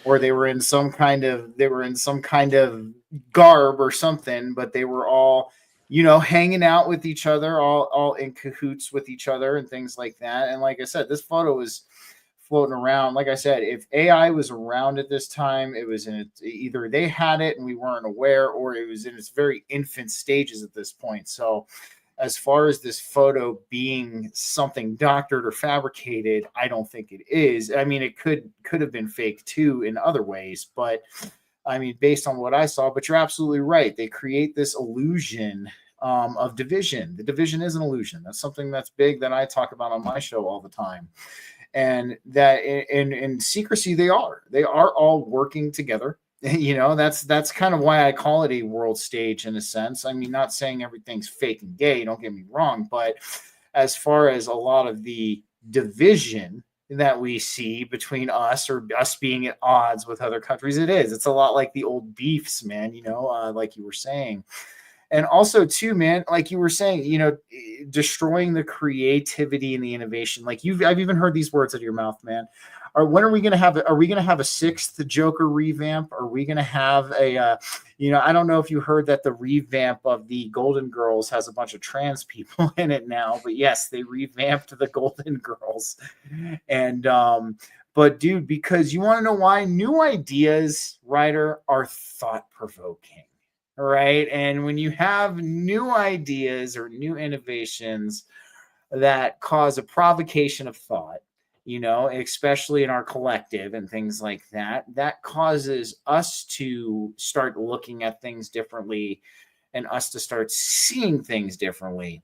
Or they were in some kind of garb or something, but they were all hanging out with each other, all in cahoots with each other and things like that. And like I said, this photo was floating around. Like I said, if AI was around at this time, it was either they had it and we weren't aware, or it was in its very infant stages at this point. So as far as this photo being something doctored or fabricated, I don't think it is. I mean, it could have been fake too in other ways, but I mean, based on what I saw. But you're absolutely right. They create this illusion of division. The division is an illusion. That's something that's big that I talk about on my show all the time. And that in secrecy, they are all working together. That's kind of why I call it a world stage in a sense. I mean, not saying everything's fake and gay, don't get me wrong, but as far as a lot of the division that we see between us, or us being at odds with other countries, it's a lot like the old beefs, man, like you were saying. And also too, man, like you were saying, destroying the creativity and the innovation. Like I've even heard these words out of your mouth, man. When are we going to have? Are we going to have a sixth Joker revamp? Are we going to have a? I don't know if you heard that the revamp of the Golden Girls has a bunch of trans people in it now, but yes, they revamped the Golden Girls, and But dude, because you want to know why? New ideas, Ryder, are thought-provoking, right? And when you have new ideas or new innovations that cause a provocation of thought, especially in our collective and things like that, that causes us to start looking at things differently and us to start seeing things differently.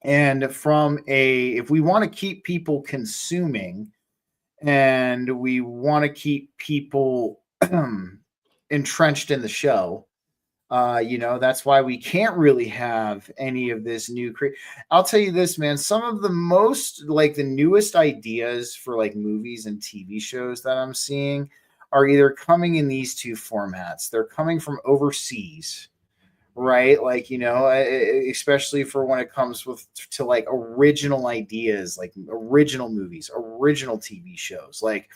And if we want to keep people consuming and we want to keep people entrenched in the show, that's why we can't really have any of this I'll tell you this, man, some of the most like the newest ideas for like movies and TV shows that I'm seeing are either coming in these two formats. They're coming from overseas, right? Like, especially for when it comes to like original ideas, like original movies, original TV shows, like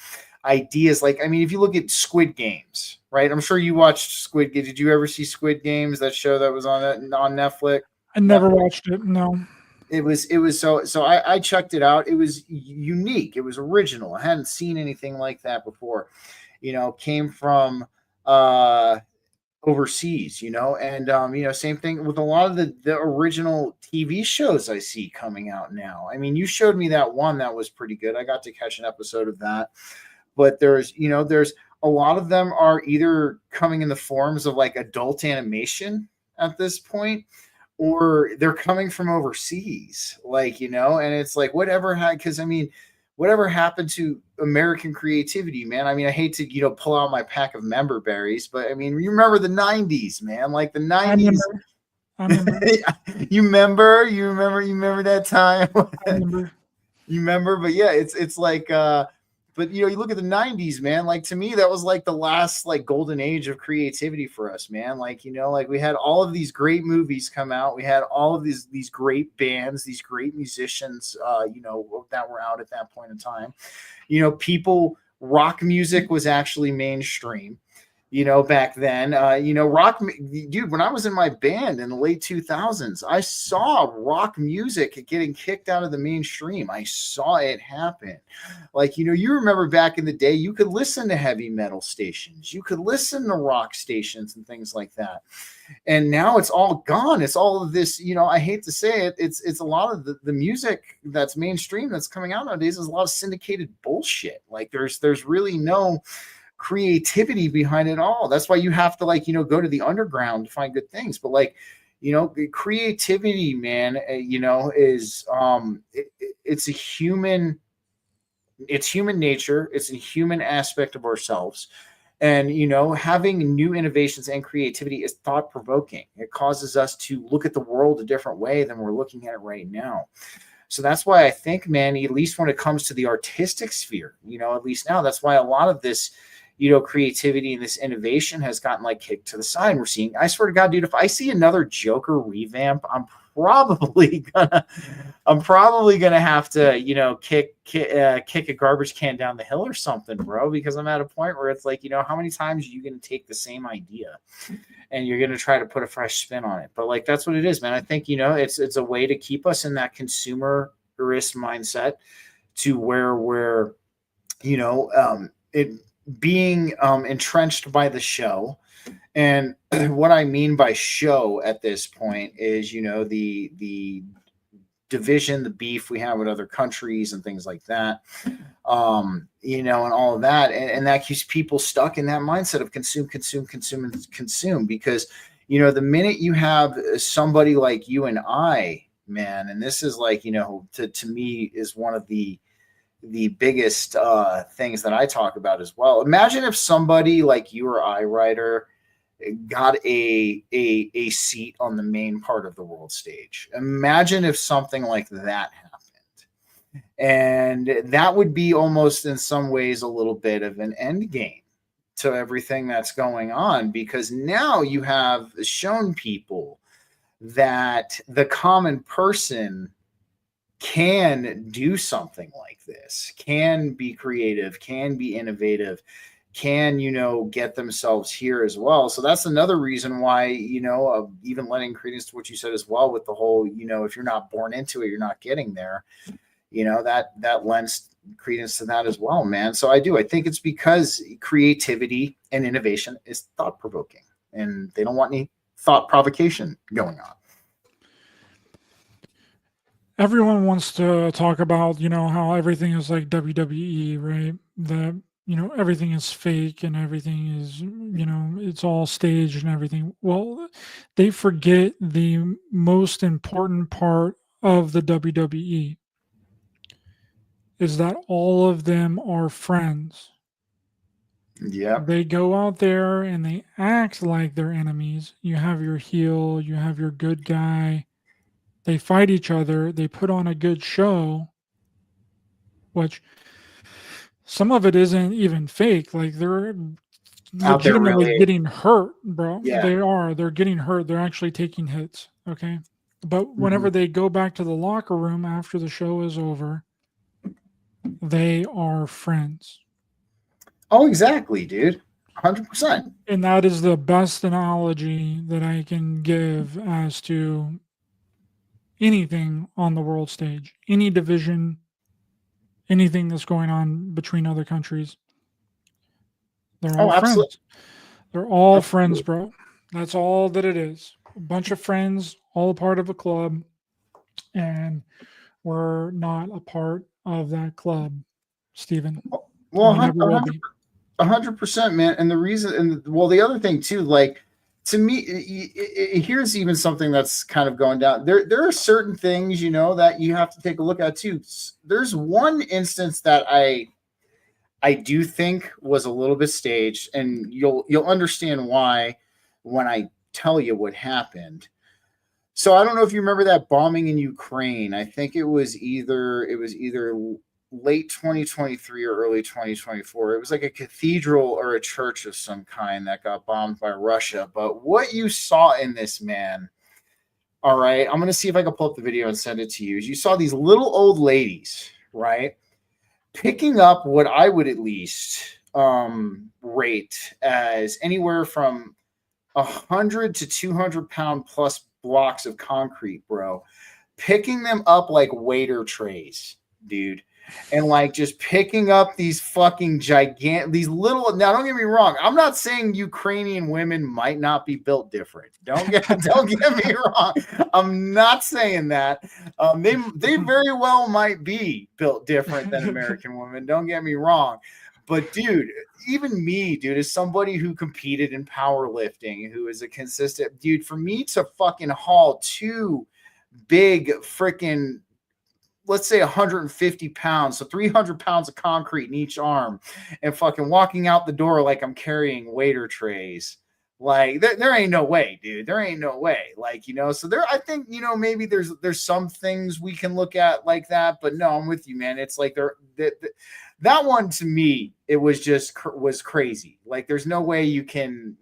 ideas. Like, I mean, if you look at Squid Games, right? I'm sure you watched Squid Game. Did you ever see Squid Games, that show that was on Netflix? I never watched it. No. It was so I checked it out. It was unique. It was original. I hadn't seen anything like that before. Came from overseas, and same thing with a lot of the original TV shows I see coming out now. I mean, you showed me that one that was pretty good. I got to catch an episode of that. But there's a lot of them are either coming in the forms of like adult animation at this point, or they're coming from overseas, like, and it's like whatever happened to American creativity, man? I mean, I hate to, pull out my pack of member berries, but I mean, you remember the 90s, man, like the 90s. I remember. You remember that time? I remember. You remember? But yeah, it's like, but you look at the 90s, man, like to me, that was like the last like golden age of creativity for us, man. Like, like we had all of these great movies come out. We had all of these great bands, these great musicians, that were out at that point in time. Rock music was actually mainstream, back then. Rock, dude, when I was in my band in the late 2000s, I saw rock music getting kicked out of the mainstream. I saw it happen. Like, you remember back in the day, you could listen to heavy metal stations, you could listen to rock stations and things like that. And now it's all gone. It's all of this, I hate to say it, it's a lot of the music that's mainstream that's coming out nowadays is a lot of syndicated bullshit. Like there's really no creativity behind it all. That's why you have to go to the underground to find good things. But creativity, man, is it's human nature. It's a human aspect of ourselves. And having new innovations and creativity is thought-provoking. It causes us to look at the world a different way than we're looking at it right now. So that's why I think, man, at least when it comes to the artistic sphere, at least now, that's why a lot of this creativity and this innovation has gotten like kicked to the side. We're seeing, I swear to God, dude, if I see another Joker revamp, I'm probably gonna have to, kick a garbage can down the hill or something, bro, because I'm at a point where it's like, how many times are you going to take the same idea and you're going to try to put a fresh spin on it? But like, that's what it is, man. I think, it's a way to keep us in that consumerist mindset to where we're, being entrenched by the show. And what I mean by show at this point is, the division, the beef we have with other countries and things like that, and all of that. And that keeps people stuck in that mindset of consume, because, the minute you have somebody like you and I, man, and this is like, to me is one of the biggest things that I talk about as well. Imagine if somebody like you or I, Ryder, got a seat on the main part of the world stage. Imagine if something like that happened. And that would be almost in some ways a little bit of an end game to everything that's going on, because now you have shown people that the common person can do something like this, can be creative, can be innovative, can, get themselves here as well. So that's another reason why, even lending credence to what you said as well with the whole, if you're not born into it, you're not getting there, that lends credence to that as well, man. So I think it's because creativity and innovation is thought provoking, and they don't want any thought provocation going on. Everyone wants to talk about, how everything is like WWE, right? That, everything is fake and everything is, it's all staged and everything. Well, they forget the most important part of the WWE is that all of them are friends. Yeah. They go out there and they act like they're enemies. You have your heel, you have your good guy. They fight each other. They put on a good show, which some of it isn't even fake. Like they're Out there legitimately really. getting hurt, bro. Yeah. They are. They're getting hurt. They're actually taking hits. Okay. But whenever they go back to the locker room after the show is over, they are friends. Oh, exactly, dude. 100%. And that is the best analogy that I can give as to anything on the world stage, any division, anything that's going on between other countries. They're all Absolutely. friends. They're all friends, bro. That's all that it is. A bunch of friends, all a part of a club, and we're not a part of that club, Stephen. Well, We never will be. 100%, man. And the reason, and well, the other thing too, like to me, here's even something that's kind of going down. There are certain things, that you have to take a look at too. There's one instance that I do think was a little bit staged, and you'll understand why when I tell you what happened. So I don't know if you remember that bombing in Ukraine. I think it was either late 2023 or early 2024. It was like a cathedral or a church of some kind that got bombed by Russia. But what you saw in this, man, all right, I'm going to see if I can pull up the video and send it to you. You saw these little old ladies, right, picking up what I would at least rate as anywhere from 100 to 200-pound plus blocks of concrete, bro, picking them up like waiter trays, dude. And like just picking up these fucking these little. Now, don't get me wrong. I'm not saying Ukrainian women might not be built different. Don't get me wrong. I'm not saying that. They very well might be built different than American women. Don't get me wrong. But dude, even me, dude, as somebody who competed in powerlifting, who is a consistent dude, for me to fucking haul two big freaking, let's say 150 pounds, so 300 pounds of concrete in each arm, and fucking walking out the door like I'm carrying waiter trays. Like there ain't no way, dude. There ain't no way. Like, so there, I think, maybe there's some things we can look at like that, but no, I'm with you, man. It's like that one to me, it was just was crazy. Like there's no way you can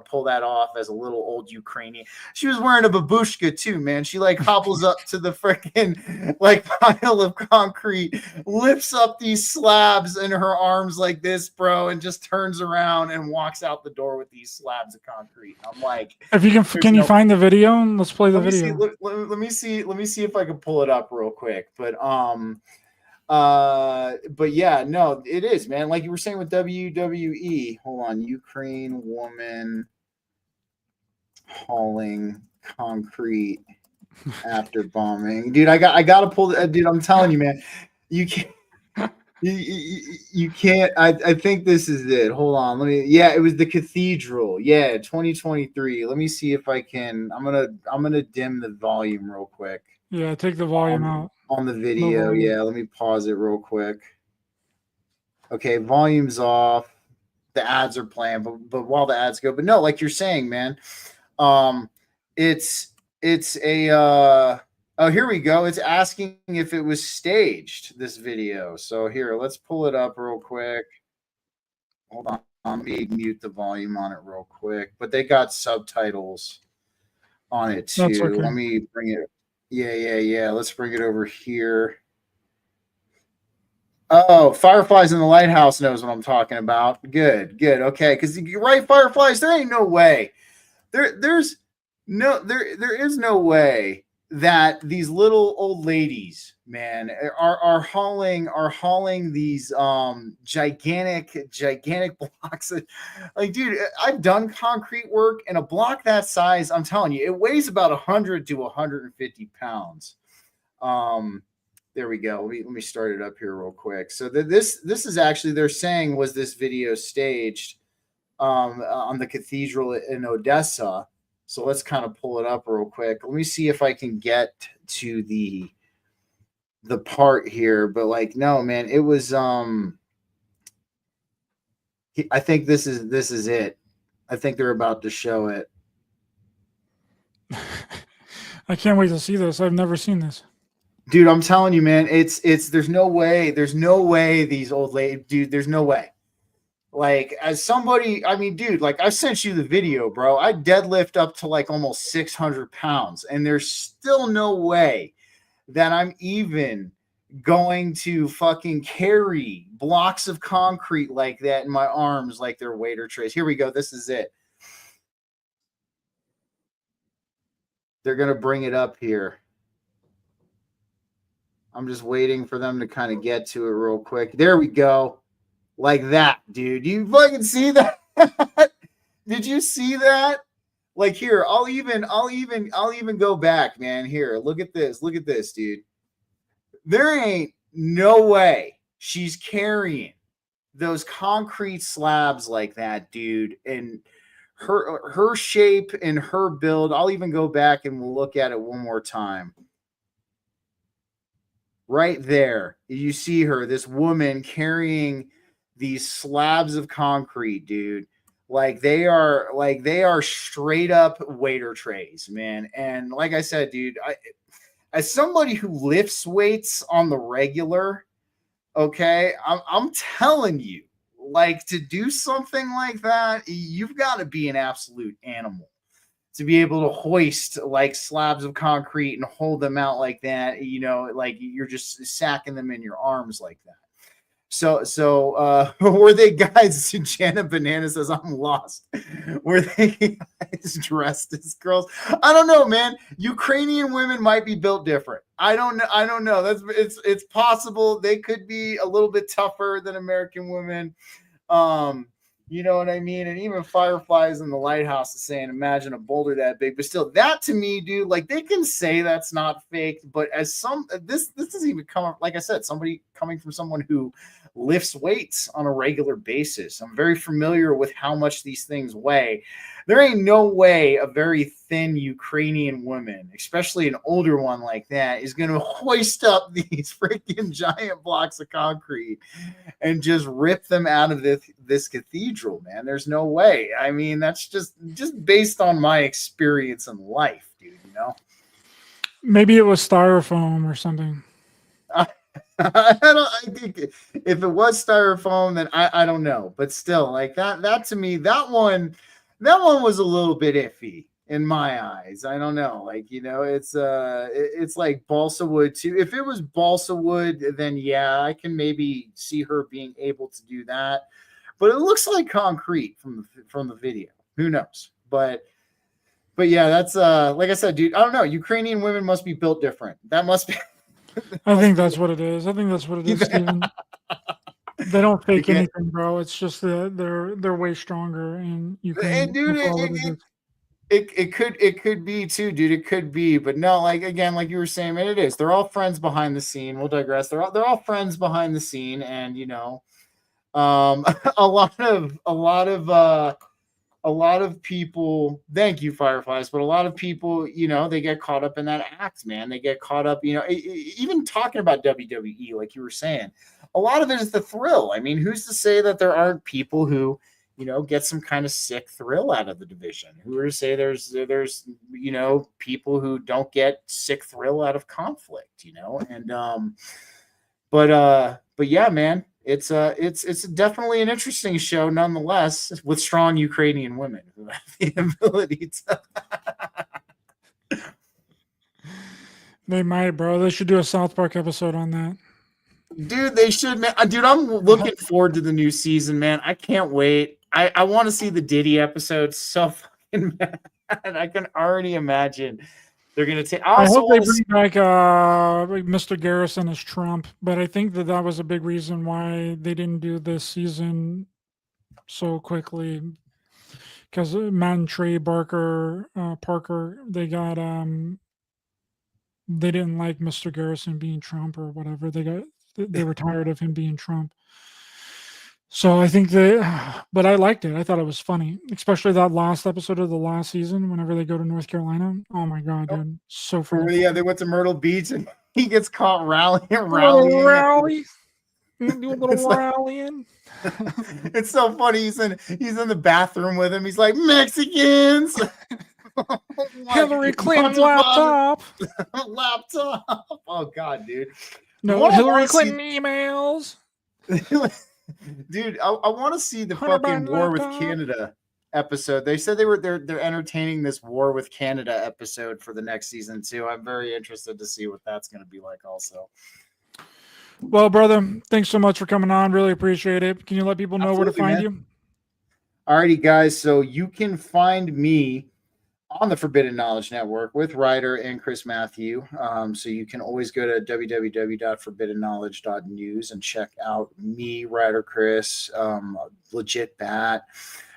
pull that off as a little old Ukrainian. She was wearing a babushka too, man. She like hobbles up to the freaking like pile of concrete, lifts up these slabs in her arms like this, bro, and just turns around and walks out the door with these slabs of concrete. I'm like, if you can you find the video? Let's play the video. Let me see if I can pull it up real quick. But yeah, no, it is, man. Like you were saying with WWE. Hold on, Ukraine woman hauling concrete after bombing. Dude, I gotta pull. Dude, I'm telling you, man, you can't. You can't. I think this is it. Hold on. Yeah, it was the cathedral. Yeah, 2023. Let me see if I can. I'm gonna dim the volume real quick. Yeah, take the volume out on the video. No, yeah, let me pause it real quick. Okay, volume's off. The ads are playing, but while the ads go, but no, like you're saying, man, it's a oh, here we go. It's asking if it was staged, this video. So here, let's pull it up real quick. Hold on, let me mute the volume on it real quick. But they got subtitles on it too. That's okay. Let me bring it. Yeah. Let's bring it over here. Oh, Fireflies in the Lighthouse knows what I'm talking about. Good. Okay, because you're right, Fireflies. There ain't no way. There is no way that these little old ladies, man, are hauling these gigantic blocks of, like, dude, I've done concrete work, and a block that size, I'm telling you, it weighs about 100 to 150 pounds. There we go. Let me start it up here real quick. So this is actually, they're saying, was this video staged on the cathedral in Odessa. So let's kind of pull it up real quick. Let me see if I can get to the part here. But like, no, man, it was I think this is it. I think they're about to show it. I can't wait to see this. I've never seen this. Dude, I'm telling you, man, it's there's no way these old ladies, dude, there's no way. Like, as somebody, I mean, dude, like, I sent you the video, bro. I deadlift up to like almost 600 pounds, and there's still no way that I'm even going to fucking carry blocks of concrete like that in my arms like they're waiter trays. Here we go. This is it. They're going to bring it up here. I'm just waiting for them to kind of get to it real quick. There we go. Like that, dude. You fucking see that? Did you see that? Like, here, I'll even go back, man. Here, look at this. Look at this, dude. There ain't no way she's carrying those concrete slabs like that, dude. And her shape and her build. I'll even go back and we'll look at it one more time. Right there, you see her, this woman carrying these slabs of concrete, dude. Like they are straight up waiter trays, man. And like I said, dude, as somebody who lifts weights on the regular, okay, I'm telling you, like, to do something like that, you've got to be an absolute animal to be able to hoist like slabs of concrete and hold them out like that, you know, like you're just sacking them in your arms like that. So were they guys? Jana Banana says, I'm lost. Were they guys dressed as girls? I don't know, man. Ukrainian women might be built different. I don't know. It's possible they could be a little bit tougher than American women. You know what I mean? And even Fireflies in the Lighthouse is saying, imagine a boulder that big. But still, that to me, dude, like, they can say that's not fake, but as this doesn't even come, like I said, somebody coming from someone who lifts weights on a regular basis. I'm very familiar with how much these things weigh. There ain't no way a very thin Ukrainian woman, especially an older one like that, is going to hoist up these freaking giant blocks of concrete and just rip them out of this cathedral, man. There's no way. I mean, that's just based on my experience in life, dude, you know? Maybe it was styrofoam or something. I think if it was styrofoam, then I don't know. But still, like that to me, that one was a little bit iffy in my eyes. I don't know. Like, you know, it's like balsa wood too. If it was balsa wood, then yeah, I can maybe see her being able to do that. But it looks like concrete from the video. Who knows? But yeah, that's like I said, dude, I don't know. Ukrainian women must be built different. That must be. I think that's what it is. Steven. They don't fake anything, bro. It's just that they're way stronger, and you can. And dude, it could be too, dude. It could be, but no, like, again, like you were saying, man, it is. They're all friends behind the scene. We'll digress. They're all friends behind the scene, and you know, a lot of people, thank you, Fireflies, but a lot of people, you know, they get caught up in that act, man. They get caught up, you know, even talking about WWE, like you were saying, a lot of it is the thrill. I mean, who's to say that there aren't people who, you know, get some kind of sick thrill out of the division? Who are to say there's, you know, people who don't get sick thrill out of conflict, you know? And, but yeah, man, it's definitely an interesting show nonetheless, with strong Ukrainian women who have the ability to. They might, bro. They should do a South Park episode on that. Dude, they should, man. Dude, I'm looking forward to the new season, man. I can't wait. I want to see the Diddy episode so fucking bad. I can already imagine They're gonna take. I Also, hope they bring back like Mr. Garrison as Trump, but I think that was a big reason why they didn't do this season so quickly. Because Matt and Trey Parker, they got they didn't like Mr. Garrison being Trump or whatever. They were tired of him being Trump. So I think but I liked it. I thought it was funny, especially that last episode of the last season. Whenever they go to North Carolina, oh my god, dude, so funny. yeah, they went to Myrtle Beach and he gets caught rallying. Do a little It's like- rallying. It's so funny. He's in the bathroom with him. He's like, Mexicans. Hillary Clinton laptop. laptop. Oh god, dude. No, What I Hillary wanna see- Clinton emails. Dude, I want to see the Hunter fucking Biden war with laptop. Canada episode. They said they're entertaining this war with Canada episode for the next season too. I'm very interested to see what that's going to be like also. Well, brother, thanks so much for coming on. Really appreciate it. Can you let people know where to Absolutely, find man. you? Alrighty, guys. So you can find me on the Forbidden Knowledge Network with Ryder and Chris Matthew. So you can always go to www.forbiddenknowledge.news and check out me, Ryder, Chris, Legit Bat,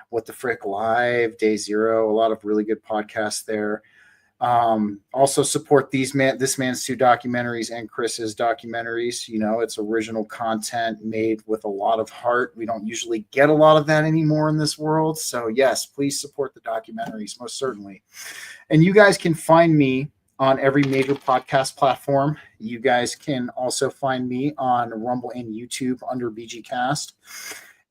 What the Frick Live, Day Zero, a lot of really good podcasts there. Also support this man's two documentaries and Chris's documentaries. You know, it's original content made with a lot of heart. We don't usually get a lot of that anymore in this world. So yes, please support the documentaries, most certainly. And you guys can find me on every major podcast platform. You guys can also find me on Rumble and YouTube under BGcast.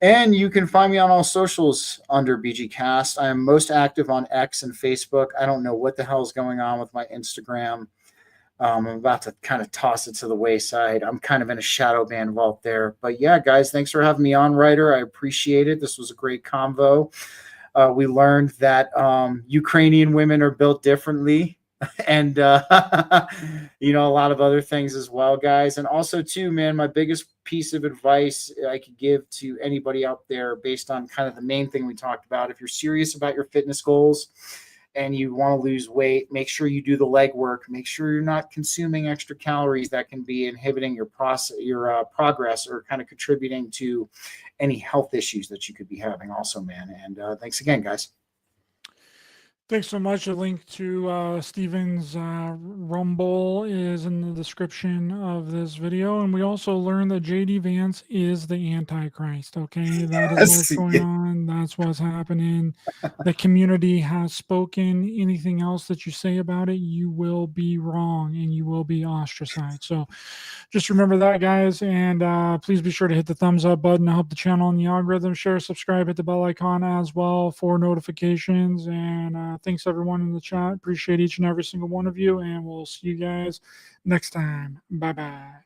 And you can find me on all socials under BGcast. I am most active on X and Facebook. I don't know what the hell is going on with my Instagram. I'm about to kind of toss it to the wayside. I'm kind of in a shadow ban vault there. But yeah, guys, thanks for having me on, Ryder. I appreciate it. This was a great convo. We learned that Ukrainian women are built differently. And you know, a lot of other things as well, guys. And also too, man, my biggest piece of advice I could give to anybody out there based on kind of the main thing we talked about, if you're serious about your fitness goals and you want to lose weight, make sure you do the legwork. Make sure you're not consuming extra calories that can be inhibiting your progress or kind of contributing to any health issues that you could be having also, man. And thanks again, guys. Thanks so much. A link to Steven's Rumble is in the description of this video. And we also learned that JD Vance is the Antichrist. Okay. That is what's going on. That's what's happening. The community has spoken. Anything else that you say about it, you will be wrong and you will be ostracized. So just remember that, guys. And please be sure to hit the thumbs up button to help the channel in the algorithm. Share, subscribe, hit the bell icon as well for notifications. And thanks everyone in the chat. Appreciate each and every single one of you. And we'll see you guys next time. Bye-bye.